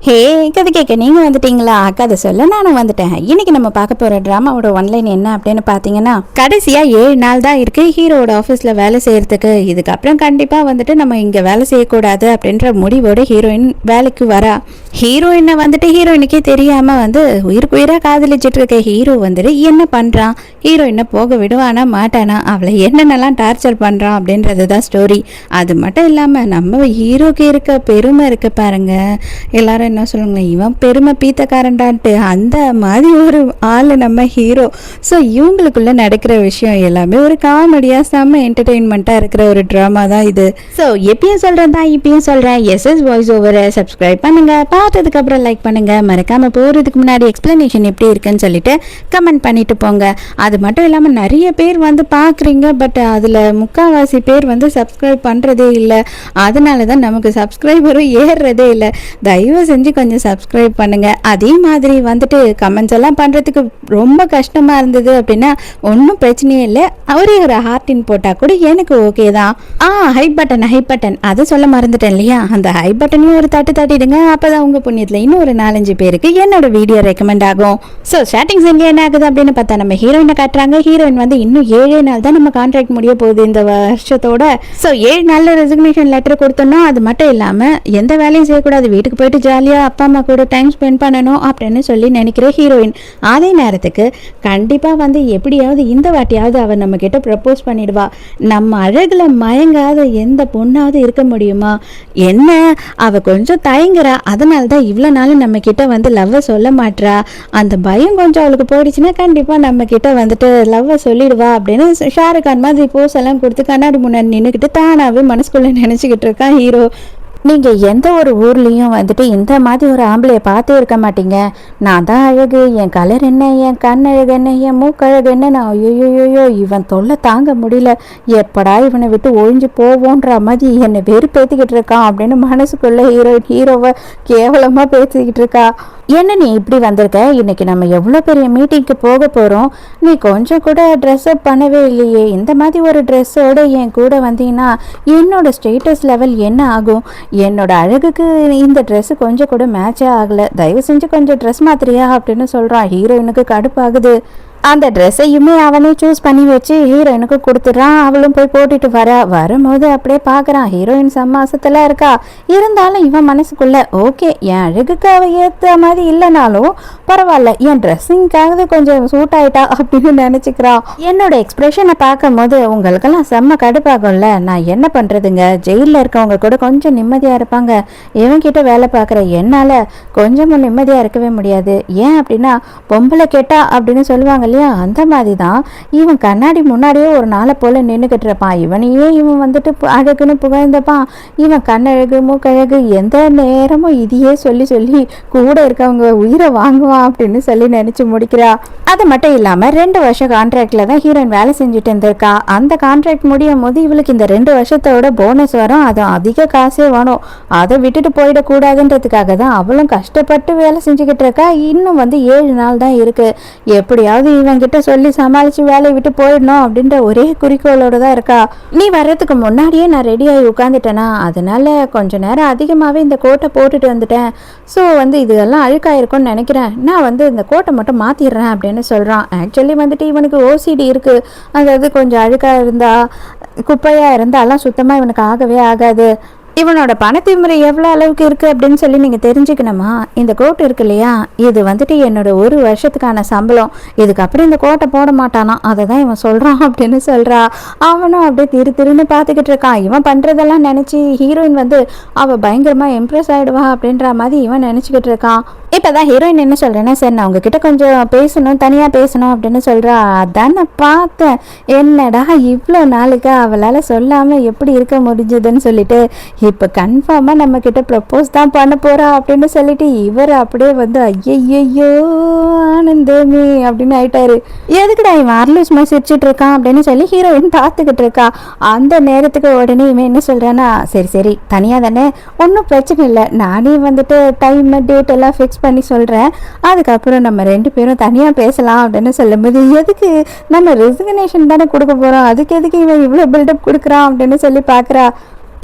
ஹே, கதை கேட்க நீங்கள் வந்துட்டீங்களா? கதை சொல்ல நானும் வந்துட்டேன். இன்னைக்கு நம்ம பார்க்க போகிற ட்ராமாவோட ஒன்லைன் என்ன அப்படின்னு பார்த்தீங்கன்னா, கடைசியாக 7 நாள் தான் இருக்குது ஹீரோட ஆஃபீஸில் வேலை செய்கிறதுக்கு. இதுக்கப்புறம் கண்டிப்பாக வந்துட்டு நம்ம இங்கே வேலை செய்யக்கூடாது அப்படின்ற முடிவோட ஹீரோயின் வேலைக்கு வரா. ஹீரோயினை வந்துட்டு ஹீரோயினுக்கே தெரியாமல் உயிருக்கு உயிராக காதலிச்சிட்டு இருக்க ஹீரோ வந்துட்டு என்ன பண்ணுறான், ஹீரோயினை போக விடுவானா மாட்டானா, அவளை என்னென்னலாம் டார்ச்சர் பண்ணுறான் அப்படின்றது தான் ஸ்டோரி. அது மட்டும் இல்லாமல் நம்ம ஹீரோக்கு இருக்க பெருமை இருக்க பாருங்க, எல்லாரும் என்ன சொல்லுங்க, இவன் பெருமை பீத்தக்காரன்டான்ட்டு அந்த மாதிரி ஒரு ஆள் நம்ம ஹீரோ. ஸோ இவங்களுக்குள்ள நடக்கிற விஷயம் எல்லாமே ஒரு காமெடியாக செம்ம என்டர்டெயின்மெண்ட்டாக இருக்கிற ஒரு ட்ராமா தான் இது. ஸோ எப்பயும் சொல்கிறேன் தான் இப்பயும் சொல்கிறேன், எஸ்எஸ் வாய்ஸ் ஓவரை சப்ஸ்கிரைப் பண்ணுங்கள், பார்த்ததுக்கப்புறம் லைக் பண்ணுங்கள், மறக்காமல் போகிறதுக்கு முன்னாடி எக்ஸ்ப்ளனேஷன் எப்படி இருக்குன்னு சொல்லிட்டு கமெண்ட் பண்ணிட்டு போங்க. அது மட்டும் இல்லாமல் நிறைய பேர் பார்க்குறீங்க, பட் அதில் முக்கால்வாசி பேர் சப்ஸ்கிரைப் பண்ணுறதே இல்லை. அதனால தான் நமக்கு சப்ஸ்கிரைபரும் ஏறுறதே இல்லை. தயவு செஞ்சு கொஞ்சம் சப்ஸ்கிரைப் பண்ணுங்க. அதே மாதிரி கமெண்ட்ஸ் எல்லாம் பண்றதுக்கு ரொம்ப கஷ்டமா இருந்தது அப்படின்னா ஒன்றும் பிரச்சனையே இல்லை, ஒரே ஒரு ஹார்டின் போட்டா கூட எனக்கு ஓகே தான். ஹை பட்டன் அதை சொல்ல மறந்துட்டேன் இல்லையா, அந்த ஹை பட்டனையும் ஒரு தட்டிடுங்க. அப்பதான் உங்க புண்ணியத்துல இன்னும் ஒரு 4-5 பேருக்கு என்னோட வீடியோ ரெக்கமெண்ட் ஆகும். ஸோ ஸ்டார்டிங் சீன்ல என்ன ஆகுது அப்படின்னு பார்த்தா, நம்ம ஹீரோயினை காட்டுறாங்க. ஹீரோயின் இன்னும் 7 நாள் தான் நம்ம கான்ட்ராக்ட் முடிய போகுது இந்த வருஷத்தோட. ஸோ 7 நாள்ல ரெசிக்னேஷன் லெட்டர் கொடுத்தோம்னா அது மட்டும் இல்லாம எந்த வேலையும் செய்யக்கூடாது, வீட்டுக்கு போயிட்டு ஜாலியாக அப்பா அம்மா கூட டைம் ஸ்பெண்ட் பண்ணணும் அப்படின்னு சொல்லி நினைக்கிற ஹீரோயின், அதே நேரத்துக்கு கண்டிப்பாக எப்படியாவது இந்த வாட்டியாவது அவள் நம்ம கிட்ட ப்ரப்போஸ் பண்ணிடுவா. நம்ம அழகுல மயங்காத எந்த பொண்ணாவது இருக்க முடியுமா? என்ன அவள் கொஞ்சம் தயங்குறா, அதனால தான் இவ்வளோ நாள் நம்ம கிட்ட லவ்வை சொல்ல மாட்றா. அந்த பயம் கொஞ்சம் அவளுக்கு போயிடுச்சுன்னா கண்டிப்பாக நம்ம கிட்ட லவ்வை சொல்லிடுவா அப்படின்னு ஷாருக் கான் மாதிரி போஸ் எல்லாம் கொடுத்து கண்ணாடி முன்னாடி நின்றுக்கிட்டு தானாகவே மனசுக்குள்ளே நினச்சிக்கிட்டு இருக்கான் ஹீரோ. நீங்கள் எந்த ஒரு ஊர்லேயும் இந்த மாதிரி ஒரு ஆம்பளையை பார்த்தே இருக்க மாட்டீங்க. நான் தான் அழகு, என் கலர் என்ன, என் கண் அழகு என்ன, என் மூக்கழகு என்ன, நான் ஐயோயோயோ இவன் தொல்லை தாங்க முடியல, எப்படா இவனை விட்டு ஒழிஞ்சு போவோன்ற மாதிரி என்னை வெறுப்பேற்றிக்கிட்டு இருக்கான் அப்படின்னு மனசுக்குள்ளே ஹீரோவை கேவலமாக பேசிக்கிட்டு இருக்கா. என்ன நீ இப்படி வந்திருக்க, இன்னைக்கு நம்ம எவ்வளோ பெரிய மீட்டிங்க்கு போக போகிறோம், நீ கொஞ்சம் கூட ட்ரெஸ்அப் பண்ணவே இல்லையே, இந்த மாதிரி ஒரு ட்ரெஸ்ஸோடு என் கூட வந்தீங்கன்னா என்னோட ஸ்டேட்டஸ் லெவல் என்ன ஆகும், என்னோட அழகுக்கு இந்த ட்ரெஸ்ஸு கொஞ்சம் கூட மேட்சே ஆகலை, தயவு செஞ்சு கொஞ்சம் ட்ரெஸ் மாத்திரியா அப்படின்னு சொல்கிறான். ஹீரோயினுக்கு கடுப்பாகுது. அந்த ட்ரெஸ்ஸையுமே அவனே சூஸ் பண்ணி வச்சு ஹீரோயினுக்கு கொடுத்துட்றான். அவளும் போய் போட்டுட்டு வரும்போது அப்படியே பார்க்குறான், ஹீரோயின் சம்மாசத்தில் இருக்கா. இருந்தாலும் இவன் மனசுக்குள்ள ஓகே, என் அழகுக்கு அவள் ஏற்ற மாதிரி இல்லைனாலும் பரவாயில்ல, என் ட்ரெஸ்ஸிங்காக கொஞ்சம் சூட் ஆகிட்டா அப்படின்னு நினச்சிக்கிறான். என்னோட எக்ஸ்ப்ரெஷனை பார்க்கும் போது உங்களுக்கெல்லாம் செம்ம கடுப்பாகும்ல, நான் என்ன பண்ணுறதுங்க, ஜெயிலில் இருக்கவங்க கூட கொஞ்சம் நிம்மதியாக இருப்பாங்க, இவன்கிட்ட வேலை பார்க்குற என்னால் கொஞ்சமும் நிம்மதியாக இருக்கவே முடியாது. ஏன் அப்படின்னா பொம்பளை கேட்டா அப்படின்னு சொல்லுவாங்க இல்லையா, அந்த மாதிரி தான் இவன் கண்ணாடி முன்னாடியே ஒரு நாளை போல நின்றுக்கிட்டு இருப்பான். இவனையே இவன் அழகுன்னு புகழ்ந்தப்பான். இவன் கண்ணழகு மூக்கழகு எந்த நேரமும் இதையே சொல்லி சொல்லி கூட இருக்கவங்க உயிரை வாங்குவான் அப்படின்னு சொல்லி நினைச்சு முடிக்கிறா. அது மட்டும் இல்லாமல் 2 வருஷம் கான்ட்ராக்ட்ல தான் ஹீரோயின் வேலை செஞ்சுட்டு இருந்திருக்கா. அந்த கான்ட்ராக்ட் முடியும் போது இவளுக்கு இந்த 2 வருஷத்தோட போனஸ் வரும், அது அதிக காசே வேணும், அதை விட்டுட்டு போயிடக்கூடாதுன்றதுக்காக தான் அவளும் கஷ்டப்பட்டு வேலை செஞ்சுக்கிட்டு இருக்கா. இன்னும் 7 நாள் தான் இருக்கு, எப்படியாவது இவங்கிட்ட சொல்லி சமாளிச்சு வேலையை விட்டு போயிடணும் அப்படின்ற ஒரே குறிக்கோளோட தான் இருக்கா. நீ வர்றதுக்கு முன்னாடியே நான் ரெடியாகி உட்காந்துட்டேனா, அதனால கொஞ்ச நேரம் அதிகமாகவே இந்த கோட்டை போட்டுட்டு வந்துட்டேன். ஸோ இதெல்லாம் அழுக்காயிருக்கும்னு நினைக்கிறேன், நான் இந்த கோட்டை மட்டும் மாற்றிடுறேன் அப்படின்னு சொல்கிறான். ஆக்சுவலி இவனுக்கு ஓசிடி இருக்குது, அதாவது கொஞ்சம் அழுக்காக இருந்தா குப்பையாக இருந்தாலாம் சுத்தமாக இவனுக்கு ஆகவே ஆகாது. இவனோட பணத்திமுறை எவ்வளோ அளவுக்கு இருக்குது அப்படின்னு சொல்லி நீங்கள் தெரிஞ்சுக்கணுமா, இந்த கோட் இருக்கு இல்லையா, இது என்னோட 1 வருஷத்துக்கான சம்பளம், இதுக்கப்புறம் இந்த கோட்டை போட மாட்டானா, அதை தான் இவன் சொல்கிறான் அப்படின்னு சொல்கிறா. அவனும் அப்படியே திருன்னு பார்த்துக்கிட்டு இருக்கான். இவன் பண்ணுறதெல்லாம் நினச்சி ஹீரோயின் அவள் பயங்கரமாக இம்ப்ரெஸ் ஆகிடுவா அப்படின்ற மாதிரி இவன் நினச்சிக்கிட்டு இருக்கான். இப்போ தான் ஹீரோயின் என்ன சொல்கிறேன்னா, சரி நான் உங்ககிட்ட கொஞ்சம் பேசணும், தனியாக பேசணும் அப்படின்னு சொல்கிறா. அதான் நான் பார்த்தேன், என்னடா இவ்வளோ நாளுக்கு அவளால் சொல்லாமல் எப்படி இருக்க முடிஞ்சதுன்னு சொல்லிட்டு இப்போ கன்ஃபார்மாக நம்ம கிட்ட ப்ரப்போஸ் தான் பண்ண போகிறா அப்படின்னு சொல்லிட்டு இவர் அப்படியே ஐயையோ ஆனந்தமே அப்படின்னு ஆயிட்டாரு. எதுக்குடா இவன் அர்லூஸ் மாதிரி சிரிச்சுட்டு இருக்கான் அப்படின்னு சொல்லி ஹீரோயின் பார்த்துக்கிட்டு இருக்கா. அந்த நேரத்துக்கு உடனே இவன் என்ன சொல்கிறான்னா, சரி தனியாக தானே, ஒன்றும் பிரச்சனை இல்லை, நானே டைம் டேட் எல்லாம் ஃபிக்ஸ் பண்ணி சொல்கிறேன், அதுக்கப்புறம் நம்ம 2 பேரும் தனியாக பேசலாம் அப்படின்னு சொல்லும்போது, எதுக்கு நம்ம ரெசிக்னேஷன் தானே கொடுக்க போகிறோம், அதுக்கு எதுக்கு இவன் இவ்வளோ பில்டப் கொடுக்குறான் அப்படின்னு சொல்லி பார்க்குறா.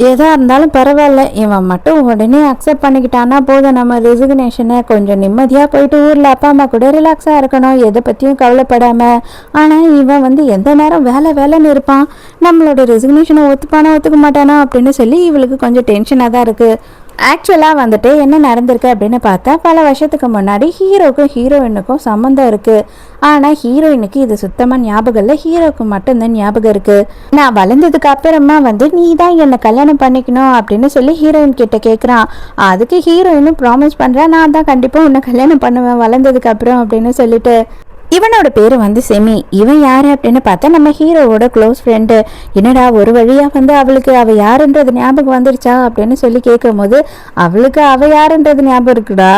எதா இருந்தாலும் பரவாயில்ல, இவன் மட்டும் உடனே அக்செப்ட் பண்ணிக்கிட்டானா போதும், நம்ம ரெசிக்னேஷனை கொஞ்சம் நிம்மதியாக போயிட்டு ஊரில் அப்பா அம்மா கூட ரிலாக்ஸாக இருக்கணும், எதை பற்றியும் கவலைப்படாமல். ஆனால் இவன் வந்து எந்த நேரம் வேலை வேலைன்னு இருப்பான், நம்மளோட ரெசிக்னேஷனை ஒத்துப்பானா ஒத்துக்க மாட்டானா அப்படின்னு சொல்லி இவளுக்கு கொஞ்சம் டென்ஷனாக தான் இருக்குது. ஆக்சுவலாக வந்துட்டு என்ன நடந்திருக்கு அப்படின்னு பார்த்தா, பல வருஷத்துக்கு முன்னாடி ஹீரோக்கும் ஹீரோயினுக்கும் சம்மந்தம் இருக்குது. ஆனால் ஹீரோயினுக்கு இது சுத்தமாக ஞாபகம் இல்லை, ஹீரோவுக்கு மட்டும்தான் ஞாபகம் இருக்குது. நான் வளர்ந்ததுக்கு அப்புறமா வந்து நீ தான் என்னை கல்யாணம் பண்ணிக்கணும் அப்படின்னு சொல்லி ஹீரோயின் கிட்ட கேட்குறான். அதுக்கு ஹீரோயினும் ப்ராமிஸ் பண்ணுறேன், நான் தான் கண்டிப்பாக உன்னை கல்யாணம் பண்ணுவேன் வளர்ந்ததுக்கு அப்புறம் அப்படின்னு சொல்லிட்டு. இவனோட பேர் வந்து செமி. இவன் யாரு அப்படின்னு பார்த்தா நம்ம ஹீரோவோட க்ளோஸ் ஃப்ரெண்டு. என்னடா ஒரு வழியாக வந்து அவளுக்கு அவள் யாருன்றது ஞாபகம் வந்துருச்சா அப்படின்னு சொல்லி கேட்கும் போது, அவளுக்கு அவள் யாருன்றது ஞாபகம் இருக்குடா,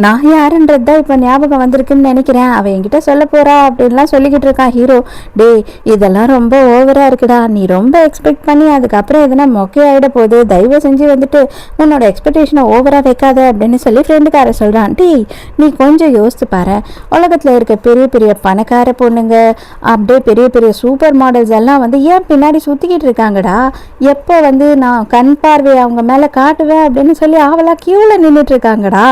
நான் யாருன்றது தான் இப்போ ஞாபகம் வந்திருக்குன்னு நினைக்கிறேன், அவள் என்கிட்ட சொல்ல போறா அப்படின்லாம் சொல்லிக்கிட்டு இருக்கான் ஹீரோ. டே இதெல்லாம் ரொம்ப ஓவராக இருக்குடா, நீ ரொம்ப எக்ஸ்பெக்ட் பண்ணி அதுக்கப்புறம் எதனா மொக்கை ஆகிட போகுது, தயவு செஞ்சு வந்துட்டு உன்னோட எக்ஸ்பெக்டேஷனை ஓவராக வைக்காத அப்படின்னு சொல்லி ஃப்ரெண்டுக்கார சொல்கிறான். டே நீ கொஞ்சம் யோசித்து பாரு, உலகத்தில் இருக்க பெரிய பெரிய பணக்கார பொண்ணுங்க அப்படியே பெரிய பெரிய சூப்பர் மாடல்ஸ் எல்லாம் வந்து ஏன் பின்னாடி சுத்திக்கிட்டு இருக்காங்கடா, எப்போ வந்து நான் கண் பார்வை அவங்க மேல காட்டுவேன் அப்படின்னு சொல்லி அவளா கியூல நின்றுட்டு இருக்காங்கடா.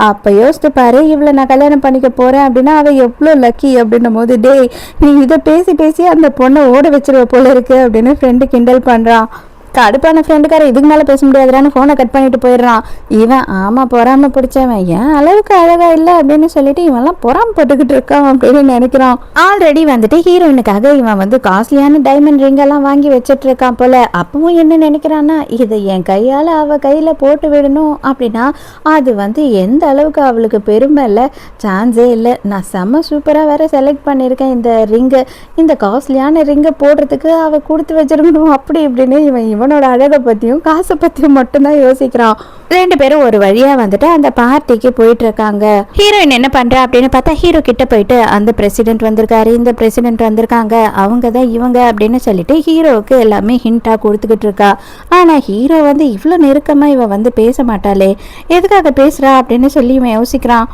அப்ப யோசித்து பாரு, இவளை நான் கல்யாணம் பண்ணிக்க போறேன் அப்படின்னா அவ எவ்வளோ லக்கி அப்படின்னும் போது, டே நீ இதை பேசி பேசி அந்த பொண்ணை ஓட வச்சிருவ போல இருக்கு அப்படின்னு ஃப்ரெண்டு கிண்டல் பண்றான். கடுப்பான ஃப்ரெண்டுக்கார இதுக்கு மேலே பேச முடியாதுடான்னு ஃபோனை கட் பண்ணிட்டு போயிடுறான். இவன் ஆமாம் பொறாம பிடிச்சவன், ஏன் அளவுக்கு அழகா இல்லை அப்படின்னு சொல்லிட்டு இவன்லாம் பொறாம போட்டுக்கிட்டு இருக்கான் அப்படின்னு நினைக்கிறான். ஆல்ரெடி வந்துட்டு ஹீரோயினுக்காக இவன் வந்து காஸ்ட்லியான டைமண்ட் ரிங் எல்லாம் வாங்கி வச்சுட்டு இருக்கான் போல. அப்பவும் என்ன நினைக்கிறான்னா, இதை என் கையால் அவள் கையில் போட்டு விடணும் அப்படின்னா அது வந்து எந்த அளவுக்கு அவளுக்கு பெருமை இல்லை, சான்ஸே இல்லை. நான் செம்ம சூப்பராக வேற செலக்ட் பண்ணியிருக்கேன் இந்த ரிங்கை, இந்த காஸ்ட்லியான ரிங்கை போடுறதுக்கு அவள் கொடுத்து வச்சிருக்கணும் அப்படி இப்படின்னு இவனோட அழகை பற்றியும் காசை பற்றியும் மட்டும்தான் யோசிக்கிறான். ரெண்டு பேரும் ஒரு வழியாக வந்துட்டு அந்த பார்ட்டிக்கு போயிட்டு இருக்காங்க. ஹீரோயின் என்ன பண்ணுறா அப்படின்னு பார்த்தா, ஹீரோ கிட்ட போயிட்டு அந்த பிரசிடென்ட் வந்திருக்காரு, இந்த பிரசிடென்ட் வந்திருக்காங்க, அவங்க தான் இவங்க அப்படின்னு சொல்லிட்டு ஹீரோவுக்கு எல்லாமே ஹிண்டாக கொடுத்துக்கிட்டு இருக்கா. ஆனால் ஹீரோ வந்து இவ்வளோ நெருக்கமாக இவன் வந்து பேச மாட்டாளே, எதுக்காக பேசுகிறா அப்படின்னு சொல்லி இவன் யோசிக்கிறான்.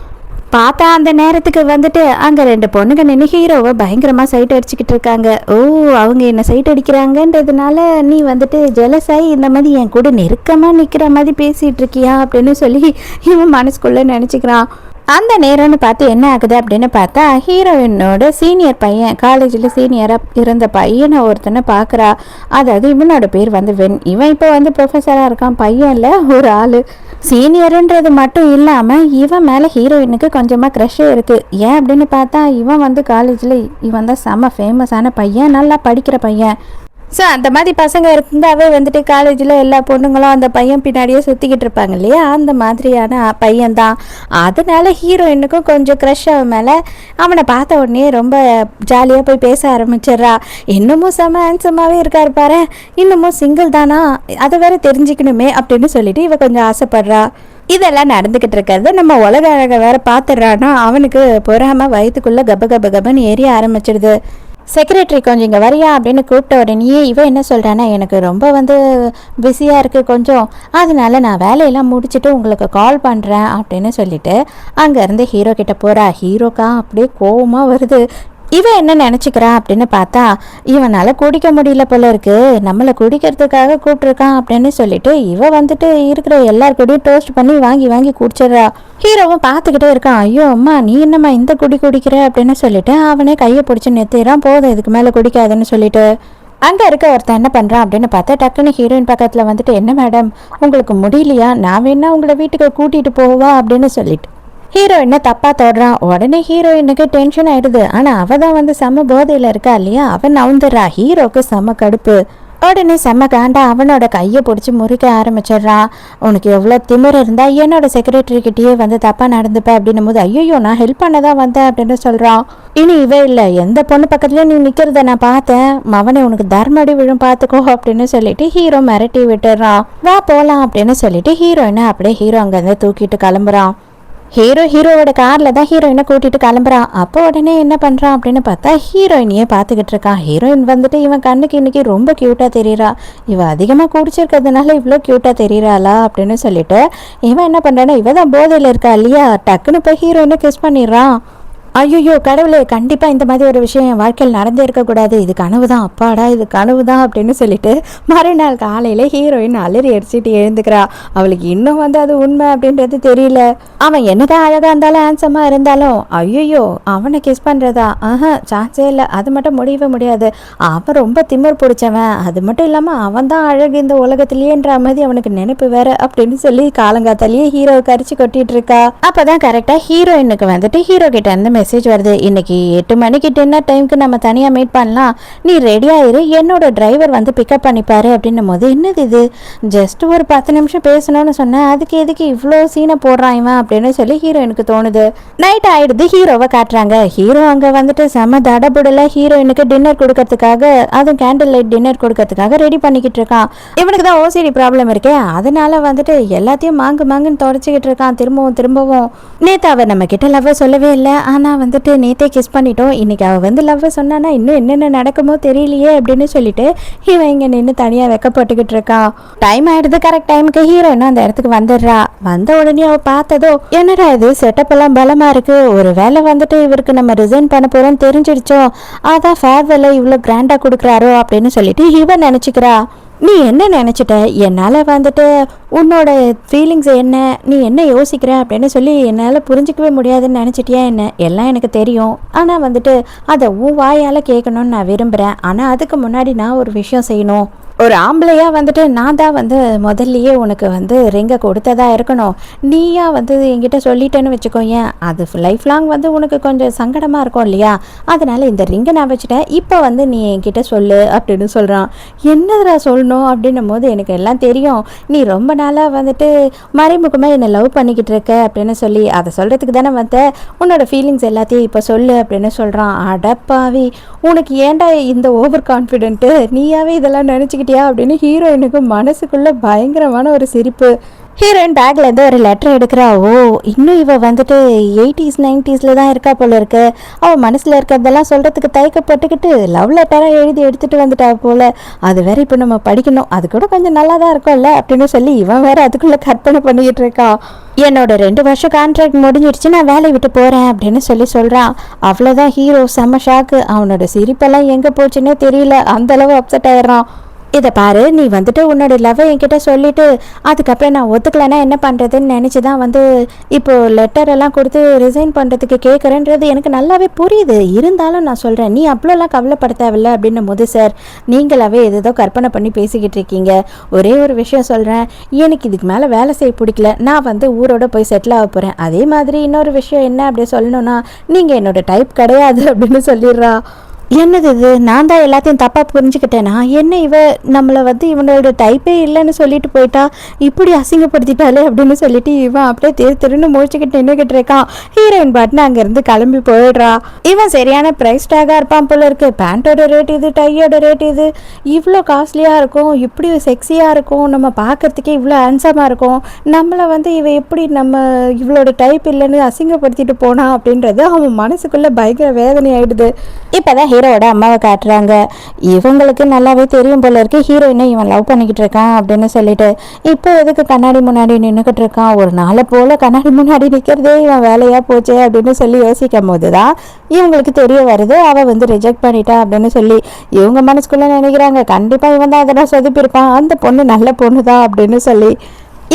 பார்த்தா அந்த நேரத்துக்கு வந்துட்டு அங்கே ரெண்டு பொண்ணுங்க நின்று ஹீரோவை பயங்கரமாக சைட் அடிச்சுக்கிட்டு இருக்காங்க. ஓ அவங்க என்ன சைட் அடிக்கிறாங்கன்றதுனால நீ வந்துட்டு ஜெலஸாகி இந்த மாதிரி என் கூட நெருக்கமாக நிற்கிற மாதிரி பேசிகிட்டு இருக்கியா அப்படின்னு சொல்லி இவன் மனசுக்குள்ளே நினச்சிக்கிறான். அந்த நேரம்னு பார்த்து என்ன ஆகுது அப்படின்னு பார்த்தா, ஹீரோயினோட சீனியர் பையன், காலேஜில் சீனியராக இருந்த பையனை ஒருத்தனை பார்க்குறா. அதாவது இவனோட பேர் வந்து வென். இவன் இப்போ வந்து ப்ரொஃபஸராக இருக்கான், பையன் இல்லை ஒரு ஆள். சீனியருன்றது மட்டும் இல்லாமல் இவன் மேலே ஹீரோயினுக்கு கொஞ்சமாக க்ரஷ்ஷே இருக்குது. ஏன் அப்படின்னு பார்த்தா, இவன் வந்து காலேஜில் இவன் தான் செம்ம ஃபேமஸான பையன், நல்லா படிக்கிற பையன். ஸோ அந்த மாதிரி பசங்க இருந்தாவே வந்துட்டு காலேஜில் எல்லா பொண்ணுங்களும் அந்த பையன் பின்னாடியே சுற்றிக்கிட்டு இருப்பாங்க இல்லையா, அந்த மாதிரியான பையன்தான். அதனால ஹீரோயினுக்கும் கொஞ்சம் க்ரஷ் அவன் மேலே. அவனை பார்த்த உடனே ரொம்ப ஜாலியாக போய் பேச ஆரம்பிச்சிட்றா. இன்னமும் செம்ம ஹேண்ட்ஸமாகவே இருக்கார் பாரு, இன்னமும் சிங்கிள் தானா, அதை வேற தெரிஞ்சுக்கணுமே அப்படின்னு சொல்லிட்டு இவ கொஞ்சம் ஆசைப்படுறா. இதெல்லாம் நடந்துக்கிட்டு இருக்கிறது நம்ம உலக அழகை வேற பார்த்துடுறான்னா அவனுக்கு பொறாமல் வயிற்றுக்குள்ளே கப கப கபன்னு ஏறிய ஆரம்பிச்சிடுது. செக்ரட்டரி கொஞ்சம் இங்கே வரியா அப்படின்னு கூப்பிட்ட உடனே இவன் என்ன சொல்கிறான்னா, எனக்கு ரொம்ப வந்து பிஸியாக இருக்குது கொஞ்சம், அதனால நான் வேலையெல்லாம் முடிச்சுட்டு உங்களுக்கு கால் பண்ணுறேன் அப்படின்னு சொல்லிட்டு அங்கேருந்து ஹீரோ கிட்ட போகிறா. ஹீரோக்கா அப்படியே கோவமாக வருது. இவன் என்ன நினச்சிக்கிறான் அப்படின்னு பார்த்தா, இவனால் குடிக்க முடியல போல இருக்கு, நம்மளை குடிக்கிறதுக்காக கூப்பிட்ருக்கான் அப்படின்னு சொல்லிட்டு இவன் வந்துட்டு இருக்கிற எல்லாருக்கூடையும் டோஸ்ட் பண்ணி வாங்கி வாங்கி குடிச்சிட்றா. ஹீரோவும் பார்த்துக்கிட்டே இருக்கான். ஐயோ அம்மா நீ என்னம்மா இந்த குடிக்கிற அப்படின்னு சொல்லிட்டு அவனே கையை பிடிச்சி நிறுத்திடுறான். போதும் இதுக்கு மேலே குடிக்காதுன்னு சொல்லிட்டு அங்கே இருக்க ஒருத்தன் என்ன பண்ணுறான் அப்படின்னு பார்த்தா, டக்குன்னு ஹீரோயின் பக்கத்தில் வந்துட்டு, என்ன மேடம் உங்களுக்கு முடியலையா, நான் வேணா உங்களை வீட்டுக்கு கூட்டிகிட்டு போவா அப்படின்னு சொல்லிட்டு ஹீரோயினை தப்பாக தொடுறான். உடனே ஹீரோயினுக்கு டென்ஷன் ஆகிடுது. ஆனால் அவள் தான் வந்து செம்ம போதையில் இருக்கா இல்லையா, அவன் நவுந்துடுறா. ஹீரோக்கு செம்ம கடுப்பு. உடனே செம்ம காண்டா அவனோட கையை பிடிச்சி முறிக்க ஆரம்பிச்சிடுறான். உனக்கு எவ்வளோ திமிர் இருந்தால் என்னோட செக்ரட்டரிக்கிட்டேயே வந்து தப்பாக நடந்துப்பேன் அப்படின்னும் போது, ஐயோ நான் ஹெல்ப் பண்ண தான் வந்தேன் அப்படின்னு சொல்கிறான். இனி இவ இல்லை, எந்த பொண்ணு பக்கத்துலேயும் நீ நிற்கிறத நான் பார்த்தேன், மவனை உனக்கு தர்மடி விழும் பார்த்துக்கோ அப்படின்னு சொல்லிட்டு ஹீரோ மிரட்டி விட்டுறான். வா போகலாம் அப்படின்னு சொல்லிட்டு ஹீரோயினை அப்படியே ஹீரோ அங்கேருந்து தூக்கிட்டு கிளம்புறான். ஹீரோவோட காரில் தான் ஹீரோயினை கூட்டிகிட்டு கிளம்புறான். அப்போ உடனே என்ன பண்ணுறான் அப்படின்னு பார்த்தா, ஹீரோயினையே பார்த்துக்கிட்டு இருக்கான். ஹீரோயின் வந்துட்டு இவன் கண்ணுக்கு இன்னைக்கு ரொம்ப க்யூட்டாக தெரியுறா, இவன் அதிகமாக குடிச்சிருக்கிறதுனால இவ்வளோ க்யூட்டாக தெரியுறாளா அப்படின்னு சொல்லிட்டு இவன் என்ன பண்ணுறான்னா, இவன் தான் போதையில் இருக்கா இல்லையா, டக்குன்னு போய் ஹீரோயினை கிஸ் பண்ணிடுறான். ஐயோ கடவுளே, கண்டிப்பா இந்த மாதிரி ஒரு விஷயம் என் வாழ்க்கையில் நடந்தே இருக்கக்கூடாது, இது கனவு தான், அப்பாடா இது கனவு தான் அப்படின்னு சொல்லிட்டு மறுநாள் காலையில ஹீரோயின் அலறி அடிச்சுட்டு எழுந்துக்கிறா. அவளுக்கு இன்னும் வந்து அது உண்மை அப்படின்றது தெரியல. அவன் என்னதான் அழகா இருந்தாலும் ஹேண்ட்ஸமா இருந்தாலும் ஐயோ அவனை கிஸ் பண்றதா, சான்ஸே இல்லை, அது மட்டும் முடியவே முடியாது. அவன் ரொம்ப திமிர் பிடிச்சவன், அது மட்டும் இல்லாம அவன் தான் அழகு இந்த உலகத்திலேன்ற மாதிரி அவனுக்கு நினைப்பு வேற அப்படின்னு சொல்லி காலங்காத்தாலேயே ஹீரோ கரிச்சு கொட்டிட்டு இருக்கா. அப்பதான் கரெக்டா ஹீரோயினுக்கு வந்துட்டு ஹீரோ கிட்ட இருந்து மெசேஜ் வருது. இன்னைக்கு 8 மணிக்கு டின்னர் டைமுக்கு நம்ம தனியாக மீட் பண்ணலாம், நீ ரெடியாயிரு, என்னோட டிரைவர் வந்து பிக்கப் பண்ணிப்பாரு அப்படின்னும் போது என்னது இது, ஜஸ்ட் ஒரு 10 நிமிஷம் பேசணும்னு சொன்னேன், அதுக்கு எதுக்கு இவ்வளோ சீனை போடுறான் இவன் அப்படின்னு சொல்லி ஹீரோயினுக்கு தோணுது. நைட் ஆயிடுது, ஹீரோவை காட்டுறாங்க. ஹீரோ அங்கே வந்துட்டு செம தடபுடல ஹீரோயினுக்கு டின்னர் கொடுக்கறதுக்காக, அதுவும் கேண்டில் லைட் டின்னர் கொடுக்கறதுக்காக ரெடி பண்ணிக்கிட்டு இருக்கான். இவனுக்கு தான் ஓசிடி ப்ராப்ளம் இருக்கே, அதனால வந்துட்டு எல்லாத்தையும் மாங்குன்னு தொடச்சிக்கிட்டு இருக்கான் திரும்பவும். நேத்து அவ நம்ம கிட்ட லவ் சொல்லவே இல்லை, ஆனால் வந்துட்டு நேத்தே கிஸ் பண்ணிட்டோம், இன்னைக்கு அவள் வந்து லவ் சொன்னானா இன்னும் என்னென்ன நடக்குமோ தெரியலையே அப்படின்னு சொல்லிட்டு இவன் இங்கே நின்று தனியாக வெக்கப்பட்டுக்கிட்டு இருக்கான். டைம் ஆயிடுது, கரெக்ட் டைமுக்கு ஹீரோயின் அந்த இடத்துக்கு வந்துடுறா. வந்த உடனே அவள் பார்த்ததோ என்னடா இது செட்டப் எல்லாம் பலமா இருக்கு, ஒரு வேலை வந்துட்டு இவருக்கு நம்ம ரிசைன் பண்ண போறோம்னு தெரிஞ்சிடுச்சோ, அதான் ஃபேர்வெல்ல இவ்வளோ கிராண்டா கொடுக்குறாரோ அப்படின்னு சொல்லிட்டு இவன் நினைச்சுக்கிறா. நீ என்ன நினச்சிட்ட, என்னால் வந்துட்டு உன்னோட ஃபீலிங்ஸ் என்ன, நீ என்ன யோசிக்கிற அப்படின்னு சொல்லி என்னால் புரிஞ்சிக்கவே முடியாதுன்னு நினச்சிட்டியா என்ன, எல்லாம் எனக்கு தெரியும், ஆனால் வந்துட்டு அதை உன் வாயால் கேட்கணும்னு நான் விரும்புகிறேன், ஆனால் அதுக்கு முன்னாடி நான் ஒரு விஷயம் செய்யணும். ஒரு ஆம்பளையாக வந்துட்டு நான் தான் வந்து முதல்லையே உனக்கு வந்து ரிங்கை கொடுத்ததா இருக்கணும், நீயா வந்து என்கிட்ட சொல்லிட்டேன்னு வச்சுக்கோயேன், அது லைஃப் லாங் வந்து உனக்கு கொஞ்சம் சங்கடமாக இருக்கும் இல்லையா, அதனால் இந்த ரிங்கை நான் வச்சுட்டேன், இப்போ வந்து நீ என்கிட்ட சொல்லு அப்படின்னு சொல்கிறான். என்னதுடா சொல்லணும் அப்படின்னும் போது எனக்கு எல்லாம் தெரியும், நீ ரொம்ப நாளாக வந்துட்டு மறைமுகமாக என்னை லவ் பண்ணிக்கிட்டு இருக்க அப்படின்னு சொல்லி அதை சொல்கிறதுக்கு தானே வந்த, உன்னோட ஃபீலிங்ஸ் எல்லாத்தையும் இப்போ சொல்லு அப்படின்னு சொல்கிறான். அடப்பாவி, உனக்கு ஏன்டா இந்த ஓவர் கான்ஃபிடென்ட்டு, நீயாவே இதெல்லாம் நினச்சிக்கிட்டு அப்படின்னு ஹீரோயினுக்கு மனசுக்குள்ள பயங்கரமான ஒரு சிரிப்பு. ஹீரோயின் பேக்லேருந்து ஒரு லெட்டர் எடுக்கிறா. ஓ, இன்னும் இவ வந்துட்டு 80s 90s தான் இருக்கா போல இருக்கு. அவள் மனசில் இருக்கிறதெல்லாம் சொல்கிறதுக்கு தயக்கப்பட்டுக்கிட்டு லவ் லெட்டராக எழுதி எடுத்துகிட்டு வந்துட்டா போல. அது வேற இப்போ நம்ம படிக்கணும், அது கூட கொஞ்சம் நல்லா தான் இருக்கும்ல அப்படின்னு சொல்லி இவன் வேற அதுக்குள்ளே கற்பனை பண்ணிக்கிட்டு இருக்கா. என்னோட 2 வருஷம் கான்ட்ராக்ட் முடிஞ்சிடுச்சு, நான் வேலையை விட்டு போகிறேன் அப்படின்னு சொல்கிறான். அவ்வளோதான், ஹீரோ செம்ம ஷாக்கு. அவனோட சிரிப்பெல்லாம் எங்கே போச்சுன்னே தெரியல, அந்தளவு அப்செட் ஆயிடுறான். இதை பாரு, நீ வந்துட்டு உன்னோட லவ்வை என்கிட்ட சொல்லிவிட்டு அதுக்கப்புறம் நான் ஒத்துக்கலைன்னா என்ன பண்ணுறதுன்னு நினச்சி தான் வந்து இப்போது லெட்டரெல்லாம் கொடுத்து ரிசைன் பண்ணுறதுக்கு கேட்குறேன்றது எனக்கு நல்லாவே புரியுது, இருந்தாலும் நான் சொல்கிறேன், நீ அவ்வளோலாம் கவலைப்பட தேவையில்ல அப்படின்னும் போது, சார் நீங்களாவே எதோ கற்பனை பண்ணி பேசிக்கிட்டு இருக்கீங்க, ஒரே ஒரு விஷயம் சொல்கிறேன், எனக்கு இதுக்கு மேலே வேலை செய்ய பிடிக்கல, நான் வந்து ஊரோட போய் செட்டில் ஆக போகிறேன், அதே மாதிரி இன்னொரு விஷயம் என்ன அப்படி சொல்லணும்னா, நீங்கள் என்னோட டைப் கிடையாது அப்படின்னு சொல்லிடுறா. என்னது இது, நான் தான் எல்லாத்தையும் தப்பாக புரிஞ்சுக்கிட்டேனா என்ன, இவ நம்மளை வந்து இவனோட டைப்பே இல்லைன்னு சொல்லிட்டு போயிட்டா, இப்படி அசிங்கப்படுத்திட்டாலே அப்படின்னு சொல்லிட்டு இவன் அப்படியே திருன்னு முடிச்சுக்கிட்டு நின்றுக்கிட்டு இருக்கான். ஹீரோயின் பாட்டுன்னு அங்கேருந்து கிளம்பி போயிடுறா. இவன் சரியான ப்ரைஸ் டேக்காக இருப்பான் போல இருக்கு, பேண்ட்டோட ரேட் இது, டையோட ரேட் இது, இவ்வளோ காஸ்ட்லியாக இருக்கும், இப்படி செக்ஸியாக இருக்கும், நம்ம பார்க்கறதுக்கே இவ்வளோ ஹேண்ட்ஸமாக இருக்கும், நம்மளை வந்து இவ எப்படி நம்ம இவளோட டைப் இல்லைன்னு அசிங்கப்படுத்திட்டு போனா அப்படின்றது அவன் மனசுக்குள்ளே பயங்கர வேதனை ஆயிடுது. இப்போதான் ஹீரோட அம்மாவை காட்டுறாங்க. இவங்களுக்கு நல்லாவே தெரியும் போல இருக்கு ஹீரோயினை இவன் லவ் பண்ணிக்கிட்டு இருக்கான் அப்படின்னு சொல்லிட்டு. இப்போ எதுக்கு கண்ணாடி முன்னாடி நின்றுக்கிட்டு இருக்கான், ஒரு நாளை போல கண்ணாடி முன்னாடி நிற்கிறதே இவன் வேலையாக போச்சே அப்படின்னு சொல்லி யோசிக்கும் போது தான் இவங்களுக்கு தெரிய வருது அவள் வந்து ரிஜெக்ட் பண்ணிட்டா அப்படின்னு சொல்லி. இவங்க மனசுக்குள்ளே நினைக்கிறாங்க கண்டிப்பாக இவன் தான் அதெல்லாம் சொதுப்பியிருப்பான், அந்த பொண்ணு நல்ல பொண்ணு தான் அப்படின்னு சொல்லி.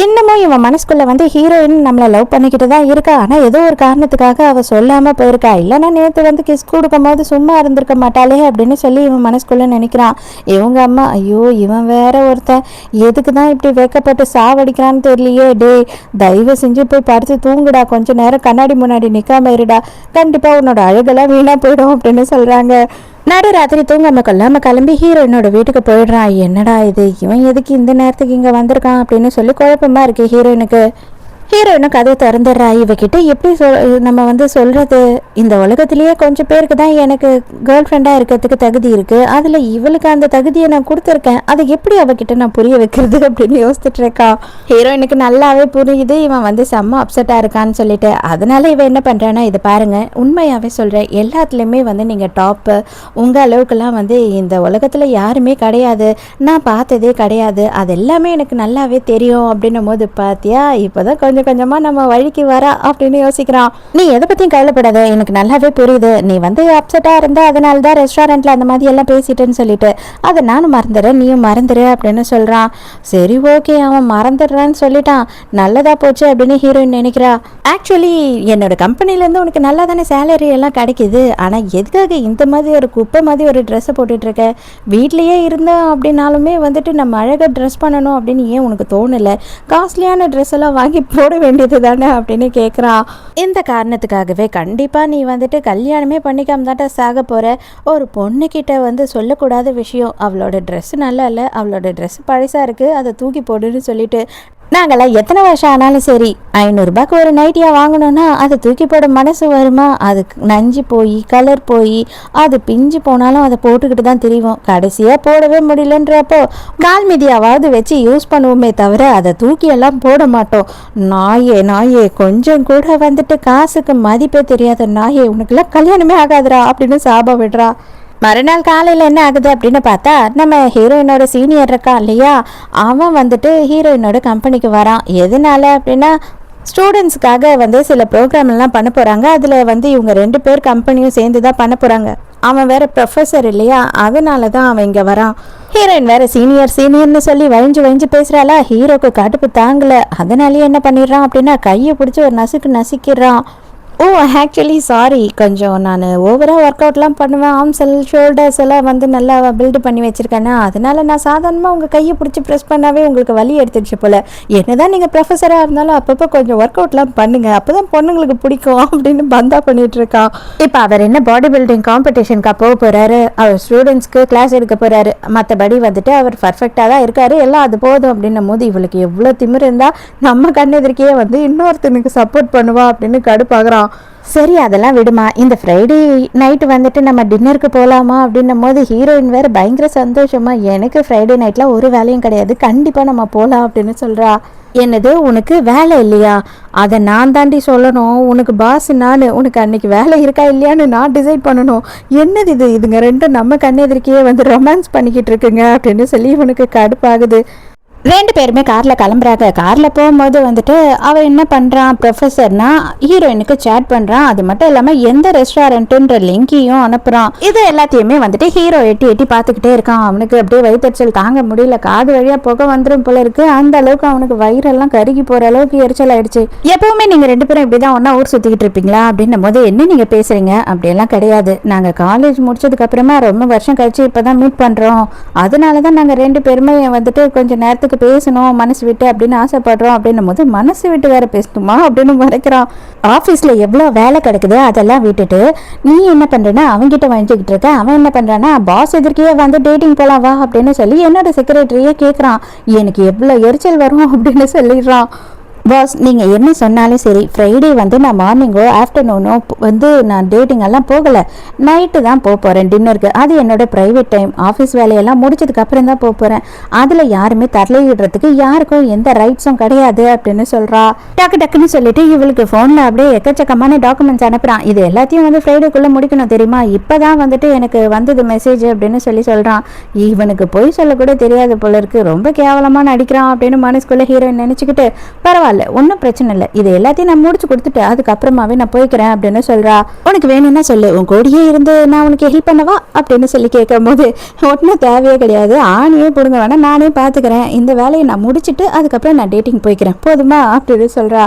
இன்னமும் இவன் மனசுக்குள்ளே வந்து ஹீரோயின் நம்மளை லவ் பண்ணிக்கிட்டு தான் இருக்கா, ஆனால் ஏதோ ஒரு காரணத்துக்காக அவள் சொல்லாமல் போயிருக்கா, இல்லைன்னா நேற்று வந்து கிஸ் கொடுக்கும் போது சும்மா இருந்திருக்க மாட்டாளே அப்படின்னு சொல்லி இவன் மனசுக்குள்ளே நினைக்கிறான். இவங்க அம்மா, ஐயோ இவன் வேற ஒருத்தன், எதுக்கு தான் இப்படி வைக்கப்பட்டு சாவடிக்கிறான்னு தெரியலையே, டே தயவு செஞ்சு போய் படுத்து தூங்குடா, கொஞ்சம் நேரம் கண்ணாடி முன்னாடி நிற்காம இருடா, கண்டிப்பாக உன்னோட அழகெல்லாம் வீணாக போயிடும் அப்படின்னு சொல்கிறாங்க. நடு ராத்திரி தூங்காம கொள்ளாம கிளம்பி ஹீரோயினோட வீட்டுக்கு போயிடுறான். என்னடா இது, இவன் எதுக்கு இந்த நேரத்துக்கு இங்கே வந்திருக்கான் அப்படின்னு சொல்லி குழப்பமா இருக்கு ஹீரோயினுக்கு. ஹீரோயினும் கதையை திறந்துடுறா. இவகிட்ட எப்படி நம்ம வந்து சொல்கிறது, இந்த உலகத்திலேயே கொஞ்சம் பேருக்கு தான் எனக்கு கேர்ள் ஃப்ரெண்டாக இருக்கிறதுக்கு தகுதி இருக்குது, அதில் இவளுக்கு அந்த தகுதியை நான் கொடுத்துருக்கேன், அதை எப்படி அவகிட்ட நான் புரிய வைக்கிறது அப்படின்னு யோசிச்சுட்டு இருக்கா. ஹீரோயினுக்கு நல்லாவே புரியுது இவன் வந்து செம்ம அப்செட்டாக இருக்கான்னு சொல்லிட்டு. அதனால இவன் என்ன பண்ணுறான்னா, இதை பாருங்கள் உண்மையாகவே சொல்கிறேன், எல்லாத்துலேயுமே வந்து நீங்கள் டாப்பு, உங்கள் அளவுக்கெல்லாம் வந்து இந்த உலகத்தில் யாருமே கிடையாது, நான் பார்த்ததே கிடையாது, அது எல்லாமே எனக்கு நல்லாவே தெரியும் அப்படின்னும் போது பார்த்தியா இப்போதான் கொஞ்சம் கொஞ்சமாக நம்ம வழிக்கு வர அப்படின்னு யோசிக்கிறான். நீ எதை பற்றியும் கவலைப்படாத, எனக்கு நல்லாவே புரியுது, நீ வந்து அப்செட்டாக இருந்த அதனால தான் ரெஸ்டாரண்ட்டில் அந்த மாதிரி எல்லாம் பேசிட்டேன்னு சொல்லிட்டு அதை நானும் மறந்துடுறேன், நீயும் மறந்துடு அப்படின்னு சொல்கிறான். சரி ஓகே, அவன் மறந்துடுறான்னு சொல்லிட்டான், நல்லதாக போச்சு அப்படின்னு ஹீரோயின் நினைக்கிறா. ஆக்சுவலி என்னோட கம்பெனிலேருந்து உனக்கு நல்லா தானே சேலரி எல்லாம் கிடைக்கிது, ஆனால் எதுக்காக இந்த மாதிரி ஒரு குப்பை மாதிரி ஒரு ட்ரெஸ்ஸை போட்டுட்ருக்க, வீட்லேயே இருந்தோம் அப்படின்னாலுமே வந்துட்டு நம்ம அழகாக ட்ரெஸ் பண்ணணும் அப்படின்னு ஏன் உனக்கு தோணலை, காஸ்ட்லியான ட்ரெஸ் எல்லாம் வாங்கி போட வேண்டியது தானே அப்படின்னு கேட்குறான். இந்த காரணத்துக்காகவே கண்டிப்பாக நீ வந்துட்டு கல்யாணமே பண்ணிக்காம தாட்ட சாக போகிற, ஒரு பொண்ணுக்கிட்ட வந்து சொல்லக்கூடாத விஷயம், அவளோட ட்ரெஸ்ஸு நல்லா இல்லை, அவளோட ட்ரெஸ் பழசாக இருக்குது, அதை தூக்கி போடுன்னு சொல்லிட்டு நாங்களாம் எத்தனை வருஷம் ஆனாலும் சரி 500 ரூபாய்க்கு ஒரு நைட்டியாக வாங்கணும்னா அதை தூக்கி போட மனசு வருமா, அது நஞ்சு போய் கலர் போய் அது பிஞ்சு போனாலும் அதை போட்டுக்கிட்டு தான் தெரியும், கடைசியாக போடவே முடியலன்றப்போ கால் மீதியாவது வச்சு யூஸ் பண்ணுவோமே தவிர அதை தூக்கியெல்லாம் போட மாட்டோம். நாயே நாயே, கொஞ்சம் கூட வந்துட்டு காசுக்கு மதிப்பே தெரியாத நாயே, உனக்குலாம் கல்யாணமே ஆகாதுரா அப்படின்னு சாபம் விடுறா. மறுநாள் காலையில் என்ன ஆகுது அப்படின்னு பார்த்தா, நம்ம ஹீரோயினோட சீனியர் இருக்கான் இல்லையா, அவன் வந்துட்டு ஹீரோயினோட கம்பெனிக்கு வரான். எதனால அப்படின்னா ஸ்டூடெண்ட்ஸுக்காக வந்து சில ப்ரோக்ராம் எல்லாம் பண்ண போகிறாங்க, அதில் வந்து இவங்க 2 பேர் கம்பெனியும் சேர்ந்து தான் பண்ண போகிறாங்க. அவன் வேற ப்ரொஃபஸர் இல்லையா, அதனால தான் அவன் இங்கே வரான். ஹீரோயின் வேற சீனியர்னு சொல்லி வழிஞ்சு பேசுகிறாளா, ஹீரோக்கு கடுப்பு தாங்கலை, அதனாலேயே என்ன பண்ணிடுறான் அப்படின்னா கையை பிடிச்சி ஒரு நசுக்கிறான். ஓ ஆக்சுவலி சாரி, கொஞ்சம் நான் ஓவராக ஒர்க் அவுட்லாம் பண்ணுவேன், ஆர்ம்ஸ் ஷோல்டர்ஸ் எல்லாம் வந்து நல்லா பில்டு பண்ணி வச்சுருக்கேன்னா, அதனால நான் சாதாரணமாக உங்கள் கையை பிடிச்சி ப்ரெஸ் பண்ணாவே உங்களுக்கு வலி எடுத்துடுச்சு போல், என்னதான் நீங்கள் ப்ரொஃபஸராக இருந்தாலும் அப்பப்போ கொஞ்சம் ஒர்க் அவுட்லாம் பண்ணுங்கள், அப்போ தான் பொண்ணுங்களுக்கு பிடிக்கும் அப்படின்னு பந்தா பண்ணிகிட்ருக்கான். இப்போ அவர் என்ன பாடி பில்டிங் காம்படிஷனுக்கு போக போகிறாரு, அவர் ஸ்டூடெண்ட்ஸ்க்கு கிளாஸ் எடுக்க போகிறாரு, மற்றபடி வந்துட்டு அவர் பர்ஃபெக்டாக தான் இருக்காரு, எல்லாம் அது போதும் அப்படின்னும் போது இவளுக்கு எவ்வளோ திமிர் இருந்தால் நம்ம கண்ணெதிர்க்கையே வந்து இன்னொருத்தனுக்கு சப்போர்ட் பண்ணுவா அப்படின்னு கடுப்பாகிறான். சரி அதெல்லாம் விடுமா, இந்த ஃப்ரைடே நைட்டு வந்துட்டு நம்ம டின்னருக்கு போகலாமா அப்படின்னும் போது ஹீரோயின் வேறு பயங்கர சந்தோஷமா, எனக்கு ஃப்ரைடே நைட்லாம் ஒரு வேலையும் கிடையாது, கண்டிப்பாக நம்ம போகலாம் அப்படின்னு சொல்கிறா. என்னது உனக்கு வேலை இல்லையா, அதை நான் தாண்டி சொல்லணும், உனக்கு பாஸ் நான், உனக்கு அன்னைக்கு வேலை இருக்கா இல்லையான்னு நான் டிசைட் பண்ணணும், என்னது இதுங்க ரெண்டும் நம்ம கண்ணெதிர்க்கையே வந்து ரொமான்ஸ் பண்ணிக்கிட்டு இருக்குங்க அப்படின்னு சொல்லி இவனுக்கு கடுப்பாகுது. 2 பேருமே காரில் கிளம்புறாங்க. காரில் போகும்போது வந்துட்டு அவன் என்ன பண்ணுறான், ப்ரொஃபஸர்னா ஹீரோயினுக்கு சேட் பண்ணுறான், அது மட்டும் இல்லாமல் எந்த ரெஸ்டாரண்ட்டுன்ற லிங்கையும் அனுப்புகிறான். இது எல்லாத்தையுமே வந்துட்டு ஹீரோ எட்டி பார்த்துக்கிட்டே இருக்கான். அவனுக்கு அப்படியே வயிற்றுச்சல் தாங்க முடியல, காது வழியாக புகை வந்துடும் போல இருக்குது, அந்த அளவுக்கு அவனுக்கு வயிறெல்லாம் கருகி போகிற அளவுக்கு எரிச்சல் ஆயிடுச்சு. எப்பவுமே நீங்கள் 2 பேரும் இப்படி தான் ஒன்றா ஊர் சுற்றிக்கிட்டு இருப்பீங்களா அப்படின்னும் போது, என்ன நீங்கள் பேசுகிறீங்க, அப்படியெல்லாம் கிடையாது, நாங்கள் காலேஜ் முடிச்சதுக்கப்புறமா ரொம்ப வருஷம் கழிச்சு இப்போ தான் மீட் பண்ணுறோம், அதனால தான் நாங்கள் 2 பேருமே வந்துட்டு கொஞ்சம் நேரத்துக்கு பேசணும் மனசு விட்டு அப்படின்னு ஆசைப்படுறோம் அப்படின்னும் போது, மனசு விட்டு வேற பேசணுமா அப்படின்னு மறைக்கிறான். ஆஃபீஸில் எவ்வளோ வேலை கிடக்குது அதெல்லாம் விட்டுட்டு நீ என்ன பண்ணுறேன்னா அவங்ககிட்ட வாங்கிக்கிட்டு இருக்க, அவன் என்ன பண்ணுறான்னா பாஸ் எதிர்க்கையே வந்து டேட்டிங் போகலாம் வா அப்படின்னு சொல்லி என்னோட செக்ரட்டரியே கேட்குறான். எனக்கு எவ்வளோ எரிச்சல் வரும் அப்படின்னு சொல்லிடுறான். பாஸ் நீங்கள் என்ன சொன்னாலும் சரி, ஃப்ரைடே வந்து நான் மார்னிங்கோ ஆஃப்டர்நூனோ வந்து நான் டேட்டிங் எல்லாம் போகலை, நைட்டு தான் போக போகிறேன் டின்னருக்கு, அது என்னோட ப்ரைவேட் டைம், ஆஃபீஸ் வேலையெல்லாம் முடிச்சதுக்கப்புறம் தான் போக போகிறேன், அதில் யாருமே தரலையிடுறதுக்கு யாருக்கும் எந்த ரைட்ஸும் கிடையாது அப்படின்னு சொல்கிறா. டக்குன்னு சொல்லிட்டு இவளுக்கு ஃபோனில் அப்படியே எக்கச்சக்கமான டாக்குமெண்ட்ஸ் அனுப்புகிறான். இது எல்லாத்தையும் வந்து ஃப்ரைடேக்குள்ளே முடிக்கணும் தெரியுமா, இப்போ தான் வந்துட்டு எனக்கு வந்தது மெசேஜ் அப்படின்னு சொல்கிறான். இவனுக்கு பொய் சொல்லக்கூட தெரியாது போல இருக்கு, ரொம்ப கேவலமாக நடிக்கிறான் அப்படின்னு மனசுக்குள்ளே ஹீரோயின் நினச்சிக்கிட்டு, பரவாயில்ல ஒன்றும் பிரச்சனை இல்லை, இது எல்லாத்தையும் நான் முடிச்சு கொடுத்துட்டு அதுக்கப்புறமாவே நான் போய்க்கிறேன் அப்படின்னு சொல்றா. உனக்கு வேணும்னா சொல்லு, உன் கூடயே இருந்து நான் உனக்கு ஹெல்ப் பண்ணவா அப்படின்னு சொல்லி கேட்கும் போது, ஒன்றும் தேவையே கிடையாது, ஆணியே பிடுங்க வேணாம், நானே பார்த்துக்கிறேன், இந்த வேலையை நான் முடிச்சுட்டு அதுக்கப்புறம் நான் டேட்டிங் போய்க்கிறேன் போதுமா அப்படின்னு சொல்றா.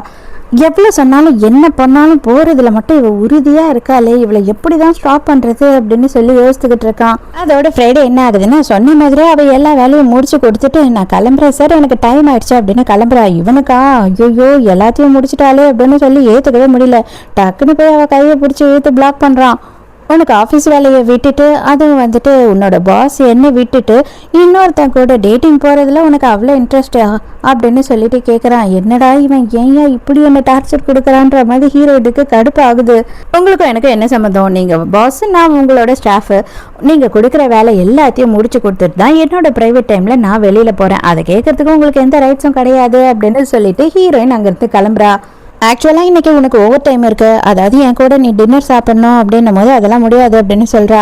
எவ்வளோ சொன்னாலும் என்ன பண்ணாலும் போகிறதுல மட்டும் இவள் உறுதியாக இருக்காளே, இவளை எப்படி தான் ஸ்டாப் பண்ணுறது அப்படின்னு சொல்லி யோசித்துக்கிட்டு இருக்கான். அதோட ஃப்ரைடே என்ன ஆகுதுன்னா, சொன்ன மாதிரியே அவள் எல்லா வேலையும் முடிச்சு கொடுத்துட்டு நான் கிளம்புறேன் சார் எனக்கு டைம் ஆயிடுச்சு அப்படின்னு கிளம்புறா. இவனுக்கா ஐயோ எல்லாத்தையும் முடிச்சுட்டாலே அப்படின்னு சொல்லி ஏற்றுக்கவே முடியல. டக்குன்னு போய் அவள் கையை பிடிச்சி ஏற்று பிளாக் பண்ணுறான். உனக்கு ஆஃபீஸ் வேலையை விட்டுட்டு அதுவும் வந்துட்டு உன்னோட பாஸ் என்ன விட்டுட்டு இன்னொருத்தன் கூட டேட்டிங் போகிறதுல உனக்கு அவ்வளோ இன்ட்ரெஸ்டா அப்படின்னு சொல்லிட்டு கேட்குறான். என்னடா இவன் ஏன் இப்படி என்ன டார்ச்சர் கொடுக்குறான்ற மாதிரி ஹீரோயினுக்கு கடுப்பு ஆகுது. உங்களுக்கும் எனக்கு என்ன சம்மந்தம், நீங்கள் பாஸ் நான் உங்களோட ஸ்டாஃபு, நீங்கள் கொடுக்குற வேலை எல்லாத்தையும் முடிச்சு கொடுத்துட்டு தான் என்னோட ப்ரைவேட் டைமில் நான் வெளியில் போகிறேன், அதை கேட்கறதுக்கு உங்களுக்கு எந்த ரைட்ஸும் கிடையாது அப்படின்னு சொல்லிட்டு ஹீரோயின் அங்கேருந்து கிளம்புறா. ஆக்சுவலாக இன்றைக்கி உனக்கு ஓவர் டைம் இருக்குது, அதாவது என் கூட நீ டின்னர் சாப்பிட்ணும் அப்படின்னும் போது அதெல்லாம் முடியாது அப்படின்னு சொல்கிறா.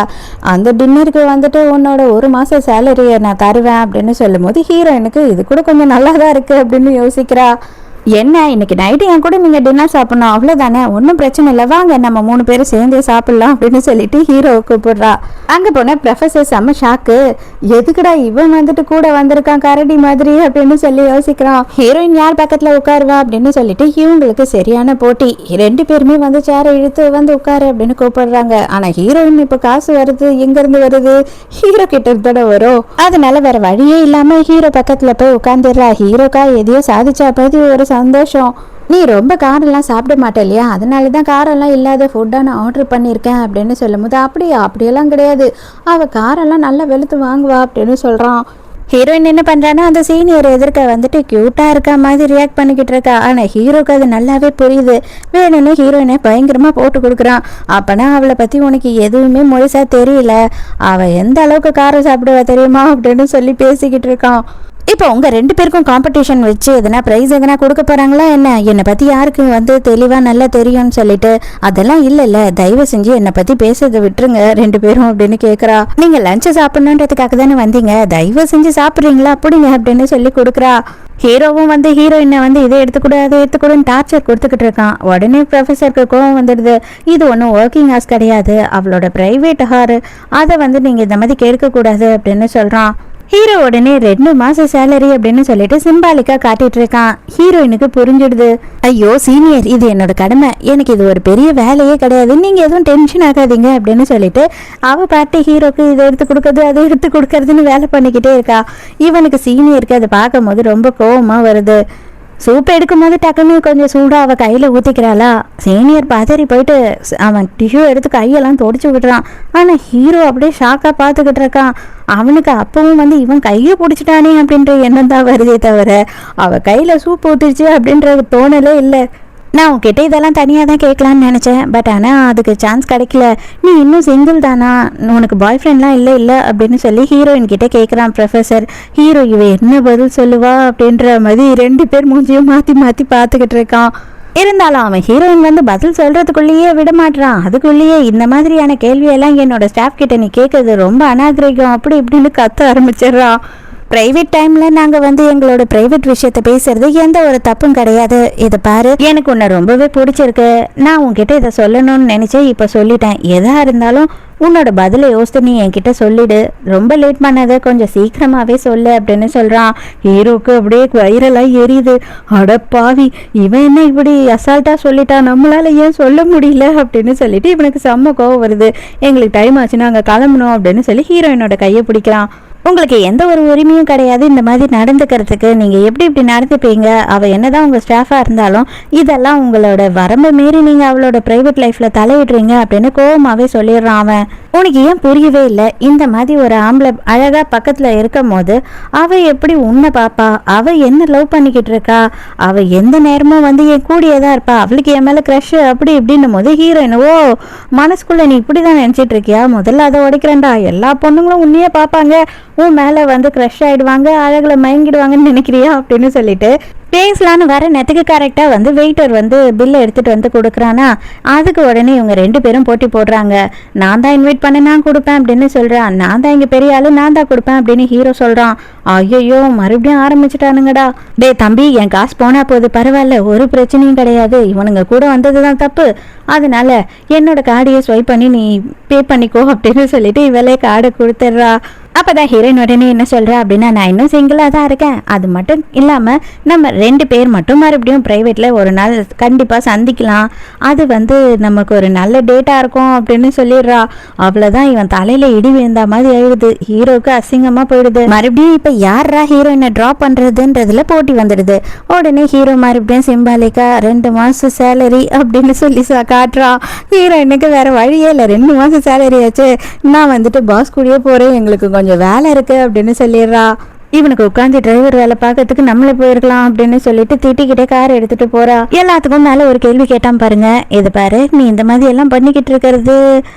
அந்த டின்னருக்கு வந்துட்டு உன்னோட 1 மாத சேலரியை நான் தருவேன் அப்படின்னு சொல்லும் போது ஹீரோயினுக்கு இது கூட கொஞ்சம் நல்லா தான் இருக்குது அப்படின்னு யோசிக்கிறா. என்ன இன்னைக்கு நைட்டு என் கூட நீங்க டின்னர் சாப்பிடணும் அவ்வளவுதானே, ஒன்றும் பிரச்சனை இல்லை, வாங்க நம்ம 3 பேரும் சேர்ந்தே சாப்பிடலாம் அப்படின்னு சொல்லிட்டு ஹீரோவை கூப்பிடுறா. அங்க போன ப்ரொஃபசர் செம்ம ஷாக்கு. எதுக்குடா இவன் வந்துட்டு கூட வந்திருக்கான் கரடி மாதிரி அப்படின்னு சொல்லி யோசிக்கிறான். ஹீரோயின் யார் பக்கத்துல உட்காருவா அப்படின்னு சொல்லிட்டு இவங்களுக்கு சரியான போட்டி. 2 பேருமே வந்து சேரை இழுத்து வந்து உட்காரு அப்படின்னு கூப்பிடுறாங்க. ஆனா ஹீரோயின் இப்ப காசு வருது எங்க இருந்து வருது, ஹீரோ கிட்ட இருந்தோட வரும். அதனால வேற வழியே இல்லாம ஹீரோ பக்கத்துல போய் உட்காந்துடுறா. ஹீரோக்கா எதையோ சாதிச்சா பத்தி ஒரு சந்தோஷம். நீ ரொம்ப காரெல்லாம் சாப்பிட மாட்டே இல்லையா, அதனால தான் காரெல்லாம் இல்லாத ஃபுட்டாக நான் ஆர்டர் பண்ணியிருக்கேன் அப்படின்னு சொல்லும் போது, அப்படியெல்லாம் கிடையாது, அவள் காரெல்லாம் நல்லா வெளுத்து வாங்குவா அப்படின்னு சொல்கிறான். ஹீரோயின் என்ன பண்ணுறான்னா அந்த சீனியர் எதிர்க்க வந்துட்டு க்யூட்டாக இருக்கா மாதிரி ரியாக்ட் பண்ணிக்கிட்டு இருக்கா. ஆனால் ஹீரோக்கு அது நல்லாவே புரியுது. வேணும்னு ஹீரோயினை பயங்கரமாக போட்டு கொடுக்குறான். அப்போனா அவளை பற்றி உனக்கு எதுவுமே முழுசாக தெரியல, அவள் எந்த அளவுக்கு காரம் சாப்பிடுவா தெரியுமா அப்படின்னு சொல்லி பேசிக்கிட்டு இருக்கான். இப்போ உங்கள் 2 பேருக்கும் காம்படிஷன் வச்சு எதனா ப்ரைஸ் எதனா கொடுக்க போகிறாங்களா என்ன, என்னை பற்றி யாருக்கு வந்து தெளிவாக நல்லா தெரியும்னு சொல்லிட்டு, அதெல்லாம் இல்லைல்ல, தயவு செஞ்சு என்னை பற்றி பேசுறதை விட்டுருங்க 2 பேரும் அப்படின்னு கேட்குறா. நீங்கள் லஞ்சை சாப்பிட்ணுன்றதுக்காக தானே வந்தீங்க, தயவு செஞ்சு சாப்பிட்றீங்களா அப்படிங்க அப்படின்னு சொல்லி கொடுக்குறா. ஹீரோவும் வந்து ஹீரோயினை வந்து இதை எடுத்துக்கூட அதை எடுத்துக்கூடன்னு டார்ச்சர் கொடுத்துக்கிட்டு இருக்கான். உடனே ப்ரொஃபஸருக்கு கோவம் வந்துடுது. இது ஒன்றும் ஒர்க்கிங் ஹார்ஸ் கிடையாது, அவளோட ப்ரைவேட் ஹாரு, அதை வந்து நீங்கள் இந்த மாதிரி கேட்கக்கூடாது அப்படின்னு சொல்கிறான். ஹீரோ உடனே 2 மாசம் சேலரி அப்படின்னு சொல்லிட்டு சிம்பாலிக்கா காட்டிட்டு இருக்கான். ஹீரோயினுக்கு புரிஞ்சிடுது. ஐயோ சீனியர், இது என்னோட கடமை, எனக்கு இது ஒரு பெரிய வேலையே கிடையாது, நீங்க எதுவும் டென்ஷன் ஆகாதீங்க அப்படின்னு சொல்லிட்டு அவ பாட்டு ஹீரோக்கு இதை எடுத்து கொடுக்கறது அதை எடுத்து கொடுக்கறதுன்னு வேலை பண்ணிக்கிட்டே இருக்கா. இவனுக்கு சீனியருக்கு அதை பார்க்கும் போது ரொம்ப கோவமா வருது. சூப் எடுக்கும் போது டக்குன்னு கொஞ்சம் சூடாக அவள் கையில் ஊற்றிக்கிறாளா. சீனியர் பதறி போயிட்டு அவன் டிஷ்யூ எடுத்து கையெல்லாம் தொடச்சி விடுறான். ஆனால் ஹீரோ அப்படியே ஷாக்காக பார்த்துக்கிட்டு இருக்கான். அவனுக்கு அப்பவும் வந்து இவன் கையை பிடிச்சிட்டானே அப்படின்ற எண்ணம் தான் வருதே தவிர அவள் கையில் சூப் ஊற்றிச்சு அப்படின்ற தோணலே இல்லை. நான் உன்கிட்ட இதெல்லாம் தனியாக தான் கேட்கலான்னு நினச்சேன், பட் ஆனால் அதுக்கு சான்ஸ் கிடைக்கல. நீ இன்னும் சிங்கிள் தானா, உனக்கு பாய் ஃப்ரெண்ட்லாம் இல்லை அப்படின்னு சொல்லி ஹீரோயின் கிட்டே கேட்குறான் ப்ரொஃபஸர். ஹீரோ இவ என்ன பதில் சொல்லுவா அப்படின்ற மாதிரி 2 பேர் மூஞ்சியும் மாற்றி மாற்றி பார்த்துக்கிட்டு இருக்கான். இருந்தாலும் அவன் ஹீரோயின் வந்து பதில் சொல்கிறதுக்குள்ளேயே விட மாட்டான். அதுக்குள்ளேயே இந்த மாதிரியான கேள்வியெல்லாம் என்னோட ஸ்டாஃப் கிட்ட நீ கேட்குறது ரொம்ப அநாகரிகம் அப்படி இப்படின்னு கத்த ஆரம்பிச்சிடுறான். பிரைவேட் டைம்ல நாங்க வந்து எங்களோட பிரைவேட் விஷயத்த பேசுறது எந்த ஒரு தப்பும் கிடையாது. இதை பாரு, எனக்கு உன்னை ரொம்பவே பிடிச்சிருக்கு, நான் உன்கிட்ட இதை சொல்லணும்னு நினைச்சேன், இப்ப சொல்லிட்டேன். எதா இருந்தாலும் உன்னோட பதிலை யோசித்து நீ என்கிட்ட சொல்லிடு, ரொம்ப லேட் பண்ணாத, கொஞ்சம் சீக்கிரமாவே சொல்லு அப்படின்னு சொல்றான். ஹீரோக்கு அப்படியே வைரலாக எரியுது. அடப்பாவி, இவன் என்ன இப்படி அசால்ட்டா சொல்லிட்டான், நம்மளால ஏன் சொல்ல முடியல அப்படின்னு சொல்லிட்டு இவனுக்கு செம்ம கோவம் வருது. எங்களுக்கு டைம் ஆச்சு, நாங்க கிளம்பணும் அப்படின்னு சொல்லி ஹீரோயினோட கையை பிடிக்கிறான். உங்களுக்கு எந்த ஒரு உரிமையும் கிடையாது இந்த மாதிரி நடந்துக்கிறதுக்கு, நீங்கள் எப்படி நடந்துப்பீங்க, அவள் என்னதான் உங்கள் ஸ்டாஃபாக இருந்தாலும் இதெல்லாம் உங்களோட வரம்பு மீறி நீங்கள் அவளோட ப்ரைவேட் லைஃப்பில் தலையிடுறீங்க அப்படின்னு கோவமாகவே சொல்லிடுறான் அவன். உனக்கு ஏன் புரியவே இல்லை, இந்த மாதிரி ஒரு ஆம்பளை அழகாக பக்கத்தில் இருக்கும் போது அவள் எப்படி உன்னை பாப்பா, அவள் என்ன லவ் பண்ணிக்கிட்டு இருக்கா, அவள் எந்த நேரமும் வந்து என் கூடியே தான் இருப்பா, அவளுக்கு என் மேலே க்ரஷ் அப்படி இப்படின்னும் போது ஹீரோயின், ஓ மனசுக்குள்ளே நீ இப்படி தான் நினச்சிட்டு இருக்கியா, முதல்ல அதை உடைக்கிறேன்டா, எல்லா பொண்ணுங்களும் உன்னையே பார்ப்பாங்க, உன் மேலே வந்து க்ரஷ் ஆகிடுவாங்க, அழகில் மயங்கிடுவாங்கன்னு நினைக்கிறியா அப்படின்னு சொல்லிட்டு பேசலான்னு வர நேரத்துக்கு கரெக்டாக வந்து வெயிட்டர் வந்து பில்லை எடுத்துகிட்டு வந்து கொடுக்குறானா. அதுக்கு உடனே இவங்க 2 பேரும் போட்டி போடுறாங்க. நான் தான் இன்வைட் பண்ண, நான் கொடுப்பேன் அப்படின்னு சொல்கிறான். நான் தான் இங்கே பெரிய ஆளு, நான் தான் கொடுப்பேன் அப்படின்னு ஹீரோ சொல்கிறான். ஐயோ மறுபடியும் ஆரம்பிச்சிட்டானுங்கடா. டே தம்பி, என் காசு போனால் போது, பரவாயில்ல, ஒரு பிரச்சனையும் கிடையாது, இவனுங்க கூட வந்தது தான் தப்பு, அதனால என்னோட கார்டையை ஸ்வைப் பண்ணி நீ பே பண்ணிக்கோ அப்படின்னு சொல்லிட்டு இவளே கார்டை கொடுத்துட்றா. அப்போதான் ஹீரோயின் உடனே என்ன சொல்கிறா அப்படின்னா, நான் இன்னும் சிங்கிளாக தான் இருக்கேன், அது மட்டும் இல்லாமல் நம்ம 2 பேர் மட்டும் மறுபடியும் ப்ரைவேட்டில் ஒரு நாள் கண்டிப்பாக சந்திக்கலாம், அது வந்து நமக்கு ஒரு நல்ல டேட்டாக இருக்கும் அப்படின்னு சொல்லிடுறா. அவ்வளோதான், இவன் தலையில் இடி விழுந்த மாதிரி ஆயிடுது. ஹீரோவுக்கு அசிங்கமாக போயிடுது. மறுபடியும் இப்போ யாரா ஹீரோயினை ட்ராப் பண்ணுறதுன்றதுல போட்டி வந்துடுது. உடனே ஹீரோ மறுபடியும் சிம்பாலிக்கா 2 மாதம் சேலரி அப்படின்னு சொல்லி காட்டுறா. ஹீரோயினுக்கு வேறு வழியே இல்லை, 2 மாதம் சேலரி ஆச்சு, நான் வந்துட்டு பாஸ் கூடயே போகிறேன், எங்களுக்கு கொஞ்சம் வேலை இருக்கு அப்படின்னு சொல்லிடுறா. இவனுக்கு உட்காந்து டிரைவர் வேலை பார்க்கறதுக்கு நம்மளே போயிருக்கலாம் அப்படின்னு சொல்லிட்டு திட்டிக்கிட்டே கார் எடுத்துட்டு போறா. எல்லாத்துக்கும் மேல ஒரு கேள்வி கேட்டான் பாருங்க. இது பாரு, நீ இந்த மாதிரி எல்லாம் பண்ணிக்கிட்டு இருக்கிறது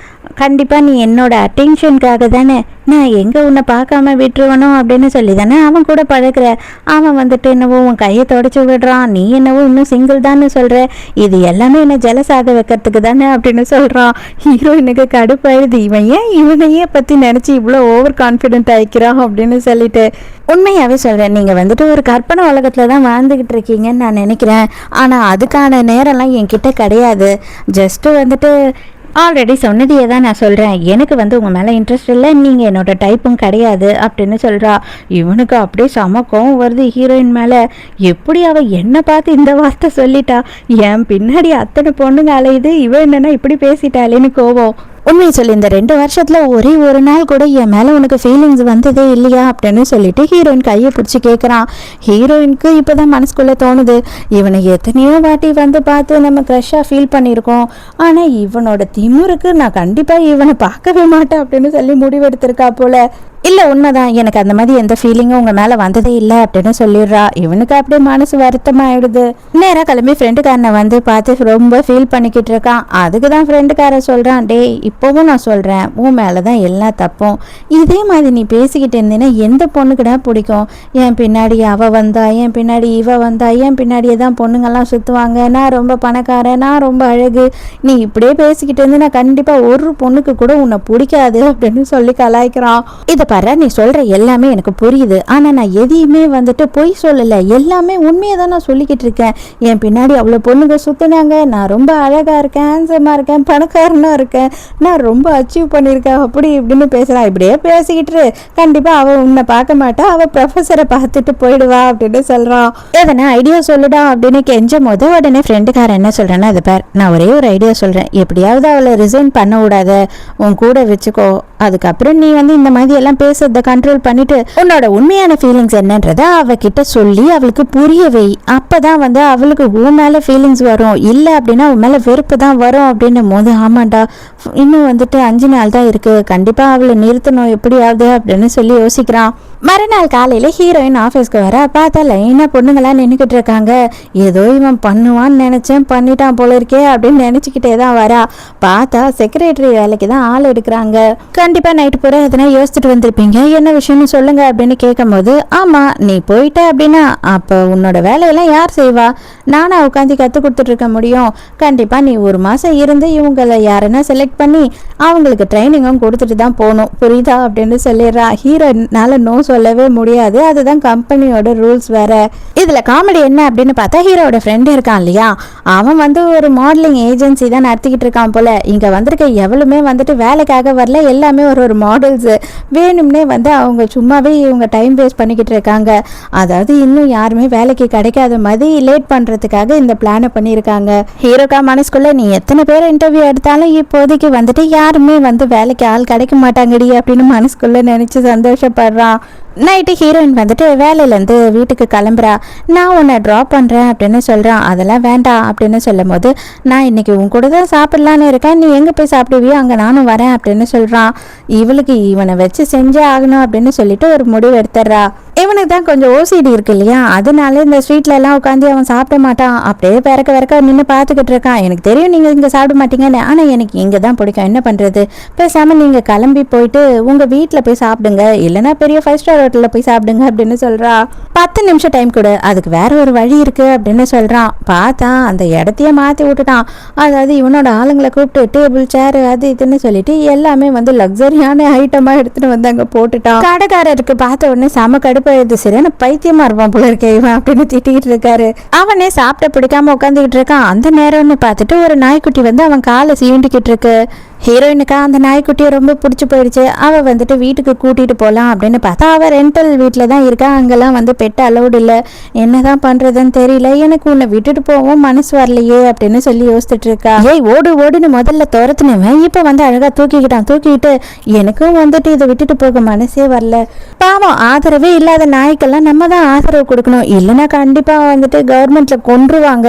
கண்டிப்பாக நீ என்னோட அட்டென்ஷனுக்காக தானே நான் எங்கே உன்னை பார்க்காம விட்டுருவனோ அப்படின்னு சொல்லி தானே அவன் கூட பழகிற. அவன் வந்துட்டு என்னவோ உன் கையை தொடச்சி விடுறான், நீ என்னவோ இன்னும் சிங்கிள் தான்னு சொல்கிற. இது எல்லாமே என்னை ஜலசாக வைக்கிறதுக்கு தானே அப்படின்னு சொல்கிறான். ஹீரோயினுக்கு கடுப்பாயுது, இவன் ஏன் இவனையே பற்றி நினச்சி இவ்வளோ ஓவர் கான்ஃபிடென்ட் ஆகிக்கிறான் அப்படின்னு சொல்லிட்டு. உண்மையாகவே சொல்கிறேன், நீங்கள் வந்துட்டு ஒரு கற்பனை உலகத்தில் தான் வாழ்ந்துக்கிட்டு இருக்கீங்கன்னு நான் நினைக்கிறேன். ஆனால் அதுக்கான நேரம்லாம் என்கிட்ட கிடையாது. ஜஸ்ட்டு வந்துட்டு ஆல்ரெடி சொன்னதையே தான் நான் சொல்கிறேன், எனக்கு வந்து உங்கள் மேலே இன்ட்ரெஸ்ட் இல்லை, நீங்கள் என்னோட டைப்பும் கிடையாது அப்படின்னு சொல்கிறா. இவனுக்கு அப்படியே செம கோவம் வருது ஹீரோயின் மேலே. எப்படி அவள் என்னை பார்த்து இந்த வார்த்தை சொல்லிட்டா, என் பின்னாடி அத்தனை பொண்ணுங்க அலையுது, இவன் என்னன்னா இப்படி பேசிட்டாளேன்னு கோவம். உண்மையை சொல்லி இந்த 2 வருஷத்தில் ஒரே ஒரு நாள் கூட என் மேலே உனக்கு ஃபீலிங்ஸ் வந்ததே இல்லையா அப்படின்னு சொல்லிட்டு ஹீரோயின் கையை பிடிச்சி கேட்குறான். ஹீரோயினுக்கு இப்போ தான் மனசுக்குள்ளே தோணுது, இவனை எத்தனையோ வாட்டி வந்து பார்த்து நம்ம க்ரஷ்ஷாக ஃபீல் பண்ணியிருக்கோம், ஆனால் இவனோட திமிருக்கு நான் கண்டிப்பாக இவனை பார்க்கவே மாட்டேன் அப்படின்னு சொல்லி முடிவெடுத்திருக்கா போல. இல்லை உண்மைதான், எனக்கு அந்த மாதிரி எந்த ஃபீலிங்கும் உங்கள் மேலே வந்ததே இல்லை அப்படின்னு சொல்லிடுறா. இவனுக்கு அப்படியே மனசு வருத்தமாகிடுது. நேராக கிளம்பி ஃப்ரெண்டுக்காரனை வந்து பார்த்து ரொம்ப ஃபீல் பண்ணிக்கிட்டு இருக்கான். அதுக்கு தான் ஃப்ரெண்டுக்காரன் சொல்கிறான், டே இப்போவும் நான் சொல்கிறேன், உன் மேலே தான் எல்லா தப்பும். இதே மாதிரி நீ பேசிக்கிட்டு இருந்தீங்கன்னா எந்த பொண்ணுக்குடா பிடிக்கும்? என் பின்னாடி அவள் வந்தா, என் பின்னாடி இவ வந்தா, என் பின்னாடியே தான் பொண்ணுங்கள்லாம் சுற்றுவாங்க, நான் ரொம்ப பணக்காரன், நான் ரொம்ப அழகு, நீ இப்படியே பேசிக்கிட்டு இருந்தீங்கன்னா கண்டிப்பாக ஒரு பொண்ணுக்கு கூட உன்னை பிடிக்காது அப்படின்னு சொல்லி கலாய்க்கிறான். இதை பாரு, நீ சொல்ற எல்லாமே எனக்கு புரியுது, ஆனா நான் எதையுமே வந்துட்டு பொய் சொல்லல, எல்லாமே உண்மையை தான் நான் சொல்லிக்கிட்டு இருக்கேன். என் பின்னாடி அவ்வளோ பொண்ணுங்க சுத்தினாங்க, நான் ரொம்ப அழகா இருக்கேன், ஹேண்ட்ஸமா இருக்கேன், பணக்காரனா இருக்கேன், நான் ரொம்ப அச்சீவ் பண்ணியிருக்கேன் அப்படி இப்படின்னு பேசுறான். இப்படியே பேசிக்கிட்டு கண்டிப்பா அவ உன்னை பார்க்க மாட்டா, அவ ப்ரொஃபஸரை பார்த்துட்டு போயிடுவா அப்படின்னு சொல்றான். எதனா ஐடியா சொல்லுடா அப்படின்னு கெஞ்சும் போது உடனே ஃப்ரெண்டுக்காரன் என்ன சொல்றேன்னா, அது பார் நான் ஒரே ஒரு ஐடியா சொல்றேன், எப்படியாவது அவளை ரிசைன் பண்ண விடாத, உன் கூட வச்சுக்கோ, அதுக்கப்புறம் நீ வந்து இந்த மாதிரி எல்லாம் பேசுறத கண்ட்ரோல் பண்ணிட்டு உன்னோட உண்மையான ஃபீலிங்ஸ் என்னன்றத அவகிட்ட சொல்லி அவளுக்கு புரியவை. அப்பதான் வந்து அவளுக்கு உன் மேல ஃபீலிங்ஸ் வரும், இல்லை அப்படின்னா உன் மேல வெறுப்பு தான் வரும் அப்படின்னும் போது, ஆமாண்டா இன்னும் வந்துட்டு 5 நாள் தான் இருக்கு, கண்டிப்பா அவளை நிறுத்தணும் எப்படியாவது அப்படின்னு சொல்லி யோசிக்கிறான். மறுநாள் காலையில ஹீரோயின் ஆஃபீஸ்க்கு வர பார்த்தா லைனா பொண்ணுங்களா நின்றுக்கிட்டு இருக்காங்க. ஏதோ இவன் பண்ணுவான்னு நினைச்சேன், பண்ணிட்டான் போல இருக்கே அப்படின்னு நினைச்சுக்கிட்டே தான் வரா. பார்த்தா செக்ரட்டரி வேலைக்கு தான் ஆள் எடுக்கிறாங்க. கண்டிப்பா நைட்டு பூரா எதனா யோசிச்சுட்டு வந்திருப்பீங்க, என்ன விஷயம்னு சொல்லுங்க அப்படின்னு கேட்கும் போது, ஆமா நீ போயிட்ட அப்படின்னா அப்போ உன்னோட வேலையெல்லாம் யார் செய்வா, நானா உட்காந்து கற்றுக் கொடுத்துட்டு இருக்க முடியும், கண்டிப்பா நீ 1 மாசம் இருந்து இவங்களை யாருன்னா செலக்ட் பண்ணி அவங்களுக்கு ட்ரைனிங்கும் கொடுத்துட்டு தான் போகணும், புரியுதா அப்படின்னு சொல்லிடுறா. ஹீரோனால நோ சொல்லவே முடியாது, அதுதான் கம்பெனியோட ரூல்ஸ் வேற. இதுல காமெடி என்ன அப்படின்னு பார்த்தா, ஹீரோட ஃப்ரெண்டு இருக்கான் இல்லையா, அவன் வந்து ஒரு மாடலிங் ஏஜென்சி தான் நடத்திக்கிட்டு இருக்கான் போல. இங்க வந்திருக்க எவ்வளவுமே வந்துட்டு வேலைக்காக வரல, எல்லாமே ஒரு மாடல்ஸ், வேணும்னே வந்து அவங்க சும்மாவே இவங்க டைம் வேஸ்ட் பண்ணிக்கிட்டு இருக்காங்க. அதாவது இன்னும் யாருமே வேலைக்கு கிடைக்காத மாதிரி லேட் பண்றதுக்காக இந்த பிளானை பண்ணியிருக்காங்க. ஹீரோக்கா மனசுக்குள்ள, நீ எத்தனை பேர் இன்டர்வியூ எடுத்தாலும் இப்போதைக்கு வந்துட்டு யாருமே வந்து வேலைக்கு ஆள் கிடைக்க மாட்டாங்கடி அப்படின்னு மனசுக்குள்ள நினைச்சு சந்தோஷப்படுறான். நைட்டு ஹீரோயின் வந்துட்டு வேலையிலேருந்து வீட்டுக்கு கிளம்புறா. நான் உன்னை ட்ராப் பண்ணுறேன் அப்படின்னு சொல்கிறான். அதெல்லாம் வேண்டாம் அப்படின்னு சொல்லும் போது, நான் இன்னைக்கு உன் கூட தான் சாப்பிட்லான்னு இருக்கேன், நீ எங்கே போய் சாப்பிடுவியோ அங்கே நானும் வரேன் அப்படின்னு சொல்கிறான். இவளுக்கு இவனை வச்சு செஞ்சே ஆகணும் அப்படின்னு சொல்லிட்டு ஒரு முடிவு எடுத்துடுறா. இவனுக்கு தான் கொஞ்சம் ஓசிடி இருக்கு இல்லையா, அதனால இந்த ஸ்ட்ரீட்ல எல்லாம் உட்காந்து அவன் சாப்பிட மாட்டான், அப்படியே பிறக்க நின்று பார்த்துக்கிட்டு இருக்கான். எனக்கு தெரியும் நீங்கள் இங்கே சாப்பிட மாட்டீங்கன்னு, ஆனால் எனக்கு இங்கே தான் பிடிக்கும், என்ன பண்ணுறது, பேசாமல் நீங்கள் கிளம்பி போயிட்டு உங்கள் வீட்டில் போய் சாப்பிடுங்க, இல்லைன்னா பெரிய 5 ஸ்டார் ஹோட்டலில் போய் சாப்பிடுங்க அப்படின்னு சொல்கிறா. 10 நிமிஷம் டைம் கொடு, அதுக்கு வேற ஒரு வழி இருக்கு அப்படின்னு சொல்கிறான். பார்த்தா அந்த இடத்தையே மாற்றி விட்டுட்டான். அதாவது இவனோட ஆளுங்களை கூப்பிட்டு டேபிள் சேர் அது இதுன்னு சொல்லிட்டு எல்லாமே வந்து லக்ஸரியான ஐட்டமாக எடுத்துகிட்டு வந்து அங்கே போட்டுட்டான். கடைக்காரருக்கு பார்த்த உடனே செம கடுப்பு, இது சரியான பைத்தியமா இருப்பான் போல இருக்கே இவன் அப்படின்னு திட்டிக்கிட்டு இருக்காரு. அவனே சாப்பிட பிடிக்காம உட்காந்துக்கிட்டு இருக்கான். அந்த நேரம்னு பார்த்துட்டு ஒரு நாய்க்குட்டி வந்து அவன் காலை சீண்டிக்கிட்டு இருக்கு. ஹீரோயினுக்கா அந்த நாய்க்குட்டியை ரொம்ப பிடிச்சி போயிடுச்சு. அவள் வந்துட்டு வீட்டுக்கு கூட்டிகிட்டு போகலாம் அப்படின்னு பார்த்தா அவள் ரெண்டல் வீட்டில் தான் இருக்கா. அங்கெல்லாம் வந்து பெட் அலௌடு இல்லை. என்ன தான் பண்ணுறதுன்னு தெரியல, எனக்கு உன்னை விட்டுட்டு போவோம் மனசு வரலையே அப்படின்னு சொல்லி யோசிச்சுட்டு இருக்கா. ஏய் ஓடுன்னு முதல்ல துரத்துனவன் இப்போ வந்து அழகாக தூக்கிக்கிட்டு எனக்கும் வந்துட்டு இதை விட்டுட்டு போக மனசே வரல. பாவம், ஆதரவே இல்லாத நாய்க்கெல்லாம் நம்ம தான் ஆதரவு கொடுக்கணும், இல்லைன்னா கண்டிப்பாக வந்துட்டு கவர்மெண்ட்டில் கொன்றுவாங்க.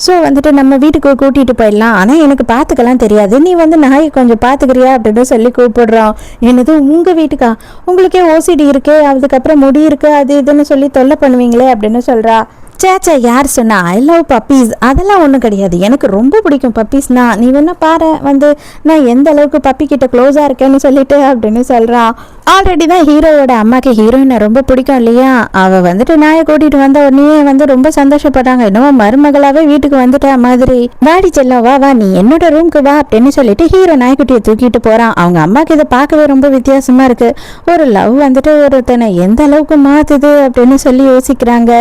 ஸோ வந்துட்டு நம்ம வீட்டுக்கு கூட்டிகிட்டு போயிடலாம், ஆனால் எனக்கு பார்த்துக்கலாம் தெரியாது, நீ வந்து நாய் கொஞ்சம் பார்த்துக்கிறியா அப்படின்னு சொல்லி கூப்பிடுறான். என்னது உங்கள் வீட்டுக்கா, உங்களுக்கே ஓசிடி இருக்கே, அதுக்கப்புறம் முடி இருக்கு அது இதுன்னு சொல்லி தொல்லை பண்ணுவீங்களே அப்படின்னு சொல்கிறா. சேச்சா யார் சொன்னா ஐ லவ் பப்பீஸ் அதெல்லாம் ஒன்றும் கிடையாது, எனக்கு ரொம்ப பிடிக்கும் பப்பீஸ்னா. நீ வேணா பாரு வந்து நான் எந்த அளவுக்கு பப்பி கிட்ட க்ளோஸாக இருக்கேன்னு சொல்லிட்டு அப்படின்னு சொல்கிறான். ஆல்ரெடி தான் ஹீரோவோட அம்மாக்கு ஹீரோயினை ரொம்ப பிடிக்கும் இல்லையா, அவள் வந்துட்டு நாயை கூட்டிகிட்டு வந்த உடனே வந்து ரொம்ப சந்தோஷப்படுறாங்க. இன்னும் மருமகளாகவே வீட்டுக்கு வந்துட்டா மாதிரி. வாடி செல்லம் வா வா நீ என்னோட ரூம்க்கு வா அப்படின்னு சொல்லிட்டு ஹீரோ நாய்க்குட்டியை தூக்கிட்டு போகிறான். அவங்க அம்மாக்கு இதை பார்க்கவே ரொம்ப வித்தியாசமாக இருக்குது. ஒரு லவ் வந்துட்டு ஒருத்தனை எந்த அளவுக்கு மாற்றுது அப்படின்னு சொல்லி யோசிக்கிறாங்க.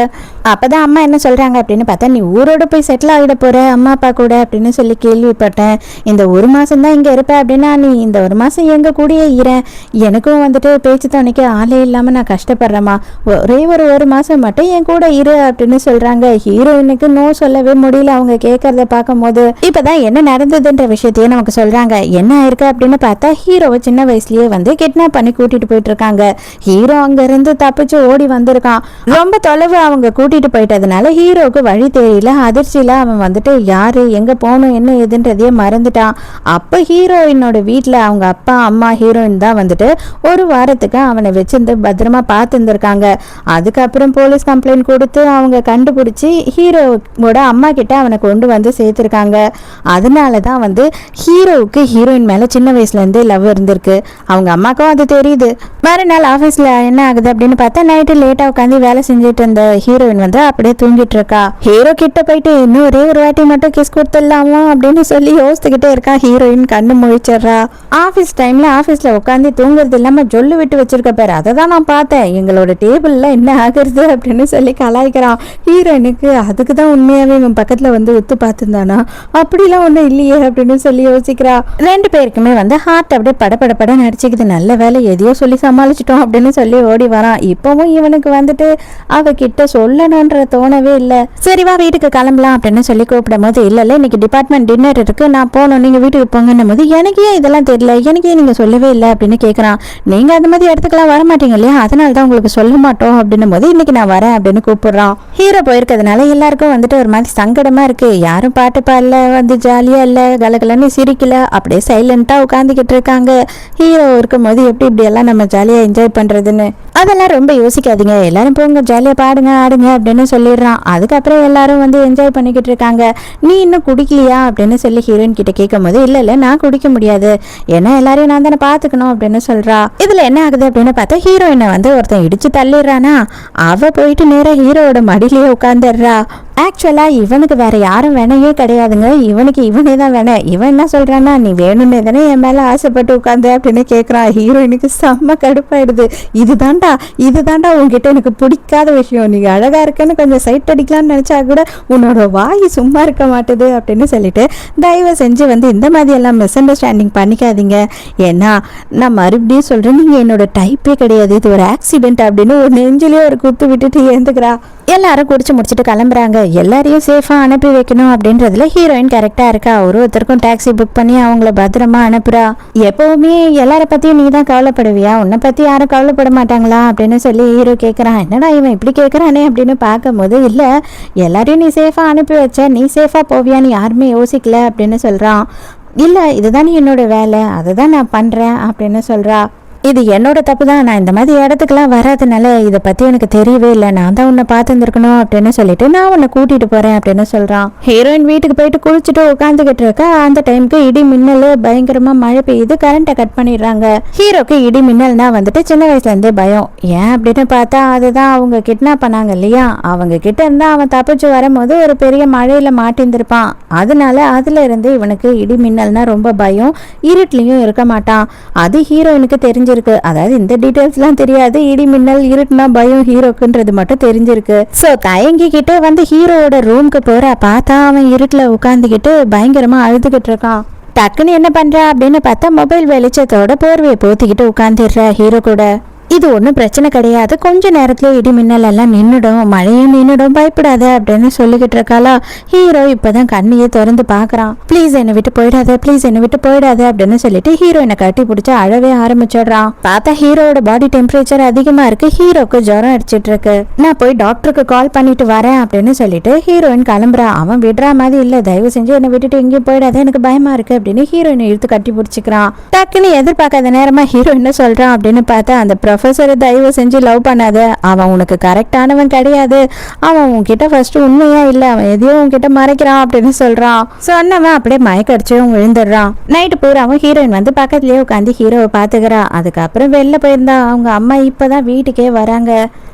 அப்போதான் அம்மா என்ன சொல்கிறாங்க அப்படின்னு பார்த்தா, நீ ஊரோட போய் செட்டில் ஆகிட போகிற அம்மா அப்பா கூட அப்படின்னு சொல்லி கேள்விப்பட்டேன். இந்த ஒரு மாதம் தான் இங்கே இருப்பேன் அப்படின்னா நீ இந்த ஒரு மாதம் எங்கள் கூடயே இரேன். எனக்கும் வந்துட்டு பேச்சு துணைக்கு ஆளே இல்லாமல் நான் கஷ்டப்படுறேம்மா, ஒரே ஒரு மாதம் மட்டும் என் கூட இரு அப்படின்னு சொல்கிறாங்க. ஹீரோயினுக்கு நோ சொல்லவே முடியல அவங்க கேட்கறத பார்க்கும்போது. இப்போ தான் என்ன நடந்ததுன்ற விஷயத்தையே நமக்கு சொல்கிறாங்க. என்ன ஆயிருக்கு அப்படின்னு பார்த்தா, ஹீரோவை சின்ன வயசுலேயே வந்து கிட்னாப் பண்ணி கூட்டிகிட்டு போயிட்டு இருக்காங்க. ஹீரோ அங்கேருந்து தப்பிச்சு ஓடி வந்திருக்கான். ரொம்ப தொலைவு அவங்க கூட்டிகிட்டு போயிட்டதுனால ஹீரோவுக்கு வழி தெரியல. அதிர்ச்சியில் அவன் வந்துட்டு யார் எங்கே போகணும் என்ன ஏதுன்றதையே மறந்துட்டான். அப்போ ஹீரோயினோட வீட்டில் அவங்க அப்பா அம்மா ஹீரோயின் தான் வந்துட்டு ஒரு வாரத்துக்கு அவனை வச்சிருந்து பத்திரமா பார்த்துருந்துருக்காங்க. அதுக்கப்புறம் போலீஸ் கம்ப்ளைண்ட் கொடுத்து அவங்க கண்டுபிடிச்சி ஹீரோவோட அம்மா கிட்ட அவனை கொண்டு வந்து சேர்த்துருக்காங்க. அதனால தான் வந்து ஹீரோவுக்கு ஹீரோயின் மேலே சின்ன வயசுலேருந்தே லவ் இருந்திருக்கு. அவங்க அம்மாக்கும் அது தெரியுது. மறுநாள் ஆஃபீஸில் என்ன ஆகுது அப்படின்னு பார்த்தா, நைட்டு லேட்டாக உட்காந்து வேலை செஞ்சுட்டு இருந்த ஹீரோயின் வந்து அப்படியே தூங்கிட்டு இருக்கா. ஹீரோ கிட்ட போயிட்டு இன்னும் ஒரே ஒரு வாட்டி மட்டும் கிஸ் கொடுத்துடலாமா அப்படின்னு சொல்லி யோசிச்சுக்கிட்டே இருக்கா. ஹீரோயின் கண்ணு முழிச்சிடுறா. ஆஃபீஸ் டைம்ல ஆஃபீஸ்ல உட்காந்து தூங்குறது இல்லாம ஜொல்லு விட்டு வச்சிருக்க பேர், அதை தான் நான் பார்த்தேன். எங்களோட டேபிள்ல என்ன ஆகுறது அப்படின்னு சொல்லி கலாய்க்கிறான். ஹீரோயினுக்கு அதுக்கு தான் உண்மையாவே இவன் பக்கத்துல வந்து ஒத்து பார்த்துருந்தானா, அப்படிலாம் ஒன்றும் இல்லையே அப்படின்னு சொல்லி யோசிக்கிறா. ரெண்டு பேருக்குமே வந்து ஹார்ட் அப்படியே படப்பட நடிச்சுக்குது. நல்ல வேலை எதையோ சொல்லி சமாளிச்சிட்டோம் அப்படின்னு சொல்லி ஓடி வரான். இப்பவும் இவனுக்கு வந்துட்டு அவகிட்ட சொல்லணும்ன்ற தோணவே இல்லை. சரிவா வீட்டுக்கு கிளம்பலாம் அப்படின்னு சொல்லி கூப்பிடும் போது, இல்லை இன்னைக்கு டிபார்ட்மெண்ட் டின்னர் இருக்கு நான் போகணும் நீங்க வீட்டுக்கு போங்கன்னும் போது, எனக்கு ஏன் இதெல்லாம் தெரியல, எனக்கு ஏன் நீங்க சொல்லவே இல்லை அப்படின்னு கேட்குறான். நீங்க அந்த மாதிரி இடத்துக்குலாம் வர மாட்டீங்க இல்லையா, அதனால தான் உங்களுக்கு சொல்ல மாட்டோம் அப்படின்னும் போது, இன்னைக்கு நான் வரேன் அப்படின்னு கூப்பிடுறான். ஹீரோ போயிருக்கிறதுனால எல்லாருக்கும் வந்துட்டு ஒரு மாதிரி சங்கடமா இருக்கு. யாரும் பாட்டு பாடல, வந்து ஜாலியா இல்லை, கலகலன்னு சிரிக்கல, அப்படியே சைலண்டா உட்காந்துக்கிட்டு இருக்காங்க. ஹீரோ இருக்கும் போது எப்படி இப்படி எல்லாம் நம்ம ஜாலியா என்ஜாய் பண்றதுன்னு அதெல்லாம் ரொம்ப யோசிக்காதீங்க, எல்லாரும் போங்க ஜாலியா பாடுங்க ஆடுங்க அப்படின்னு சொல்லிடுறான். அதுக்கப்புறம் எல்லாரும் வந்து என்ஜாய் பண்ணிக்கிட்டு இருக்காங்க. நீ இன்னும் குடிக்கலையா அப்படின்னு சொல்லி ஹீரோயின் கிட்ட கேட்கும் போது, இல்லை நான் குடிக்க முடியாது, ஏன்னா எல்லாரையும் நான் தானே பார்த்துக்கணும் அப்படின்னு சொல்றா. இதுல என்ன ஆகுது அப்படின்னு பார்த்தா, ஹீரோயினை வந்து ஒருத்தன் இடிச்சு தள்ளிடுறானா, அவ போயிட்டு நேராக ஹீரோவோட மடியிலேயே உட்காந்துடுறா. ஆக்சுவலா இவனுக்கு வேற யாரும் வேணையே கிடையாதுங்க, இவனுக்கு இவனே தான் வேணே. இவன் என்ன சொல்றான்னா, நீ வேணும்னே தானே என் மேல ஆசைப்பட்டு உட்காந்து அப்படின்னு கேட்கறான். ஹீரோயினுக்கு செம்ம கடுப்பாயிடுது. இதுதான்டா உன்கிட்ட எனக்கு பிடிக்காத விஷயம், நீங்க அழகா இருக்குன்னு கொஞ்சம் சைட் அடிக்கலாம்னு நினைச்சா கூட உன்னோட வாய் சும்மா இருக்க மாட்டுது அப்படின்னு சொல்லிட்டு, தயவு செஞ்சு வந்து இந்த மாதிரி எல்லாம் மிஸ் அண்டர்ஸ்டாண்டிங் பண்ணிக்காதீங்க, ஏன்னா நான் மறுபடியும் சொல்றேன், நீங்க என்னோட டைப்பே கிடையாது, இது ஒரு ஆக்சிடென்ட் அப்படின்னு ஒரு நெஞ்சிலேயே ஒரு குத்து விட்டுட்டு ஏந்துக்கிறா. எல்லாரும் குடிச்சு முடிச்சுட்டு கிளம்புறாங்க. எல்லாரையும் சேஃபா அனுப்பி வைக்கணும் அப்படின்றதுல ஹீரோயின் கரெக்டா இருக்கா. ஒருத்தருக்கும் டாக்ஸி புக் பண்ணி அவங்கள பத்திரமா அனுப்புறா. எப்பவுமே எல்லார பத்தியும் நீ தான் கவலைப்படுவியா, உன்னை பத்தி யாரும் கவலைப்பட மாட்டாங்களா அப்படின்னு சொல்லி ஹீரோ கேட்கறான். என்னடா இவன் இப்படி கேட்கறானே அப்படின்னு பார்க்கும் போது, இல்ல எல்லாரையும் நீ சேஃபா அனுப்பி வச்ச, நீ சேஃபா போவியான்னு யாருமே யோசிக்கல அப்படின்னு சொல்றான். இல்ல இதுதானே என்னோட வேலை, அதை தான் நான் பண்றேன் அப்படின்னு சொல்றா. இது என்னோட தப்பு தான், நான் இந்த மாதிரி இடத்துக்குலாம் வராதனால இதை பற்றி எனக்கு தெரியவே இல்லை, நான் தான் உன்னை பார்த்துருந்துருக்கணும் அப்படின்னு சொல்லிட்டு நான் உன்னை கூட்டிகிட்டு போகிறேன் அப்படின்னு சொல்கிறான். ஹீரோயின் வீட்டுக்கு போயிட்டு குளிச்சுட்டு உட்காந்துக்கிட்டு இருக்க அந்த டைமுக்கு இடி மின்னல் பயங்கரமாக மழை பெய்யுது, கரண்ட்டை கட் பண்ணிடுறாங்க. ஹீரோக்கு இடி மின்னல்னா வந்துட்டு சின்ன வயசுலேருந்தே பயம். ஏன் அப்படின்னு பார்த்தா, அதுதான் அவங்க கிட்னாப் பண்ணாங்க இல்லையா, அவங்க கிட்ட இருந்தா அவன் தப்பிச்சு வரும்போது ஒரு பெரிய மழையில் மாட்டிருந்திருப்பான். அதனால அதுல இருந்து இவனுக்கு இடி மின்னல்னா ரொம்ப பயம், இருட்லையும் இருக்க மாட்டான். அது ஹீரோயினுக்கு தெரிஞ்சு இருக்கு. அதாவது இந்த டீடைல்ஸ்லாம் தெரியாது, இடி மின்னல் இருட்டுனா பயம் ஹீரோக்குன்றது மட்டும் தெரிஞ்சிருக்கு. சோ தயங்கிக்கிட்டு வந்து ஹீரோவோட ரூம்க்கு போற, பார்த்தா அவன் இருட்டுல உட்காந்துக்கிட்டு பயங்கரமா அழுதுகிட்டு இருக்கான். டக்குன்னு என்ன பண்ற அப்படின்னு பார்த்தா, மொபைல் வெளிச்சத்தோட போர்வையை போத்திக்கிட்டு உட்காந்துடுற ஹீரோ கூட. இது ஒன்றும் பிரச்சனை கிடையாது, கொஞ்ச நேரத்துல இடி மின்னல் எல்லாம் நின்றுடும், மழையும் நின்றுடும், பயப்படாத அப்படின்னு சொல்லிக்கிட்டு இருக்காளா. ஹீரோ இப்பதான் கண்ணையே திறந்து பாக்குறான். ப்ளீஸ் என்னை விட்டு போயிடாத, ப்ளீஸ் என்னை விட்டு போயிடாத அப்படின்னு சொல்லிட்டு ஹீரோயினை கட்டி பிடிச்சி அழவே ஆரம்பிச்சிடுறான். பார்த்தா ஹீரோட பாடி டெம்பரேச்சர் அதிகமா இருக்கு, ஹீரோக்கு ஜுரம் அடிச்சிட்டு இருக்கு. நான் போய் டாக்டருக்கு கால் பண்ணிட்டு வரேன் அப்படின்னு சொல்லிட்டு ஹீரோயின் கிளம்புறா. அவன் விடுற மாதிரி இல்ல, தயவு செஞ்சு என்னை விட்டுட்டு எங்கேயும் போயிடாத, எனக்கு பயமா இருக்கு அப்படின்னு ஹீரோயினை இழுத்து கட்டி பிடிச்சிக்கிறான். டக்குன்னு எதிர்பார்க்காத நேரமா ஹீரோ என்ன சொல்றான் அப்படின்னு பார்த்தா, அந்த ப்ரொஃபஸரை தயவு செஞ்சு லவ் பண்ணாத, அவன் உனக்கு கரெக்டானவன் கிடையாது, அவன் உன்கிட்ட ஃபர்ஸ்ட் உண்மையா இல்லை, அவன் எதையோ உன்கிட்ட மறைக்கிறான் அப்படின்னு சொல்றான். சொன்னவன் அப்படியே மயக்கடிச்சு விழுந்துடுறான். நைட்டு பூரா அவன் ஹீரோயின் வந்து பக்கத்துலயே உட்காந்து ஹீரோவை பாத்துக்கிறா. அதுக்கப்புறம் வெளில போயிருந்தா அவங்க அம்மா இப்பதான் வீட்டுக்கே வராங்க.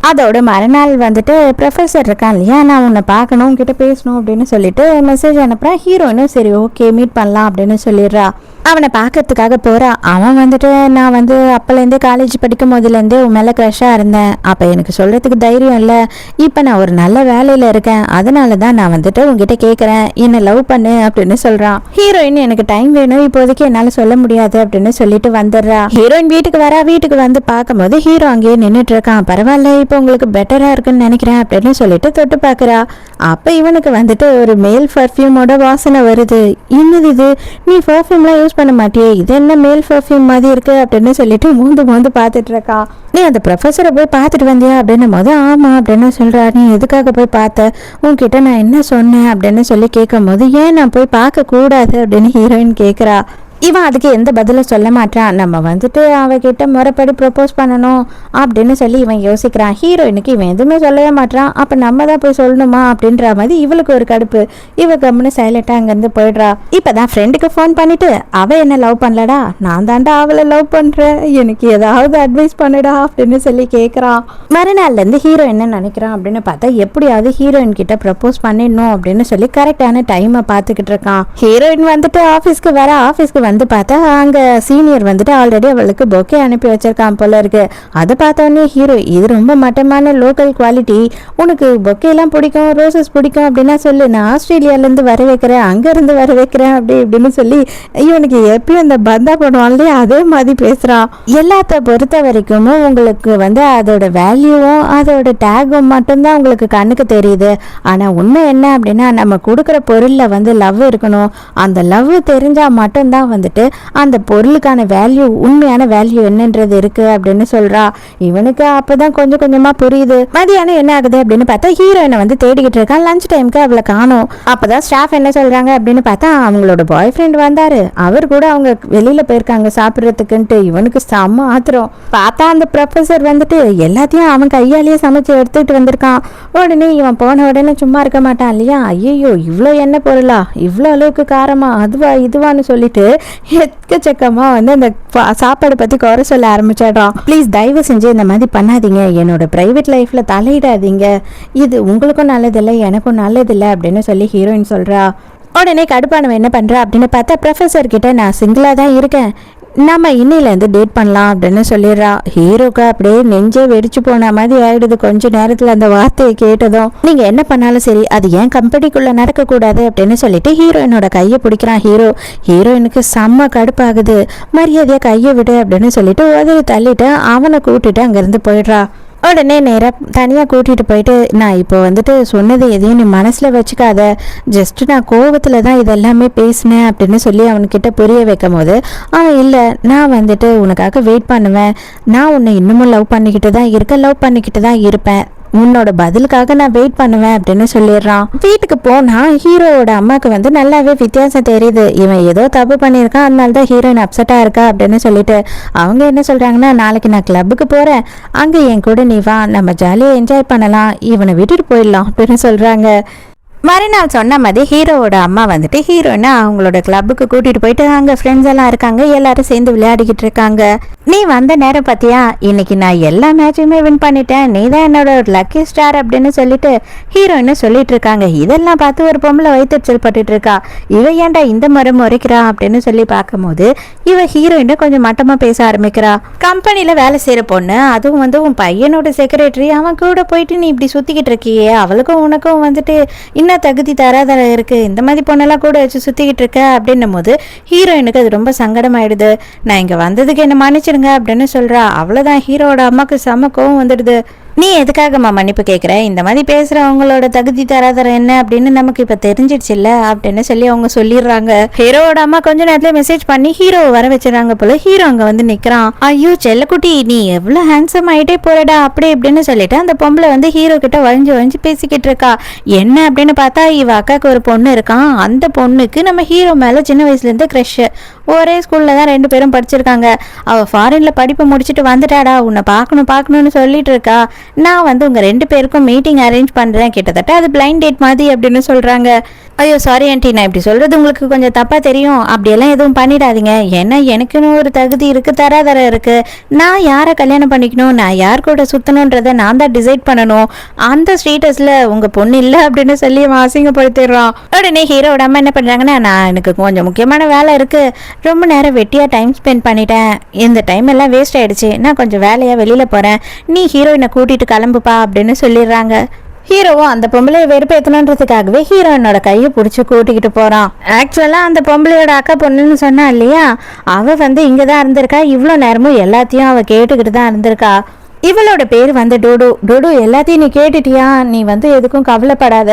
அதோட மறுநாள் வந்துட்டு ப்ரொஃபஸர் இருக்கான் இல்லையா, நான் உன்னை பார்க்கணும் உன்கிட்ட பேசணும் அப்படின்னு சொல்லிட்டு மெசேஜ் அனுப்புறான். ஹீரோயினும் சரி ஓகே மீட் பண்ணலாம் அப்படின்னு சொல்லிடுறா. அவனை பார்க்கறதுக்காக போறா. அவன் வந்துட்டு நான் வந்து அப்போலேருந்தே காலேஜ் படிக்கும் போதுலேருந்தே உன் மேலே க்ரஷ்ஷாக இருந்தேன், அப்போ எனக்கு சொல்கிறதுக்கு தைரியம் இல்லை, இப்போ நான் ஒரு நல்ல வேலையில் இருக்கேன், அதனால தான் நான் வந்துட்டு உங்ககிட்ட கேட்குறேன், என்னை லவ் பண்ணு அப்படின்னு சொல்கிறான். ஹீரோயின் எனக்கு டைம் வேணும், இப்போதைக்கு என்னால் சொல்ல முடியாது அப்படின்னு சொல்லிட்டு வந்துடுறா. ஹீரோயின் வீட்டுக்கு வரா. வீட்டுக்கு வந்து பார்க்கும்போது ஹீரோ அங்கேயே நின்றுட்டு இருக்கான். பரவாயில்ல, இப்போ உங்களுக்கு பெட்டராக இருக்குன்னு நினைக்கிறேன் அப்படின்னு சொல்லிட்டு தொட்டு பார்க்குறா. அப்போ இவனுக்கு வந்துட்டு ஒரு மேல் பர்ஃப்யூமோட வாசனை வருது. என்னது இது, நீ பர்ஃப்யூம்லாம் யூஸ் பண்ண மாட்டியே, இது என்ன மேல் பர்ஃப்யூம் மாதிரி இருக்கு அப்படின்னு சொல்லிட்டு மோந்து பார்த்துட்டு இருக்கா. நீ அந்த ப்ரொஃபஸரை போய் பார்த்துட்டு வந்தியா அப்படின்னும் போது ஆமா அப்படின்னு சொல்றா. நீ எதுக்காக போய் பார்த்த, உன்கிட்ட நான் என்ன சொன்னேன் அப்படின்னு சொல்லி கேட்கும் போது ஏன் நான் போய் பார்க்க கூடாது அப்படின்னு ஹீரோயின் கேட்குறா. இவன் அதுக்கு எந்த பதிலும் சொல்ல மாட்டான். நம்ம வந்துட்டு அவகிட்ட முறைப்படி ப்ரப்போஸ் பண்ணணும் அப்படின்னு சொல்லி இவன் யோசிக்கிறான். ஹீரோயினுக்கு இவன் எதுவுமே சொல்லவே மாட்டான். அப்போ நம்ம தான் போய் சொல்லணுமா அப்படின்ற மாதிரி இவளுக்கு ஒரு கடுப்பு. இவ கம்முன்னு சைலண்டாக அங்கேருந்து போயிடுறா. இப்போதான் ஃப்ரெண்டுக்கு ஃபோன் பண்ணிட்டு அவள் என்ன லவ் பண்ணலடா, நான் தாண்டா அவளை லவ் பண்ணுறேன், எனக்கு ஏதாவது அட்வைஸ் பண்ணுடா அப்படின்னு சொல்லி கேட்குறான். மறுநாள்லேருந்து ஹீரோ என்ன நினைக்கிறான் அப்படின்னு பார்த்தா எப்படியாவது ஹீரோயின் கிட்ட ப்ரப்போஸ் பண்ணிடணும் அப்படின்னு சொல்லி கரெக்டான டைமை பார்த்துக்கிட்டு இருக்கான். ஹீரோயின் வந்துட்டு ஆஃபீஸ்க்கு வர. ஆஃபீஸ்க்கு வந்து பார்த்தா அங்கே சீனியர் வந்துட்டு ஆல்ரெடி அவளுக்கு பொக்கே அனுப்பி வச்சிருக்கான் போல இருக்கு. அதை பார்த்தோன்னே ஹீரோ இது ரொம்ப மட்டமான லோக்கல் குவாலிட்டி, உனக்கு பொக்கேலாம் பிடிக்கும், ரோசஸ் பிடிக்கும் அப்படின்னா சொல்லு, நான் ஆஸ்திரேலியாலேருந்து வர வைக்கிறேன், அங்கேருந்து வர வைக்கிறேன் அப்படி இப்படின்னு சொல்லி இவனுக்கு எப்பயும் அந்த பந்தா பண்ணுவாங்களே அதே மாதிரி பேசுகிறான். எல்லாத்த பொறுத்த வரைக்கும் உங்களுக்கு வந்து அதோட வேல்யூவும் அதோட டேகும் மட்டும்தான் உங்களுக்கு கண்ணுக்கு தெரியுது. ஆனால் உண்மை என்ன அப்படின்னா நம்ம கொடுக்குற பொருளில் வந்து லவ் இருக்கணும். அந்த லவ் தெரிஞ்சால் மட்டும்தான் வந்துட்டு அந்த பொருளுக்கான வேல்யூ, உண்மையான வேல்யூ என்னன்றது இருக்கு அப்படின்னு சொல்றா. இவனுக்கு அப்பதான் கொஞ்சம் கொஞ்சமா புரியுது. மதியானம் என்ன ஆகுது அப்படின்னு பார்த்தா ஹீரோயினை வந்து தேடிக்கிட்டு இருக்கான். லஞ்ச் டைமுக்கு அவளை காணோம். அப்பதான் ஸ்டாஃப் என்ன சொல்றாங்க அப்படின்னு பார்த்தா அவங்களோட பாய் ஃப்ரெண்ட் வந்தாரு, அவர் கூட அவங்க வெளியில போயிருக்காங்க சாப்பிட்றதுக்குன்ட்டு. இவனுக்கு செம்ம ஆத்திரம். பார்த்தா அந்த ப்ரொஃபஸர் வந்துட்டு எல்லாத்தையும் அவன் கையாலேயே சமைச்சு எடுத்துட்டு வந்திருக்கான். உடனே இவன் போன உடனே சும்மா இருக்க மாட்டான் இல்லையா, ஐயோ இவ்வளோ என்ன பொருளா, இவ்வளோ அளவுக்கு காரமா, அதுவா இதுவான்னு சொல்லிட்டு எக்கச்சக்கமா வந்து அந்த சாப்பாடு பத்தி குறை சொல்ல ஆரம்பிச்சிடுறான். ப்ளீஸ் தயவு செஞ்சு இந்த மாதிரி பண்ணாதீங்க, என்னோட பிரைவேட் லைஃப்ல தலையிடாதீங்க, இது உங்களுக்கும் நல்லதில்லை எனக்கும் நல்லதில்லை அப்படின்னு சொல்லி ஹீரோயின் சொல்றா. உடனே கடுப்பானவன் என்ன பண்றா அப்படின்னு பார்த்தா ப்ரொஃபஸர் கிட்ட நான் சிங்கிளா தான் இருக்கேன், நம்ம இன்னிலேருந்து டேட் பண்ணலாம் அப்படின்னு சொல்லிடுறா. ஹீரோக்கு அப்படியே நெஞ்சே வெடிச்சு போன மாதிரி ஆயிடுது கொஞ்ச நேரத்தில் அந்த வார்த்தையை கேட்டதும். நீங்க என்ன பண்ணாலும் சரி அது ஏன் கம்பெனிக்குள்ள நடக்கக்கூடாது அப்படின்னு சொல்லிட்டு ஹீரோயினோட கையை பிடிக்கிறான் ஹீரோ. ஹீரோயினுக்கு செம்ம கடுப்பாகுது. மரியாதையா கையை விடு அப்படின்னு சொல்லிட்டு உதவி தள்ளிட்டு அவனை கூட்டிட்டு அங்கிருந்து போயிடுறா. உடனே நேராக தனியாக கூட்டிகிட்டு போயிட்டு நான் இப்போ வந்துட்டு சொன்னது எதையும் நீ மனசில் வச்சுக்காத, ஜஸ்ட்டு நான் கோபத்தில் தான் இதெல்லாமே பேசினேன் அப்படின்னு சொல்லி அவன்கிட்ட புரிய வைக்கும் போது அவன் இல்லை, நான் வந்துட்டு உனக்காக வெயிட் பண்ணுவேன், நான் உன்னை இன்னமும் லவ் பண்ணிக்கிட்டு தான் இருப்பேன், உன்னோட பதிலுக்காக நான் வெயிட் பண்ணுவேன் அப்படின்னு சொல்லிடுறான். வீட்டுக்கு போனா ஹீரோவோட அம்மாவுக்கு வந்து நல்லாவே வித்தியாசம் தெரியுது. இவன் ஏதோ தப்பு பண்ணியிருக்கான், அதனால தான் ஹீரோயின் அப்செட்டா இருக்கா அப்படின்னு சொல்லிட்டு அவங்க என்ன சொல்றாங்கன்னா, நாளைக்கு நான் கிளப்புக்கு போறேன், அங்க என் கூட நீ வா, நம்ம ஜாலியா என்ஜாய் பண்ணலாம், இவனை விட்டுட்டு போயிடலாம் அப்படின்னு சொல்றாங்க. மறுநாள் சொன்ன மாதிரி ஹீரோவோட அம்மா வந்துட்டு ஹீரோயினை அவங்களோட கிளப்புக்கு கூட்டிட்டு போயிட்டு அங்கே ஃப்ரெண்ட்ஸ் எல்லாம் இருக்காங்க, எல்லாரும் சேர்ந்து விளையாடிக்கிட்டு இருக்காங்க. நீ வந்த நேரம் பார்த்தியா, இன்னைக்கு நான் எல்லா மேட்சுமே வின் பண்ணிட்டேன், நீ தான் என்னோட ஒரு லக்கி ஸ்டார் அப்படின்னு சொல்லிட்டு ஹீரோயினை சொல்லிட்டு இருக்காங்க. இதெல்லாம் பார்த்து ஒரு பொம்பளை வயிற்றுச்சல் பட்டுட்டு இருக்கா. இவ ஏன்டா இந்த முறை முறைக்கிறா அப்படின்னு சொல்லி பார்க்கும்போது இவ ஹீரோயினை கொஞ்சம் மட்டமா பேச ஆரம்பிக்கிறா. கம்பெனியில வேலை செய்யற பொண்ணு, அதுவும் வந்து உன் பையனோட செக்ரட்டரி, அவன் கூட போயிட்டு நீ இப்படி சுத்திக்கிட்டு இருக்கியே, அவளுக்கும் உனக்கும் வந்துட்டு என்ன தகுதி தராதர இருக்கு, இந்த மாதிரி பொண்ணெல்லாம் கூட வச்சு சுத்திக்கிட்டு இருக்க அப்படின்னும் போது ஹீரோயினுக்கு அது ரொம்ப சங்கடமாயிடுது. நான் இங்க வந்ததுக்கு என்ன மன்னிச்சிடுங்க அப்படின்னு சொல்றா. அவ்வளவுதான், ஹீரோட அம்மாக்கு செம கோவம் வந்துடுது. நீ எதுக்காகம்மா மன்னிப்பு கேட்குற, இந்த மாதிரி பேசுகிறவங்களோட தகுதி தராதரம் என்ன அப்படின்னு நமக்கு இப்போ தெரிஞ்சிடுச்சு இல்லை அப்படின்னு சொல்லி அவங்க சொல்லிடுறாங்க. ஹீரோவோட அம்மா கொஞ்ச நேரத்தில் மெசேஜ் பண்ணி ஹீரோவை வர வச்சிடறாங்க போல. ஹீரோ அங்கே வந்து நிற்கிறான். ஐயோ செல்லக்குட்டி, நீ எவ்வளோ ஹேண்ட்ஸம் ஆகிட்டே போறடா அப்படி இப்படின்னு சொல்லிட்டு அந்த பொம்பளை வந்து ஹீரோ கிட்ட வழிஞ்சு பேசிக்கிட்டு இருக்கா. என்ன அப்படின்னு பார்த்தா இவ அக்காவுக்கு ஒரு பொண்ணு இருக்கான், அந்த பொண்ணுக்கு நம்ம ஹீரோ மேலே சின்ன வயசுலேருந்து க்ரஷ். ஒரே ஸ்கூல்ல தான் 2 பேரும் படிச்சிருக்காங்க. அவ ஃபாரின்ல படிப்பு முடிச்சுட்டு வந்துட்டாடா, உன்னை பார்க்கணும்னு சொல்லிட்டு இருக்கா. நான் வந்து உங்க 2 பேருக்கும் மீட்டிங் அரேஞ்ச் பண்றேன், கிட்டத்தட்ட அது பிளைண்ட் டேட் மாதிரி அப்படின்னு சொல்றாங்க. ஐயோ சாரி ஆண்டி, நான் இப்படி சொல்றது உங்களுக்கு கொஞ்சம் தப்பா தெரியும், அப்படியெல்லாம் எதுவும் பண்ணிடாதீங்க. ஏன்னா எனக்குன்னு ஒரு தகுதி இருக்கு, தராதரம் இருக்கு. நான் யாரை கல்யாணம் பண்ணிக்கணும், நான் யார் கூட சுத்தணுன்றதை நான் தான் டிசைட் பண்ணணும். அந்த ஸ்டேட்டஸ்ல உங்க பொண்ணு இல்லை அப்படின்னு சொல்லி அசிங்கப்படுத்திடுறான். உடனே ஹீரோட அம்மா என்ன பண்றாங்கன்னா, நான் எனக்கு கொஞ்சம் முக்கியமான வேலை இருக்கு, ரொம்ப நேரம் வெட்டியா டைம் ஸ்பெண்ட் பண்ணிட்டேன், இந்த டைம் எல்லாம் வேஸ்ட் ஆயிடுச்சு, நான் கொஞ்சம் வேலையா வெளியில போறேன், நீ ஹீரோயினை கூட்டிட்டு கிளம்புப்பா அப்படின்னு சொல்லிடுறாங்க. ஹீரோவும் அந்த பொம்பளையை வெறுப்பேற்றணுன்றதுக்காகவே ஹீரோயினோட கையை பிடிச்சி கூட்டிக்கிட்டு போறான். ஆக்சுவலா அந்த பொம்பளையோட அக்கா பொண்ணுன்னு சொன்னா இல்லையா, அவ வந்து இங்கதான் இருந்திருக்கா, இவ்வளோ நேரமும் எல்லாத்தையும் அவ கேட்டுக்கிட்டு தான் இருந்திருக்கா. இவளோட பேர் வந்து டூடு. டூடு, எல்லாத்தையும் நீ கேட்டுட்டியா, நீ வந்து எதுக்கும் கவலைப்படாத,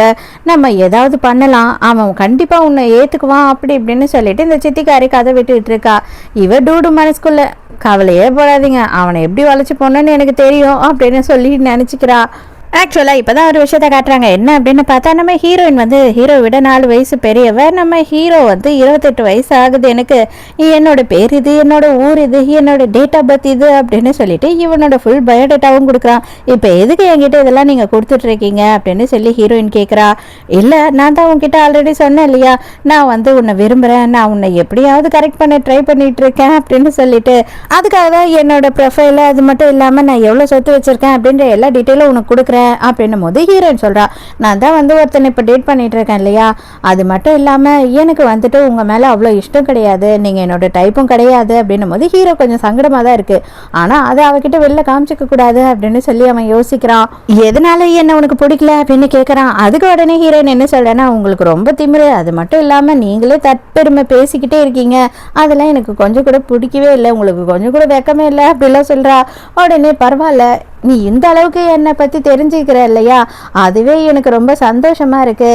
நம்ம ஏதாவது பண்ணலாம், அவன் கண்டிப்பா உன்னை ஏத்துக்குவான் அப்படி இப்படின்னு சொல்லிட்டு இந்த சித்திக்காரி கதை விட்டுட்டு இருக்கா. இவ டூடு மனசுக்குள்ள, கவலையே போடாதீங்க, அவனை எப்படி வளைச்சு போனோன்னு எனக்கு தெரியும் அப்படின்னு சொல்லி நினைச்சுக்கிறா. ஆக்சுவலாக இப்போ தான் ஒரு விஷயத்த காட்டுறாங்க. என்ன அப்படின்னு பார்த்தா, நம்ம ஹீரோயின் வந்து ஹீரோ விட 4 வயசு பெரியவ. நம்ம ஹீரோ வந்து 28 வயசு ஆகுது. எனக்கு என்னோட பேர் இது, என்னோட ஊர் இது, என்னோட டேட் ஆஃப் பர்த் இது அப்படின்னு சொல்லிட்டு இவனோட ஃபுல் பயோடேட்டாவும் கொடுக்குறான். இப்போ எதுக்கு என்கிட்ட இதெல்லாம் நீங்கள் கொடுத்துட்ருக்கீங்க அப்படின்னு சொல்லி ஹீரோயின் கேட்குறா. இல்லை, நான் தான் உங்ககிட்ட ஆல்ரெடி சொன்னேன் இல்லையா, நான் வந்து உன்னை விரும்புகிறேன், நான் உன்னை எப்படியாவது கரெக்ட் பண்ண ட்ரை பண்ணிட்டு இருக்கேன் அப்படின்னு சொல்லிட்டு, அதுக்காக தான் என்னோட ப்ரொஃபைல், அது மட்டும் இல்லாமல் நான் எவ்வளோ சொத்து வச்சுருக்கேன் அப்படின்ற எல்லா டீட்டெயிலும் உனக்கு கொடுக்குறேன் அப்படின்னும் போது ஹீரோயின் சொல்றா, நான் தான் வந்து ஒருத்தனை இப்போ டேட் பண்ணிட்டு இருக்கேன் இல்லையா, அது மட்டும் இல்லாம எனக்கு வந்துட்டு உங்க மேல அவ்வளோ இஷ்டம் கிடையாது, நீங்க என்னோட டைப்பும் கிடையாது அப்படின்னும் போது ஹீரோ கொஞ்சம் சங்கடமா தான் இருக்கு. ஆனா அதை அவகிட்ட வெளில காமிச்சிக்க கூடாது அப்படின்னு சொல்லி அவன் யோசிக்கிறான். எதனால என்ன உனக்கு பிடிக்கல அப்படின்னு கேட்கறான். அதுக்கு உடனே ஹீரோயின் என்ன சொல்றேன்னா, உங்களுக்கு ரொம்ப திமிரு, அது மட்டும் இல்லாம நீங்களே தற்பெருமை பேசிக்கிட்டே இருக்கீங்க, அதெல்லாம் எனக்கு கொஞ்சம் கூட பிடிக்கவே இல்லை, உங்களுக்கு கொஞ்சம் கூட வெக்கமே இல்லை அப்படிலாம் சொல்றா. உடனே பரவாயில்ல, நீ இந்த அளவுக்கு என்னை பற்றி தெரிஞ்சுக்கிற இல்லையா, அதுவே எனக்கு ரொம்ப சந்தோஷமா இருக்கு.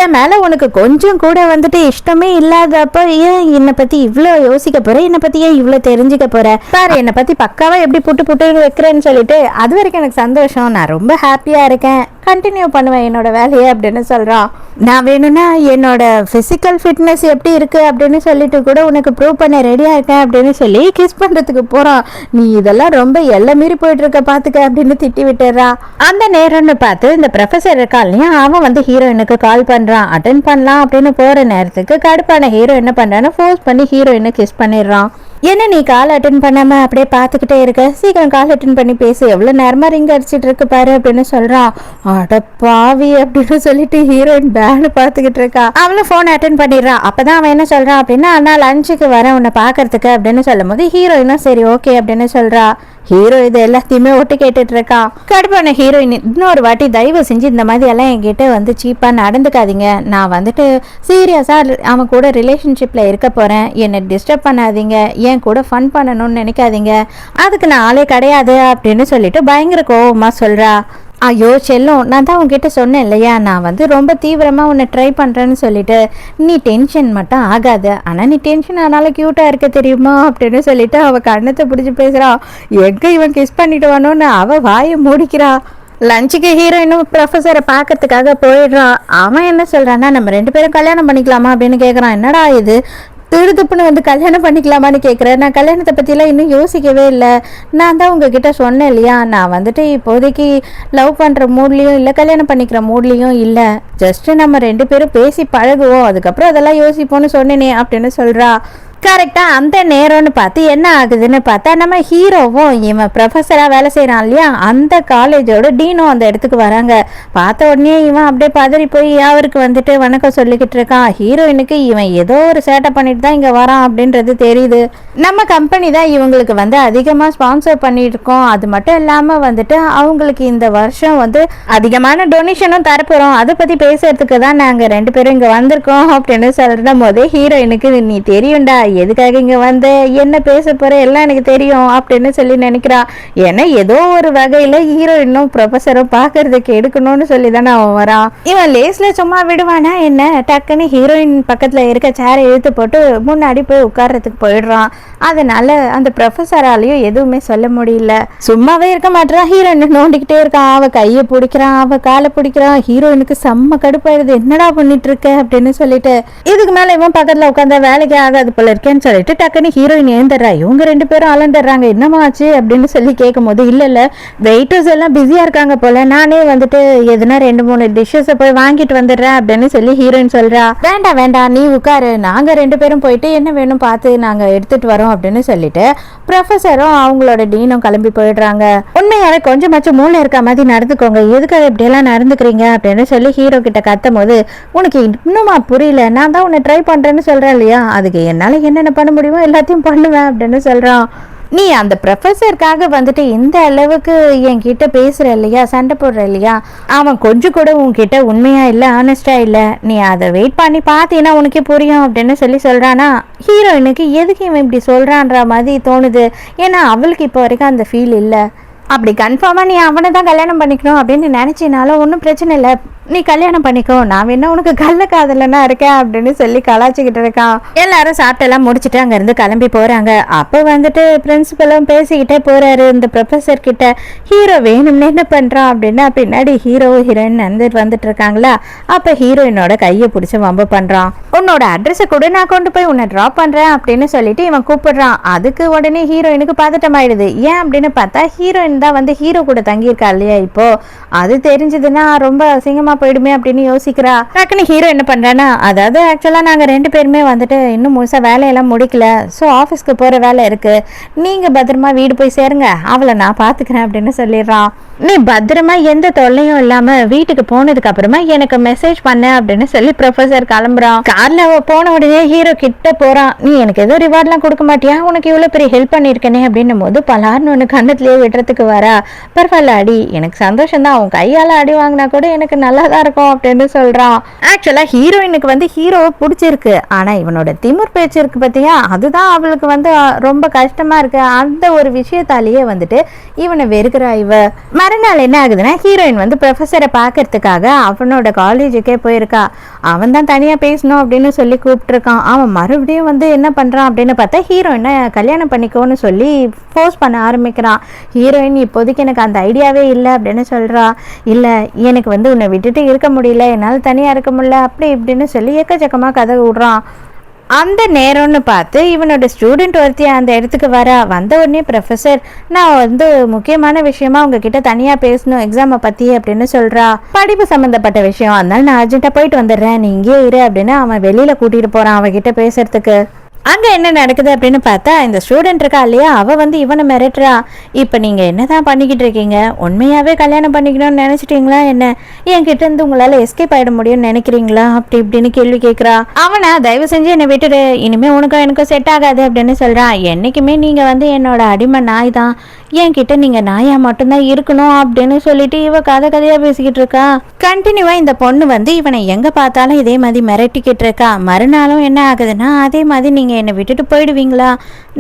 என் மேலே உனக்கு கொஞ்சம் கூட வந்துட்டு இஷ்டமே இல்லாதப்போ ஏன் என்னை பற்றி இவ்வளோ யோசிக்க போற, என்னை பற்றி ஏன் இவ்வளோ தெரிஞ்சுக்க போற, பாரு என்னை பற்றி பக்காவாக எப்படி புட்டு வைக்கிறேன்னு சொல்லிட்டு, அது வரைக்கும் எனக்கு சந்தோஷம், நான் ரொம்ப ஹாப்பியாக இருக்கேன், கண்டினியூ பண்ணுவேன் என்னோட வேலையை அப்படின்னு சொல்கிறான். நான் வேணும்னா என்னோட ஃபிசிக்கல் ஃபிட்னஸ் எப்படி இருக்கு அப்படின்னு சொல்லிட்டு கூட உனக்கு ப்ரூவ் பண்ண ரெடியாக இருக்கேன் அப்படின்னு சொல்லி கிஸ் பண்ணுறதுக்கு போகிறான். நீ இதெல்லாம் ரொம்ப எல்லை மீறி போயிட்டு இருக்க பார்த்துக்க அப்படின்னு திட்டி விட்டுறா. அந்த நேரம்னு பார்த்து இந்த ப்ரொஃபஸர் இருக்கா இல்லையா, அவன் வந்து ஹீரோயினுக்கு கால் பண்ணுறான். அட்டென்ட் பண்ணலாம் அப்படின்னு போகிற நேரத்துக்கு கடுப்பான ஹீரோ என்ன பண்ணுறான்னு ஃபோர்ஸ் பண்ணி ஹீரோயினை கிஸ் பண்ணிடுறான். என்ன நீ கால் அட்டன் பண்ணாம அப்படியே பார்த்துக்கிட்டே இருக்க, சீக்கிரம் கால் அட்டன் பண்ணி பேசு, எவ்வளோ நேரமா ரிங் அடிச்சிட்டு இருக்கு பாரு அப்படின்னு சொல்றான். அட பாவி அப்படின்னு சொல்லிட்டு ஹீரோயின் பேனு பார்த்துக்கிட்டு இருக்கா. அவளும் ஃபோன் அட்டன் பண்ணிடுறான். அப்பதான் அவன் என்ன சொல்றான் அப்படின்னா, நான் லஞ்சுக்கு வரேன் உன்னை பார்க்கறதுக்கு அப்படின்னு சொல்லும் போது ஹீரோயினும் சரி ஓகே அப்படின்னு சொல்றா. ஹீரோ இது எல்லாத்தையுமே ஒட்டு கேட்டுட்டு இருக்கா. கடுப்பான ஹீரோயின் இன்னொரு வாட்டி தயவு செஞ்சு இந்த மாதிரி எல்லாம் என்கிட்ட வந்து சீப்பா நடந்துக்காதீங்க, நான் வந்துட்டு சீரியஸா அவன் கூட ரிலேஷன்ஷிப்ல இருக்க போறேன், என்னை டிஸ்டர்ப் பண்ணாதீங்க, என் கூட ஃபன் பண்ணணும்னு நினைக்காதீங்க, அதுக்கு நான் ஆளே கிடையாது அப்படின்னு சொல்லிட்டு பயங்கர கோவமா சொல்றா. ஐயோ செல்லும், நான் தான் உங்ககிட்ட சொன்னேன் இல்லையா, நான் வந்து ரொம்ப தீவிரமாக உன்னை ட்ரை பண்ணுறேன்னு சொல்லிட்டு, நீ டென்ஷன் மட்டும் ஆகாது, ஆனால் நீ டென்ஷன் ஆனாலும் க்யூட்டாக இருக்க தெரியுமா அப்படின்னு சொல்லிட்டு அவள் கண்ணத்தை பிடிச்சி பேசுகிறா. எங்கே இவன் கிஸ் பண்ணிட்டு வானோன்னு அவள் வாயை மூடிக்கிறா. லஞ்சுக்கு ஹீரோயினும் ப்ரொஃபஸரை பார்க்கறதுக்காக போயிடுறான். அவன் என்ன சொல்கிறான்னா, நம்ம 2 பேரும் கல்யாணம் பண்ணிக்கலாமா அப்படின்னு கேட்குறான். என்னடா இது திருதுப்புன்னு வந்து கல்யாணம் பண்ணிக்கலாமான்னு கேட்குறேன், நான் கல்யாணத்தை பற்றிலாம் இன்னும் யோசிக்கவே இல்லை, நான் தான் உங்ககிட்ட சொன்னேன் இல்லையா, நான் வந்துட்டு இப்போதைக்கு லவ் பண்ணுற மூட்லேயும் இல்லை, கல்யாணம் பண்ணிக்கிற மூட்லேயும் இல்லை, ஜஸ்ட்டு நம்ம 2 பேரும் பேசி பழகுவோம், அதுக்கப்புறம் அதெல்லாம் யோசிப்போன்னு சொன்னேனே அப்படின்னு சொல்கிறா. கரெக்டாக அந்த நேரம்னு பார்த்து என்ன ஆகுதுன்னு பார்த்தா, நம்ம ஹீரோவும் இவன் ப்ரொஃபஸராக வேலை செய்கிறான் இல்லையா, அந்த காலேஜோட டீனும் அந்த இடத்துக்கு வராங்க. பார்த்த உடனே இவன் அப்படியே பதறி போய் அவருக்கு வந்துட்டு வணக்கம் சொல்லிக்கிட்டு இருக்கான். ஹீரோயினுக்கு இவன் ஏதோ ஒரு சேட்டை பண்ணிட்டு தான் இங்கே வரான் அப்படின்றது தெரியுது. நம்ம கம்பெனி தான் இவங்களுக்கு வந்து அதிகமாக ஸ்பான்சர் பண்ணியிருக்கோம், அது மட்டும் இல்லாமல் வந்துட்டு அவங்களுக்கு இந்த வருஷம் வந்து அதிகமான டொனேஷனும் தரப்போகிறோம், அதை பற்றி பேசுறதுக்கு தான் நாங்கள் 2 பேரும் இங்கே வந்திருக்கோம் அப்படின்னு சொல்கிற போதே ஹீரோயினுக்கு நீ தெரியும்டா எதுக்காக இங்க வந்து என்ன பேச போற எல்லாம் எனக்கு தெரியும் அப்படின்னு சொல்லி நினைக்கிறா. ஏன்னா ஏதோ ஒரு வகையில ஹீரோயினும் ப்ரொஃபஸரும் பாக்குறதுக்கு எடுக்கணும்னு சொல்லி தானே அவன் வரான். இவன் லேஸ்ல சும்மா விடுவானா என்ன, டக்குன்னு ஹீரோயின் பக்கத்துல இருக்க சேரை இழுத்து போட்டு முன்னாடி போய் உட்கார்றதுக்கு போயிடுறான். அதனால அந்த ப்ரொஃபஸராலையும் எதுவுமே சொல்ல முடியல, சும்மாவே இருக்க மாட்டான். ஹீரோயின் நோண்டிக்கிட்டே இருக்கான், அவ கையை பிடிக்கிறான், அவ காலை பிடிக்கிறான். ஹீரோயினுக்கு செம்ம கடுப்பாயிடுது, என்னடா பண்ணிட்டு இருக்க அப்படின்னு சொல்லிட்டு. இதுக்கு மேல இவன் பக்கத்துல உட்காந்தா வேலைக்கு ஆகாது போல இருக்கேன்னு சொல்லிட்டு டக்குன்னு ஹீரோயின் எழுந்துடுறா. இவங்க 2 பேரும் அலந்துடுறாங்க. என்னமா ஆச்சு அப்படின்னு சொல்லி கேட்கும் போது, இல்ல வெயிட்டர்ஸ் எல்லாம் பிஸியா இருக்காங்க போல, நானே வந்துட்டு எதுனா 2-3 டிஷ்ஷஸை போய் வாங்கிட்டு வந்துடுறேன் அப்படின்னு சொல்லி ஹீரோயின் சொல்றா. வேண்டாம் நீ உட்காரு, நாங்க 2 பேரும் போயிட்டு என்ன வேணும் பார்த்து நாங்க எடுத்துட்டு வரோம் அப்படின்னு சொல்லிட்டு ப்ரொஃபஸரும் அவங்களோட டீனும் கிளம்பி போயிடுறாங்க. உண்மையாவே கொஞ்சமாச்சும் மூளை இருக்க மாதிரி நடந்துக்கோங்க, எதுக்காக இப்படி எல்லாம் நடந்துக்கிறீங்க அப்படின்னு சொல்லி ஹீரோ கிட்ட கத்தும் போது, உனக்கு இன்னுமா புரியல, நான் தான் உன்னை ட்ரை பண்றேன்னு சொல்றேன் இல்லையா, அதுக்கு என்னால என்னென்ன பண்ண முடியுமோ எல்லாத்தையும் பண்ணுவேன் அப்படின்னு சொல்றான். நீ அந்த ப்ரொஃபஸருக்காக வந்துட்டு இந்த அளவுக்கு என்கிட்ட பேசுற இல்லையா, சண்டை போடுற இல்லையா, அவன் கொஞ்சம் கூட உன்கிட்ட உண்மையா இல்லை, ஆனஸ்டா இல்லை, நீ அதை வெயிட் பண்ணி பார்த்தீங்கன்னா உனக்கே புரியும் அப்படின்னு சொல்லி சொல்றானா. ஹீரோயினுக்கு எதுக்கு இவன் இப்படி சொல்றான்ற மாதிரி தோணுது. ஏன்னா அவளுக்கு இப்போ வரைக்கும் அந்த ஃபீல் இல்லை. அப்படி கன்ஃபார்மாக நீ அவனை தான் கல்யாணம் பண்ணிக்கணும் அப்படின்னு நினச்சினாலும் ஒன்றும் பிரச்சனை இல்லை, நீ கல்யாணம் பண்ணிக்கோ, நான் வேணா உனக்கு கள்ள காதலனா இருக்கேன் அப்படின்னு சொல்லி கலாச்சிக்கிட்டு இருக்கான். எல்லாரும் சாப்பிட்டெல்லாம் முடிச்சுட்டு அங்கேருந்து கிளம்பி போகிறாங்க. அப்போ வந்துட்டு பிரின்சிபலும் பேசிக்கிட்டே போகிறாரு இந்த ப்ரொஃபஸர் கிட்ட. ஹீரோ வேணும்னு என்ன பண்ணுறான் அப்படின்னா, பின்னாடி ஹீரோ ஹீரோயின் வந்துட்டு இருக்காங்களா, அப்போ ஹீரோயினோட கையை பிடிச்சி வம்பு பண்ணுறான். உன்னோட அட்ரஸை கூட நான் கொண்டு போய் உன்னை ட்ராப் பண்ணுறேன் அப்படின்னு சொல்லிட்டு இவன் கூப்பிடுறான். அதுக்கு உடனே ஹீரோயினுக்கு பதட்டம் ஆயிடுது. ஏன் அப்படின்னு பார்த்தா ஹீரோயின் தான் வந்து ஹீரோ கூட தங்கியிருக்கா இல்லையா, இப்போ அது தெரிஞ்சதுன்னா ரொம்ப அசிங்கமா போயிடுமே அப்படின்னு யோசிக்கிறா. டக்குன்னு ஹீரோ என்ன பண்றானா, அதாவது ஆக்சுவலா நாங்க 2 பேருமே வந்துட்டு இன்னும் முழுசா வேலையெல்லாம் முடிக்கல, ஸோ ஆஃபீஸ்க்கு போற வேலை இருக்கு, நீங்க பத்திரமா வீடு போய் சேருங்க, அவளை நான் பாத்துக்கிறேன் அப்படின்னு சொல்லிடுறான். நீ பத்திரமா எந்த தொல்லையும் இல்லாம வீட்டுக்கு போனதுக்கு அப்புறமா எனக்கு மெசேஜ் பண்ண அப்படின்னு சொல்லி ப்ரொஃபஸர் கிளம்புறான். கார்ல போன உடனே ஹீரோ கிட்ட போறான். நீ எனக்கு ஏதோ ரிவார்ட்லாம் கொடுக்க மாட்டியா, உனக்கு இவ்வளவு பெரிய ஹெல்ப் பண்ணிருக்கேனே அப்படின்னும் போது பலார்னு ஒன்று கண்ணத்திலேயே விடுறதுக்கு வரா. பரவாயில்ல அடி, எனக்கு சந்தோஷம் தான், அவன் கையால அடி வாங்கினா கூட எனக்கு நல்லா தான் இருக்கும் அப்படின்னு சொல்றான். ஆக்சுவலா ஹீரோயினுக்கு வந்து ஹீரோவை பிடிச்சிருக்கு, ஆனா இவனோட திமிர் பேச்சு இருக்கு பத்தியா, அதுதான் அவளுக்கு வந்து ரொம்ப கஷ்டமா இருக்கு. அந்த ஒரு விஷயத்தாலேயே வந்துட்டு இவனை வெறுக்கிறா இவ. மறுநாள் என்ன ஆகுதுன்னா, ஹீரோயின் வந்து ப்ரொஃபஸரை பார்க்கறதுக்காக அவனோட காலேஜுக்கே போயிருக்கா. அவன் தான் தனியா பேசணும் அப்படின்னு சொல்லி கூப்பிட்டுருக்கான். அவன் மறுபடியும் வந்து என்ன பண்றான் அப்படின்னு பார்த்தா, ஹீரோயினை கல்யாணம் பண்ணிக்கோன்னு சொல்லி ஃபோர்ஸ் பண்ண ஆரம்பிக்கிறான். ஹீரோயின் இப்போதைக்கு எனக்கு அந்த ஐடியாவே இல்லை அப்படின்னு சொல்றா. இல்லை எனக்கு வந்து உன்னை விட்டுட்டு இருக்க முடியல, என்னால் தனியாக இருக்க முடியல, அப்படி இப்படின்னு சொல்லி எக்கச்சக்கமாக கதை விடுறான். அந்த நேரம்னு பார்த்து இவனோட ஸ்டூடெண்ட் ஒருத்தி அந்த இடத்துக்கு வந்த உடனே, ப்ரொஃபஸர் நான் வந்து முக்கியமான விஷயமா உங்ககிட்ட தனியாக பேசணும் எக்ஸாமை பற்றி அப்படின்னு சொல்கிறா. படிப்பு சம்மந்தப்பட்ட விஷயம், அதனால நான் அர்ஜென்ட்டாக போயிட்டு வந்துடுறேன், நீ இங்கே இரு அப்படின்னு அவன் வெளியில் கூட்டிகிட்டு போகிறான் அவகிட்ட பேசுறதுக்கு. அங்கே என்ன நடக்குது அப்படின்னு பார்த்தா, இந்த ஸ்டூடெண்ட் இருக்கா இல்லையா, அவள் வந்து இவனை மிரட்டுறா. இப்போ நீங்கள் என்ன தான் பண்ணிக்கிட்டு இருக்கீங்க, உண்மையாகவே கல்யாணம் பண்ணிக்கணும்னு நினச்சிட்டிங்களா என்ன, என்கிட்ட இருந்து உங்களால் எஸ்கேப் ஆகிட முடியும்னு நினைக்கிறீங்களா அப்படி இப்படின்னு கேள்வி கேட்குறா. அவனை தயவு செஞ்சு என்னை விட்டுடு, இனிமேல் உனக்கும் எனக்கும் செட் ஆகாது அப்படின்னு சொல்கிறான். என்றைக்குமே நீங்கள் வந்து என்னோட அடிமை நாய் தான், என்கிட்ட நீங்கள் நாயா மட்டும்தான் இருக்கணும் அப்படின்னு சொல்லிட்டு இவ கதையாக பேசிக்கிட்டு இருக்கா. கண்டினியூவாக இந்த பொண்ணு வந்து இவனை எங்கே பார்த்தாலும் இதே மாதிரி மிரட்டிக்கிட்டு இருக்கா. மறுநாளும் என்ன ஆகுதுன்னா, அதே மாதிரி நீங்கள் என்னை விட்டுட்டு போயிடுவீங்களா,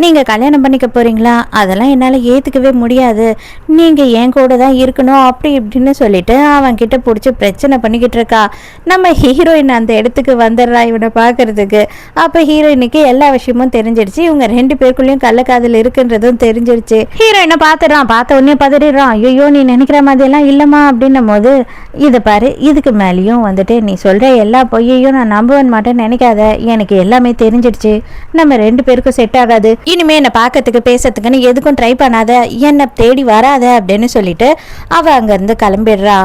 நீங்கள் கல்யாணம் பண்ணிக்க போகிறீங்களா, அதெல்லாம் என்னால் ஏற்றுக்கவே முடியாது, நீங்கள் என் கூட தான் இருக்கணும் அப்படி இப்படின்னு சொல்லிட்டு அவன் கிட்ட பிடிச்சி பிரச்சனை பண்ணிக்கிட்டு இருக்கா. நம்ம ஹீரோயின் அந்த இடத்துக்கு வந்துடுறா இவனை பார்க்கறதுக்கு. அப்போ ஹீரோயினுக்கு எல்லா விஷயமும் தெரிஞ்சிடுச்சு, இவங்க 2 பேருக்குள்ளேயும் கள்ளக்காதல் இருக்குன்றதும் தெரிஞ்சிடுச்சு. ஹீரோயினை பார்த்துடுறான். பார்த்த உடனே பதறிடுறான். ஐயோ நீ நினைக்கிற மாதிரியெல்லாம் இல்லைம்மா அப்படின்னும் போது, இதை பாரு, இதுக்கு மேலேயும் வந்துட்டு நீ சொல்கிற எல்லா பொய்யையும் நான் நம்புவேன் மாட்டேன்னு நினைக்காத, எனக்கு எல்லாமே தெரிஞ்சிடுச்சு, நம்ம 2 பேருக்கும் செட் ஆகாது, இனிமே என்னை பார்க்கறதுக்கு பேசுறதுக்குன்னு எதுக்கும் ட்ரை பண்ணாத, என்னை தேடி வராத அப்படின்னு சொல்லிட்டு அவள் அங்கேருந்து கிளம்பிடுறா.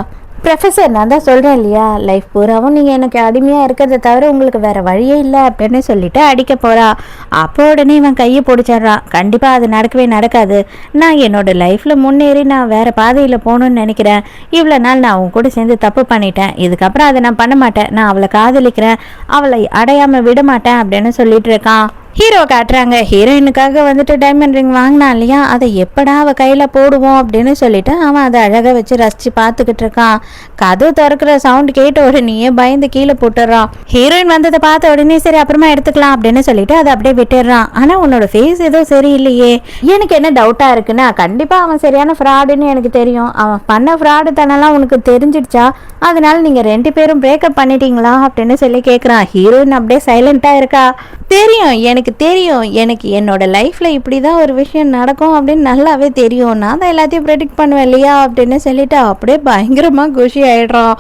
ப்ரொஃபஸர் நான் தான் சொல்கிறேன் இல்லையா, லைஃப் பூராவும் நீங்கள் எனக்கு அடிமையாக இருக்கிறத தவிர உங்களுக்கு வேறு வழியே இல்லை அப்படின்னு சொல்லிட்டு அடிக்க போகிறா. அப்போ உடனே இவன் கையை பிடிச்சிட்றான். கண்டிப்பாக அது நடக்கவே நடக்காது, நான் என்னோடய லைஃப்பில் முன்னேறி நான் வேறு பாதையில் போகணுன்னு நினைக்கிறேன், இவ்வளோ நாள் நான் அவங்க கூட சேர்ந்து தப்பு பண்ணிட்டேன், இதுக்கப்புறம் அதை நான் பண்ண மாட்டேன், நான் அவளை காதலிக்கிறேன், அவளை அடையாமல் விட மாட்டேன் அப்படின்னு சொல்லிட்டு இருக்கான். ஹீரோ காட்டுறாங்க. ஹீரோயினுக்காக வந்துட்டு டைமண்ட் ரிங் வாங்கினான் இல்லையா, அதை எப்படா அவள் கையில் போடுவோம் அப்படின்னு சொல்லிட்டு அவன் அதை அழகாக வச்சு ரசித்து பார்த்துக்கிட்டு இருக்கான். கதவு திறக்கிற சவுண்ட் கேட்ட உடனே பயந்து கீழே போட்டுடுறான். ஹீரோயின் வந்ததை பார்த்த உடனே சரி அப்புறமா எடுத்துக்கலாம் அப்படின்னு சொல்லிட்டு அதை அப்படியே விட்டுடுறான். ஆனால் உன்னோட ஃபேஸ் ஏதோ சரியில்லையே, எனக்கு என்ன டவுட்டாக இருக்குன்னா, கண்டிப்பாக அவன் சரியான ஃப்ராடுன்னு எனக்கு தெரியும், அவன் பண்ண ஃப்ராடு தனெல்லாம் உனக்கு தெரிஞ்சிடுச்சா, அதனால நீங்கள் 2 பேரும் பிரேக்கப் பண்ணிட்டீங்களா அப்படின்னு சொல்லி கேட்குறான். ஹீரோயின் அப்படியே சைலண்ட்டாக இருக்கா. தெரியும், எனக்கு தெரியும், எனக்கு என்னோட லைஃப்பில் இப்படி தான் ஒரு விஷயம் நடக்கும் அப்படின்னு நல்லாவே தெரியும், நான் தான் எல்லாத்தையும் ப்ரெடிக்ட் பண்ணுவேன் இல்லையா அப்படின்னு சொல்லிட்டு அப்படியே பயங்கரமாக குஷி ஆகிடுறான்.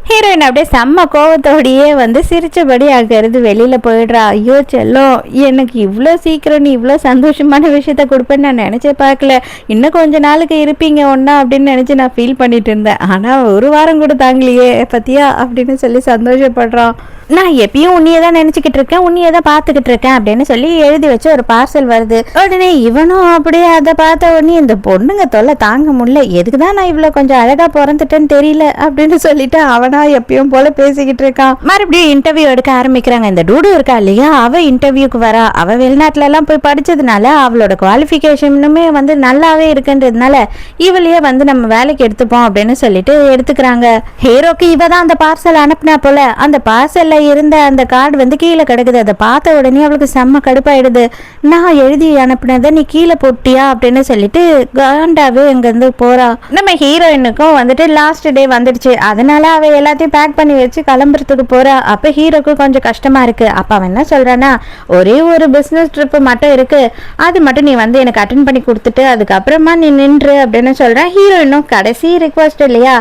ஹீரோயின் அப்படியே செம்ம கோவத்தோடையே வந்து சிரிச்சபடி அங்கிருந்து வெளியில போயிடுறா. ஐயோ செல்லம், எனக்கு இவ்வளோ சீக்கிரம் நீ இவ்வளோ சந்தோஷமான விஷயத்த கொடுப்பேன்னு நான் நினைச்சே பார்க்கல. இன்னும் கொஞ்ச நாளுக்கு இருப்பீங்க ஒன்னா அப்படின்னு நினைச்சு நான் ஃபீல் பண்ணிட்டு இருந்தேன். ஆனா ஒரு வாரம் கூட தாங்கலையே பத்தியா அப்படின்னு சொல்லி சந்தோஷப்படுறான். நான் எப்பயும் உன்னையே தான் நினைச்சுக்கிட்டு இருக்கேன், உன்னையே தான் பார்த்துக்கிட்டு இருக்கேன் அப்படின்னு சொல்லி எழுதி வச்சு ஒரு பார்சல் வருது. உடனே இவனும் அப்படியே அதை பார்த்த உடனே இந்த பொண்ணுங்க தொல்லை தாங்க முடியல, எதுக்குதான் நான் இவ்வளோ கொஞ்சம் அழகா பிறந்துட்டேன்னு தெரியல அப்படின்னு சொல்லிட்டு அவனா எப்பயும் போல பேசிக்கிட்டு இருக்கான். மறுபடியும் இன்டர்வியூ எடுக்க ஆரம்பிக்கிறாங்க. இந்த டூடு இருக்கா இல்லையா, அவ இன்டர்வியூக்கு வரா. அவ வெளிநாட்டுல எல்லாம் போய் படிச்சதுனால அவளோட குவாலிஃபிகேஷனுமே வந்து நல்லாவே இருக்குன்றதுனால இவளையே வந்து நம்ம வேலைக்கு எடுத்துப்போம் அப்படின்னு சொல்லிட்டு எடுத்துக்கிறாங்க. ஹீரோக்கு இவ தான் அந்த பார்சல் அனுப்புனா போல. அந்த பார்சல்ல இருந்த அந்த கார்டு வந்து கீழே கிடக்குது. அதை பார்த்த உடனே அவளுக்கு செம்ம கடுப்பாயிடுது. நான் எழுதி அனுப்புனதை நீ கீழே போட்டியா அப்படின்னு சொல்லிட்டு காண்டாவே அங்க இருந்து போறா. நம்ம ஹீரோயினுக்கும் வந்துட்டு லாஸ்ட் டே வந்துடுச்சு. அதனால அவ எல்லாத்தையும் பேக் பண்ணி வச்சு கிளம்புறதுக்கு போறா. அப்ப ஹீரோக்கு கொஞ்சம் கஷ்டமா இருக்கு. அப்ப அவன் என்ன சொல்றான்னா, ஒரே ஒரு பிசினஸ் ட்ரிப் மட்டும் இருக்கு, அது மட்டும் நீ வந்து எனக்கு அட்டென்ட் பண்ணி கொடுத்துட்டு அதுக்கப்புறமா நீ நின்று அப்படின்னு சொல்றான். ஹீரோயினும் கடைசி ரிக்வஸ்ட் இல்லையா,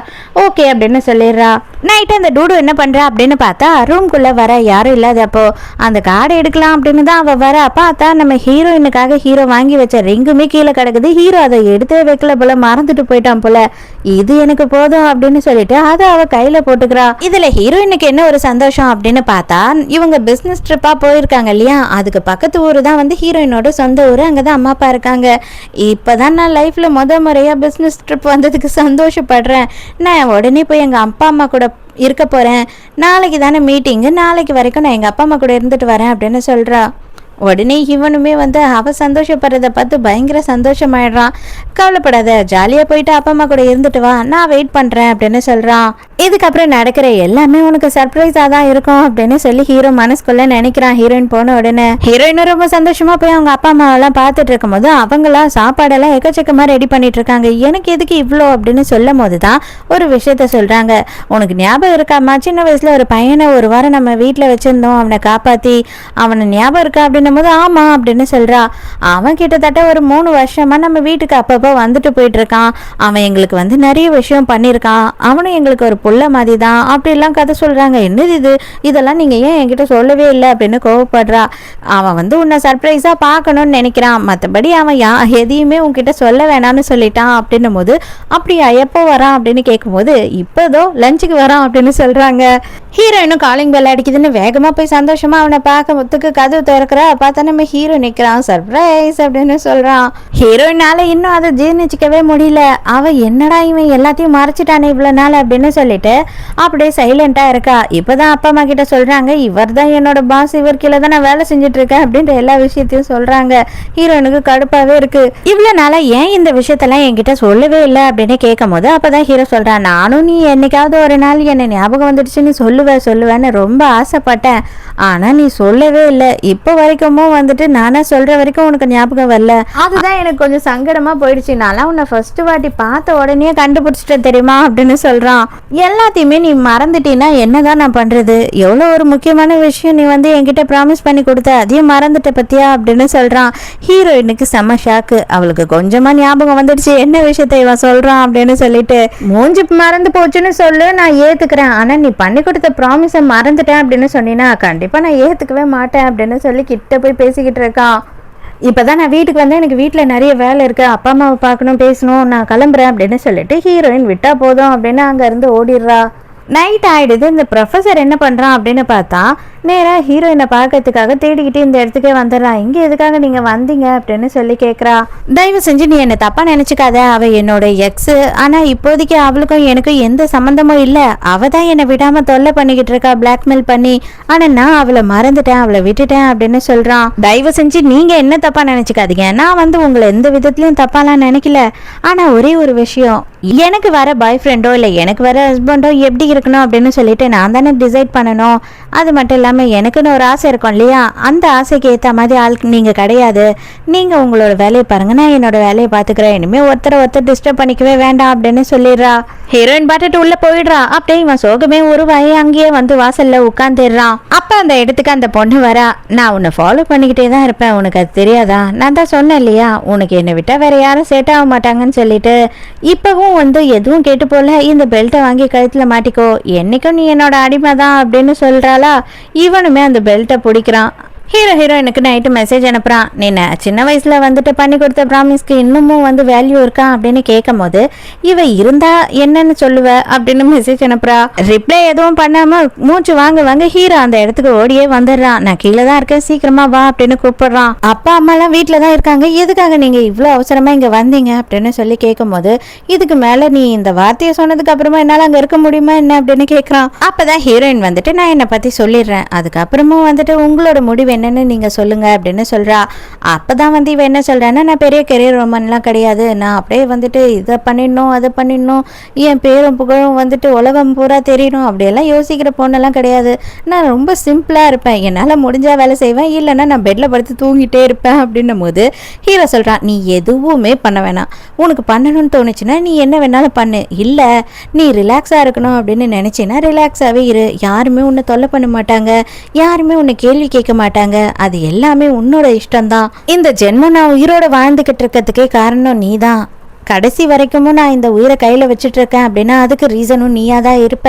ஓகே அப்படின்னு சொல்லிடுறா. நைட்டு அந்த டூடு என்ன பண்றா அப்படின்னு பார்த்தா ரூம்குள்ள வர யாரும் இல்லாத. அப்போ அந்த கார்டை எடுக்கலாம் அப்படின்னு தான் அவ வர. பார்த்தா நம்ம ஹீரோயினுக்காக ஹீரோ வாங்கி வச்ச ரிங்குமே கீழே கிடக்குது. ஹீரோ அதை எடுத்து வைக்கல போல, மறந்துட்டு போயிட்டான் போல. இது எனக்கு போதும் அப்படின்னு சொல்லிட்டு அதை அவ கையில போட்டுக்கிறா. இதுல ஹீரோயினுக்கு என்ன ஒரு சந்தோஷம் அப்படின்னு பார்த்தா, இவங்க பிசினஸ் ட்ரிப்பா போயிருக்காங்க இல்லையா, அதுக்கு பக்கத்து ஊரு தான் வந்து ஹீரோயினோட சொந்த ஊரு. அங்கதான் அம்மா அப்பா இருக்காங்க. இப்பதான் நான் லைஃப்ல முறையா பிசினஸ் ட்ரிப் வந்ததுக்கு சந்தோஷப்படுறேன். நான் உடனே போய் எங்க அப்பா அம்மா கூட இருக்க போறேன். நாளைக்கு தானே மீட்டிங்கு, நாளைக்கு வரைக்கும் நான் எங்க அப்பா அம்மா கூட இருந்துட்டு வரேன் அப்படின்னு சொல்றா. உடனே இவனுமே வந்து அவ சந்தோஷப்படுறத பார்த்து பயங்கர சந்தோஷமாயிடுறான். கவலைப்படாத, ஜாலியா போயிட்டு அப்பா அம்மா கூட இருந்துட்டு வா, நான் வெயிட் பண்றேன் அப்படின்னு சொல்றான். இதுக்கப்புறம் நடக்கிற எல்லாமே உனக்கு சர்ப்ரைஸா தான் இருக்கும் அப்படின்னு சொல்லி ஹீரோ மனசுக்குள்ள நினைக்கிறான். ஹீரோயின் போன உடனே ஹீரோயினும் ரொம்ப சந்தோஷமா போய் அவங்க அப்பா அம்மாவெல்லாம் பார்த்துட்டு இருக்கும் போது அவங்களாம் சாப்பாடெல்லாம் எக்கச்சக்கமா ரெடி பண்ணிட்டு இருக்காங்க. எனக்கு எதுக்கு இவ்வளோ அப்படின்னு சொல்லும் போதுதான் ஒரு விஷயத்த சொல்றாங்க. உனக்கு ஞாபகம் இருக்காமா, சின்ன வயசுல ஒரு பையனை ஒரு வாரம் நம்ம வீட்டுல வச்சிருந்தோம், அவனை காப்பாத்தி, அவனை ஞாபகம் இருக்கா அப்படின்னு போது ஆமா அப்படின்னு சொல்றா. அவன் கிட்டத்தட்ட ஒரு 3 வருஷமா நம்ம வீட்டுக்கு அப்பப்போ வந்துட்டு போயிட்டு இருக்கான். அவன் எங்களுக்கு வந்து நிறைய விஷயம் பண்ணியிருக்கான். அவனும் எங்களுக்கு ஒரு புள்ள மாதிரி தான் அப்படிலாம் கதை சொல்றாங்க. என்னது இது, இதெல்லாம் நீங்க ஏன் என்கிட்ட சொல்லவே இல்லை அப்படின்னு கோவப்படுறா. அவன் வந்து உன்னை சர்ப்ரைஸா பார்க்கணும்னு நினைக்கிறான், மற்றபடி அவன் எதையுமே உன்கிட்ட சொல்ல வேணாம்னு சொல்லிட்டான் அப்படின்னும் போது, அப்படியா எப்போ வரான் அப்படின்னு கேட்கும்போது, இப்போதோ லஞ்சுக்கு வரான் அப்படின்னு சொல்றாங்க. ஹீரோயினும் காலிங் பெல் அடிக்குதுன்னு வேகமா போய் சந்தோஷமா அவனை பார்க்க முத்துக்கு கதவு திறக்கிறா. பார்த்தா நம்ம ஹீரோ நிக்கிறான். சர்ப்ரைஸ் அப்படின்னு சொல்றான். ஹீரோயினால இன்னும் அதை ஜீர்ணிச்சிக்கவே முடியல. அவ என்னடா இவன் எல்லாத்தையும் மறைச்சிட்டானே இவ்வளவு நாள் அப்படின்னு சொல்லிட்டு அப்படியே சைலண்டா இருக்கா. இப்பதான் அப்பா அம்மா கிட்ட சொல்றாங்க, இவர் தான் என்னோட பாஸ், இவர் கீழே தான் நான் வேலை செஞ்சுட்டு இருக்கேன் அப்படின்ற எல்லா விஷயத்தையும் சொல்றாங்க. ஹீரோயினுக்கு கடுப்பாவே இருக்கு. இவ்வளவு நாளா ஏன் இந்த விஷயத்தெல்லாம் என்கிட்ட சொல்லவே இல்லை அப்படின்னு கேட்கும் போது அப்பதான் ஹீரோ சொல்றான், நானும் நீ என்னைக்காவது ஒரு நாள் என்ன ஞாபகம் வந்துடுச்சு, நீ சொல்லுவேன்னு ரொம்ப ஆசைப்பட்டேன். ஆனா நீ சொல்லவே இல்லை. இப்போ வரைக்கும் வந்துட்டு நானா சொல்ற வரைக்கும் உனக்கு ஞாபகம் வரல. அதுதான் எனக்கு கொஞ்சம் சங்கடமா போயிடுச்சு. நான் உன்னை ஃபர்ஸ்ட் வாட்டி பார்த்த உடனே கண்டுபிடிச்சிட்டேன் தெரியுமா அப்படின்னு சொல்றான். எல்லாத்தையுமே நீ மறந்துட்டீன்னா என்னதான் நான் பண்றது? எவ்வளவு ஒரு முக்கியமான விஷயம் நீ வந்து என்கிட்ட ப்ராமிஸ் பண்ணி கொடுத்த, அதையும் மறந்துட்ட பத்தியா அப்படின்னு சொல்றான். ஹீரோயினுக்கு செம்ம ஷாக்கு. அவளுக்கு கொஞ்சமா ஞாபகம் வந்துடுச்சு என்ன விஷயத்த இவன் சொல்றான் அப்படின்னு சொல்லிட்டு, மூஞ்சி மறந்து போச்சுன்னு சொல்லு, நான் ஏத்துக்கிறேன். ஆனா நீ பண்ணி கொடுத்த ப்ராமிஸை மறந்துட்டேன் அப்படின்னு சொன்னீங்கன்னா கண்டிப்பா நான் ஏத்துக்கவே மாட்டேன் அப்படின்னு சொல்லி கிட்ட போய் பேசிக்கிட்டு இருக்கான். இப்பதான் நான் வீட்டுக்கு வந்து எனக்கு வீட்டில் நிறைய வேலை இருக்கு, அப்பா அம்மாவை பார்க்கணும், பேசணும், நான் கிளம்புறேன் அப்படின்னு சொல்லிட்டு ஹீரோயின் விட்டா போதும் அப்படின்னு அங்க இருந்து ஓடிடுறா. நைட் ஆயிடுது. இந்த ப்ரொஃபஸர் என்ன பண்றான் அப்படின்னு பார்த்தா நேராக ஹீரோயினை பார்க்கறதுக்காக தேடிக்கிட்டு இந்த இடத்துக்கே வந்துடுறான். இங்கே எதுக்காக நீங்க வந்தீங்க அப்படின்னு சொல்லி கேட்குறா. தயவு செஞ்சு நீ என்னை தப்பா நினைச்சுக்காத, அவ என்னோட எக்ஸு. ஆனா இப்போதைக்கு அவளுக்கும் எனக்கும் எந்த சம்மந்தமும் இல்லை. அவ தான் என்னை விடாம தொல்லை பண்ணிக்கிட்டு இருக்கா, பிளாக்மெயில் பண்ணி. ஆனா நான் அவளை மறந்துட்டேன், அவளை விட்டுட்டேன் அப்படின்னு சொல்றான். தயவு செஞ்சு நீங்க என்ன தப்பா நினைச்சுக்காதீங்க, நான் வந்து உங்களை எந்த விதத்துலயும் தப்பாலாம் நினைக்கல. ஆனா ஒரே ஒரு விஷயம், எனக்கு வர பாய் ஃப்ரெண்டோ இல்லை எனக்கு வர ஹஸ்பண்டோ எப்படி இருக்கணும் அப்படின்னு சொல்லிட்டு நான் தானே டிசைட் பண்ணணும். அது மட்டும் இல்லாமல் எனக்குன்னு ஒரு ஆசை இருக்கும் இல்லையா, அந்த ஆசைக்கு ஏற்ற மாதிரி ஆள் நீங்கள் கிடையாது, நீங்கள் உங்களோட வேலையை பாருங்க, நான் என்னோட வேலையை பார்த்துக்கிறேன், இனிமேல் ஒருத்தர் டிஸ்டர்ப் பண்ணிக்கவே வேண்டாம் அப்படின்னு சொல்லிடுறா. ஹீரோயின் பாட்டுட்டு உள்ள போயிடுறா. அப்படியே இவன் சோகமே உருவாயி அங்கேயே வந்து வாசல்ல உட்காந்துடுறான். அப்ப அந்த இடத்துக்கு அந்த பொண்ணு வரா. நான் உன்னை ஃபாலோ பண்ணிக்கிட்டே தான் இருப்பேன், உனக்கு அது தெரியாதா, நான் தான் சொன்னேன் இல்லையா உனக்கு என்னை விட்டா வேற யாரும் செட் ஆக மாட்டாங்கன்னு சொல்லிட்டு, இப்பவும் வந்து எதுவும் கேட்டு போல இந்த பெல்ட்டை வாங்கி கழுத்துல மாட்டிக்கோ, என்னைக்கும் நீ என்னோட அடிமை தான் அப்படின்னு சொல்றாளா. இவனுமே அந்த பெல்ட்டை பிடிக்கிறான். ஹீரோயினுக்கு நைட்டு மெசேஜ் அனுப்புறான். நீ சின்ன வயசுல வந்துட்டு பண்ணி கொடுத்த ப்ராமிஸ்க்கு இன்னமும் வந்து வேல்யூ இருக்கா அப்படின்னு கேட்கும் போது இவ இருந்தா என்னன்னு சொல்லுவ அப்படின்னு மெசேஜ் அனுப்புறா. ரிப்ளை எதுவும் பண்ணாம மூச்சு வாங்க ஹீரோ அந்த இடத்துக்கு ஓடியே வந்துடுறான். நான் கீழே தான் இருக்கேன், சீக்கிரமா வா அப்படின்னு கூப்பிடுறான். அப்பா அம்மா எல்லாம் வீட்டுல தான் இருக்காங்க, எதுக்காக நீங்க இவ்வளவு அவசரமா இங்க வந்தீங்க அப்படின்னு சொல்லி கேட்கும் போது, இதுக்கு மேல நீ இந்த வார்த்தையை சொன்னதுக்கு அப்புறமா என்னால அங்க இருக்க முடியுமா என்ன அப்படின்னு கேட்கறான். அப்பதான் ஹீரோயின் வந்துட்டு நான் என்னை பத்தி சொல்லிடுறேன், அதுக்கப்புறமும் வந்துட்டு உங்களோட முடிவு என்னன்னு நீங்க சொல்லுங்க அப்படின்னு சொல்றா. அப்பதான் வந்து இவ என்ன சொல்றான்னா, நான் பெரிய கெரியர் ரொமான்லாம் கிடையாது, நான் அப்படியே வந்துட்டு இதை பண்ணிடணும் அதை பண்ணிடணும், என் பேரும் புகழும் வந்துட்டு உலகம் பூரா தெரியணும் அப்படியெல்லாம் யோசிக்கிற பொண்ணெல்லாம் கிடையாது, நான் ரொம்ப சிம்பிளா இருப்பேன், என்னால் முடிஞ்சா வேலை செய்வேன், இல்லைன்னா நான் பெட்ல படுத்து தூங்கிட்டே இருப்பேன் அப்படின்னும் போது ஹீரோ சொல்றான், நீ எதுவுமே பண்ண வேணாம், உனக்கு பண்ணணும்னு தோணுச்சுன்னா நீ என்ன வேணாலும் பண்ணு, இல்லை நீ ரிலாக்ஸா இருக்கணும் அப்படின்னு நினைச்சின்னா ரிலாக்ஸாவே இரு, யாருமே உன்னை தொல்லை பண்ண மாட்டாங்க, யாருமே உன்னை கேள்வி கேட்க மாட்டாங்க, அது எல்லாமே உன்னோட இஷ்டம்தான், இந்த ஜென்மம் நான் உயிரோட வாழ்ந்துகிட்டு இருக்கிறதுக்கே காரணம் நீதான், கடைசி வரைக்கும் நான் இந்த உயிரை கையில் வச்சுட்டு இருக்கேன் அப்படின்னா அதுக்கு ரீசனும் நீயா தான் இருப்ப,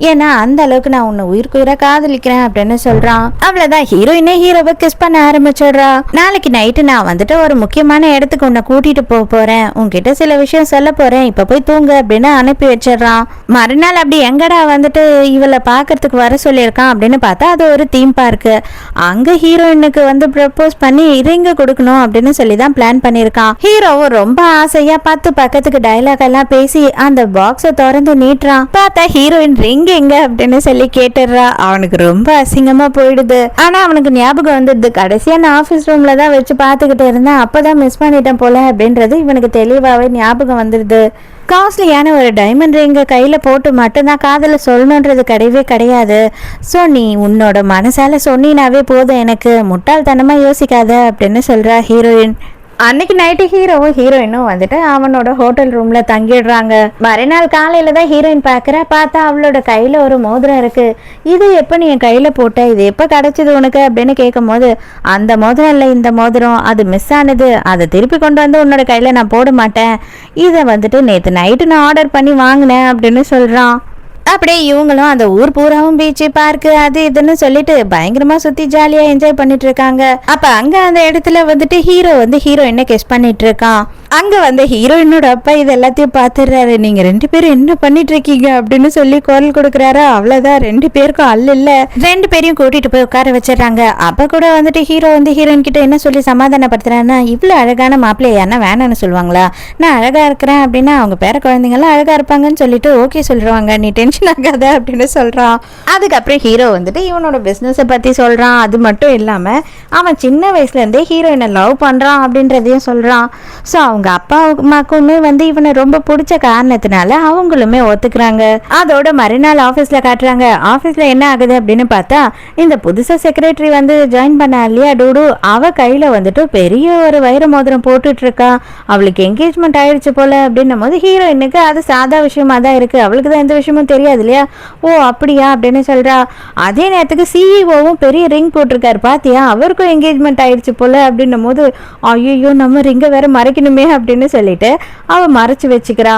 ஏன்னா அந்த அளவுக்கு நான் உன்னை உயிரை காதலிக்கிறேன் அப்படின்னு சொல்றான். அவ்வளவுதான் ஹீரோயினே ஹீரோவை கிஸ் பண்ண ஆரம்பிச்சிடுறா. நாளைக்கு நைட்டு நான் வந்துட்டு ஒரு முக்கியமான இடத்துக்கு உன்னை கூட்டிட்டு போறேன், உன்கிட்ட சில விஷயம் சொல்ல போறேன், இப்ப போய் தூங்க அப்படின்னு அனுப்பி வச்சிடறான். மறுநாள் அப்படி எங்கடா வந்துட்டு இவளை பாக்குறதுக்கு வர சொல்லியிருக்கான் அப்படின்னு பார்த்தா அது ஒரு தீம் பார்க்கு. அங்க ஹீரோயினுக்கு வந்து ப்ரப்போஸ் பண்ணி ரிங்க கொடுக்கணும் அப்படின்னு சொல்லி தான் பிளான் பண்ணியிருக்கான். ஹீரோவும் ரொம்ப ஆசையா பக்கத்துக்கு டயலாக் எல்லாம் பேசி அந்த பாக்ஸை திறந்து நீட்டுறான். பார்த்தா ஹீரோயின் ரிங் எங்க அப்படின்னு சொல்லி கேட்டுடுறா. அவனுக்கு ரொம்ப அசிங்கமா போயிடுது. ஆனா அவனுக்கு ஞாபகம் வந்துடுது, கடைசியா நான் ஆபீஸ் ரூம்ல தான் வச்சு பாத்துக்கிட்டு இருந்தேன், அப்பதான் மிஸ் பண்ணிட்டேன் போல அப்படின்றது இவனுக்கு தெளிவாவே ஞாபகம் வந்துடுது. காஸ்ட்லியான ஒரு டைமண்ட் ரிங்கை கையில் போட்டு மட்டும்தான் காதலை சொல்லணுன்றது கிடையவே கிடையாது. ஸோ நீ உன்னோட மனசால சொன்னினாவே போதும், எனக்கு முட்டாள்தனமாக யோசிக்காத அப்படின்னு சொல்கிறா ஹீரோயின். அன்னைக்கு நைட்டு ஹீரோவும் ஹீரோயினும் வந்துட்டு அவனோட ஹோட்டல் ரூம்ல தங்கிடுறாங்க. மறுநாள் காலையில தான் ஹீரோயின் பார்த்தா அவளோட கையில ஒரு மோதிரம் இருக்கு. இது எப்ப நீ என் கையில போட்ட, இது எப்ப கிடைச்சது உனக்கு அப்படின்னு கேட்கும் போது, அந்த மோதிரம் இல்லை இந்த மோதிரம், அது மிஸ் ஆனது, அதை திருப்பி கொண்டு வந்து உன்னோட கையில நான் போட மாட்டேன், இதை வந்துட்டு நேற்று நைட்டு நான் ஆர்டர் பண்ணி வாங்கினேன் அப்படின்னு சொல்றான். அப்படியே இவங்களும் அந்த ஊர் பூராவும் பீச்சு பார்க்கு அது இதுன்னு சொல்லிட்டு பயங்கரமா சுத்தி ஜாலியா என்ஜாய் பண்ணிட்டு இருக்காங்க. அப்ப அங்க அந்த இடத்துல வந்துட்டு ஹீரோ வந்து ஹீரோயினை கெஸ் பண்ணிட்டு இருக்கான். அங்க வந்து ஹீரோயினோட அப்பா இது எல்லாத்தையும் பாத்துறாரு. நீங்க ரெண்டு பேரும் என்ன பண்ணிட்டு இருக்கீங்க அப்படின்னு சொல்லி குரல் கொடுக்குறாரு. அவ்வளவுதான், ரெண்டு பேருக்கும் இல்ல ரெண்டு பேரையும் கூட்டிட்டு போய் உட்கார வச்சிடறாங்க. அப்ப கூட வந்துட்டு ஹீரோ வந்து ஹீரோயின் கிட்ட என்ன சொல்லி சமாதானப்படுத்துறான்னா, இவ்வளவு அழகான மாப்பிள்ளை யாருன்னா வேணான்னு சொல்லுவாங்களா, நான் அழகா இருக்கிறேன் அப்படின்னா அவங்க பேர குழந்தைங்க எல்லாம் அழகா இருப்பாங்கன்னு சொல்லிட்டு ஓகே சொல்றாங்க, நீ டென்ஷன் ஆகாத அப்படின்னு சொல்றான். அதுக்கப்புறம் ஹீரோ வந்துட்டு இவனோட பிசினஸை பத்தி சொல்றான். அது மட்டும் இல்லாம அவன் சின்ன வயசுல இருந்தே ஹீரோயினை லவ் பண்றான் அப்படின்றதையும் சொல்றான். ஸோ அவங்க அப்பா அம்மாக்குமே வந்து இவனை ரொம்ப பிடிச்ச காரணத்தினால அவங்களுமே ஒத்துக்கிறாங்க. அதோட மறுநாள் ஆஃபீஸ்ல காட்டுறாங்க. ஆஃபீஸ்ல என்ன ஆகுது அப்படின்னு பார்த்தா, இந்த புதுசா செக்ரட்டரி வந்து ஜாயின் பண்ண இல்லையா டூடு, அவ கையில வந்துட்டு பெரிய ஒரு வைர மோதிரம் போட்டுட்டு இருக்கா. அவளுக்கு என்கேஜ்மெண்ட் ஆயிடுச்சு போல அப்படின்னும் போது ஹீரோயினுக்கு அது சாதா விஷயமா தான் இருக்கு, அவளுக்கு தான் எந்த விஷயமும் தெரியாது இல்லையா. ஓ அப்படியா அப்படின்னு சொல்றா. அதே நேரத்துக்கு சிஇஓவும் பெரிய ரிங் போட்டிருக்காரு பாத்தியா, அவருக்கும் என்கேஜ்மெண்ட் ஆயிடுச்சு போல அப்படின்னும் போது, ஐயோ நம்ம ரிங்கை வேற மறைக்கணுமே அப்படின்னு சொல்லிட்டு அவ மறைச்சு வச்சுக்கிறா.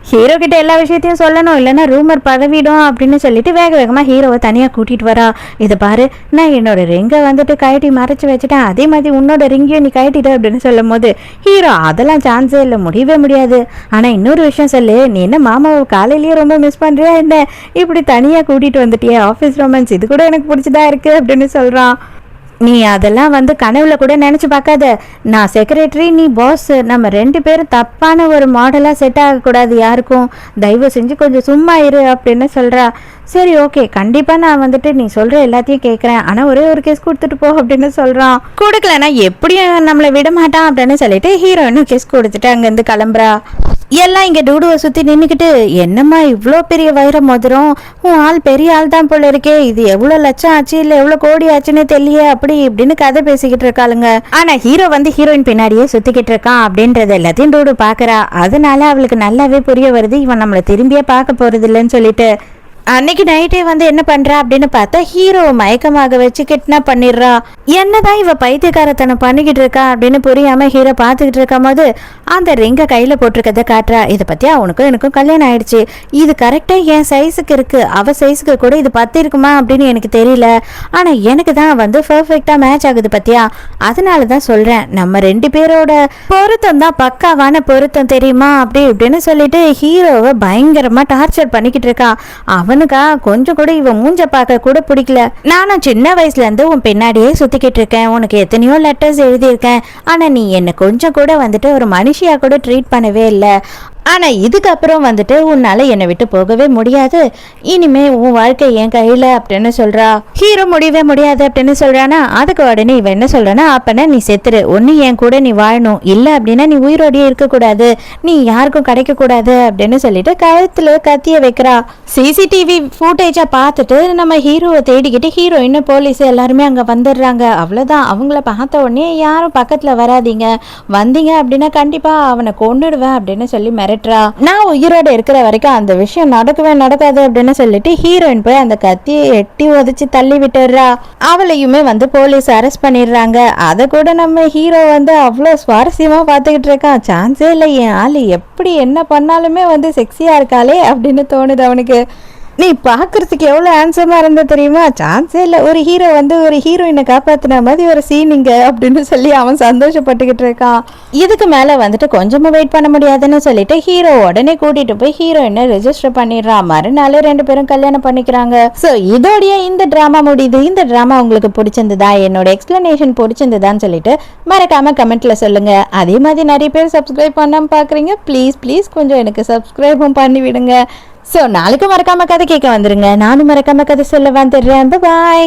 ஹீரோ கிட்ட எல்லா விஷயத்தையும் சொல்லணும், இல்லைன்னா ரூமர் பதவிடும் அப்படின்னு சொல்லிட்டு வேக வேகமா ஹீரோவை தனியா கூட்டிட்டு வரா. இதை பாரு, நான் என்னோட ரிங்கை வந்துட்டு கழட்டி மறைச்சு வச்சுட்டேன், அதே மாதிரி உன்னோட ரிங்கையும் நீ கழட்டிட்ட அப்படின்னு சொல்லும் போது ஹீரோ அதெல்லாம் சான்ஸே இல்லை, முடியவே முடியாது. ஆனா இன்னொரு விஷயம் சொல்லு, நீ என்ன மாமாவை காலையிலேயே ரொம்ப மிஸ் பண்றியா என்ன, இப்படி தனியா கூட்டிட்டு வந்துட்டியே, ஆஃபீஸ் ரொமான்ஸ் இது கூட எனக்கு பிடிச்சதா இருக்கு அப்படின்னு சொல்றான். நீ அதெல்லாம் வந்து கனவுல கூட நினச்சி பார்க்காத, நான் செக்ரட்டரி நீ பாஸ், நம்ம ரெண்டு பேரும் தப்பான ஒரு மாடலாக செட் ஆகக்கூடாது யாருக்கும், தயவு செஞ்சு கொஞ்சம் சும்மா இரு அப்படின்னு சொல்கிறா. சரி ஓகே, கண்டிப்பாக நான் வந்துட்டு நீ சொல்கிற எல்லாத்தையும் கேட்குறேன், ஆனால் ஒரே ஒரு கேஸ் கொடுத்துட்டு போ அப்படின்னு சொல்கிறான். கொடுக்கலன்னா எப்படியும் நம்மளை விட மாட்டான் அப்படின்னு சொல்லிட்டு ஹீரோயினும் கேஸ் கொடுத்துட்டு அங்கேருந்து கிளம்புறா. எல்லாம் இங்க டூடுவை சுத்தி நின்னுக்கிட்டு, என்னம்மா இவ்வளோ பெரிய வைர மோதிரம், உன் ஆள் பெரிய ஆள் தான் போல இருக்கே, இது எவ்வளவு லட்சம் ஆச்சு இல்ல எவ்வளவு கோடி ஆச்சுன்னு தெரியல அப்படி இப்படின்னு கதை பேசிக்கிட்டு இருக்காளுங்க. ஆனா ஹீரோ வந்து ஹீரோயின் பின்னாடியே சுத்திக்கிட்டு இருக்கான் அப்படின்றது எல்லாத்தையும் டூடு பாக்குறா. அதனால அவளுக்கு நல்லாவே புரிய வருது, இவன் நம்மளை திரும்பியே பார்க்க போறது இல்லைன்னு சொல்லிட்டு. அன்னைக்கு நைட்டே வந்து என்ன பண்றா அப்படின்னு பார்த்தா ஹீரோ மயக்கமாக வச்சு கிட்னாப் பண்ணிடுறா. என்னதான் இவ பைத்தியக்காரத்தனை பண்ணிக்கிட்டு இருக்கா அப்படின்னு புரியாம ஹீரோ பார்த்துக்கிட்டு இருக்கும் போது அந்த ரிங்கை கையில போட்டிருக்கதை காட்டுறா. இதை பத்தி அவனுக்கும் எனக்கும் கல்யாணம் ஆயிடுச்சு, இது கரெக்டா என் சைஸுக்கு இருக்கு, அவ சைஸுக்கு கூட இது 10 இருக்குமா அப்படின்னு எனக்கு தெரியல, ஆனா எனக்கு தான் வந்து பர்ஃபெக்டா மேட்ச் ஆகுது பத்தியா, அதனாலதான் சொல்றேன் நம்ம 2 பேரோட பொருத்தம் தான் பக்காவான பொருத்தம் தெரியுமா அப்படி இப்படின்னு சொல்லிட்டு ஹீரோவை பயங்கரமா டார்ச்சர் பண்ணிக்கிட்டு இருக்கா. அவனுக்கா கொஞ்சம் கூட இவன் மூஞ்ச பார்க்க கூட பிடிக்கல. நானும் சின்ன வயசுல இருந்து உன் பின்னாடியே சுத்திக்கிட்டு இருக்கேன், உனக்கு எத்தனையோ லெட்டர்ஸ் எழுதியிருக்கேன், ஆனா நீ என்ன கொஞ்சம் கூட வந்துட்டு ஒரு மனுஷியா கூட ட்ரீட் பண்ணவே இல்லை, ஆனா இதுக்கப்புறம் வந்துட்டு உன்னால என்னை விட்டு போகவே முடியாது, இனிமே உன் வாழ்க்கை என் கையில அப்படின்னு சொல்றா. ஹீரோ முடியவே முடியாது அப்படின்னு சொல்றானா. அதுக்கு உடனே இவன் என்ன சொல்றானா, அப்பனா நீ செத்துரு, ஒன்னு என் கூட நீ வாழணும், இல்ல அப்படின்னா நீ உயிரோடையே இருக்கக்கூடாது, நீ யாருக்கும் கிடைக்க கூடாது அப்படின்னு சொல்லிட்டு கழுத்துல கத்திய வைக்கிறா. சிசிடிவி ஃபுட்டேஜை பார்த்துட்டு நம்ம ஹீரோவை தேடிக்கிட்டு ஹீரோயின் போலீஸ் எல்லாருமே அங்க வந்துடுறாங்க. அவ்வளவுதான், அவங்கள பார்த்த உடனே யாரும் பக்கத்துல வராதீங்க, வந்தீங்க அப்படின்னா கண்டிப்பா அவனை கொன்னுடுவேன் அப்படின்னு சொல்லி நான் உயிரோட இருக்கிற வரைக்கும் அந்த விஷயம் நடக்கவே நடக்காது அப்படின்னு சொல்லிட்டு ஹீரோயின் போய் அந்த கத்தியை எட்டி உதச்சி தள்ளி விட்டுறா. அவளையுமே வந்து போலீஸ் அரெஸ்ட் பண்ணிடுறாங்க. அதை கூட நம்ம ஹீரோ வந்து அவ்வளோ சுவாரஸ்யமா பார்த்துக்கிட்டு இருக்கான். சான்ஸே இல்லை, என் ஆளு எப்படி என்ன பண்ணாலுமே வந்து செக்ஸியா இருக்காளே அப்படின்னு தோணுது அவனுக்கு. நீ பாக்குறதுக்கு எவ்வளவு ஹேண்ட்ஸமா இருந்தா தெரியுமா, சான்ஸே இல்லை, ஒரு ஹீரோ வந்து ஒரு ஹீரோயினை காப்பாத்தின மாதிரி ஒரு சீனிங்க அப்படின்னு சொல்லி அவன் சந்தோஷப்பட்டுக்கிட்டு இருக்கான். இதுக்கு மேல வந்துட்டு கொஞ்சமா வெயிட் பண்ண முடியாதுன்னு சொல்லிட்டு ஹீரோ உடனே கூட்டிட்டு போய் ஹீரோயினை ரெஜிஸ்டர் பண்ணிடுறான். மறுநாள் 2 பேரும் கல்யாணம் பண்ணிக்கிறாங்க. சோ இதோடைய இந்த டிராமா முடியுது. இந்த டிராமா உங்களுக்கு பிடிச்சிருந்ததா, என்னோட எக்ஸ்பிளனேஷன் பிடிச்சிருந்ததான்னு சொல்லிட்டு மறக்காம கமெண்ட்ல சொல்லுங்க. அதே மாதிரி நிறைய பேர் சப்ஸ்கிரைப் பண்ணாம பாக்குறீங்க, ப்ளீஸ் கொஞ்சம் எனக்கு சப்ஸ்கிரைபும் பண்ணி விடுங்க. ஸோ நாளைக்கு மறக்காம கதை கேட்க வந்துருங்க, நானும் மறக்காம கதை சொல்ல வந்துடுறேன். பாய்.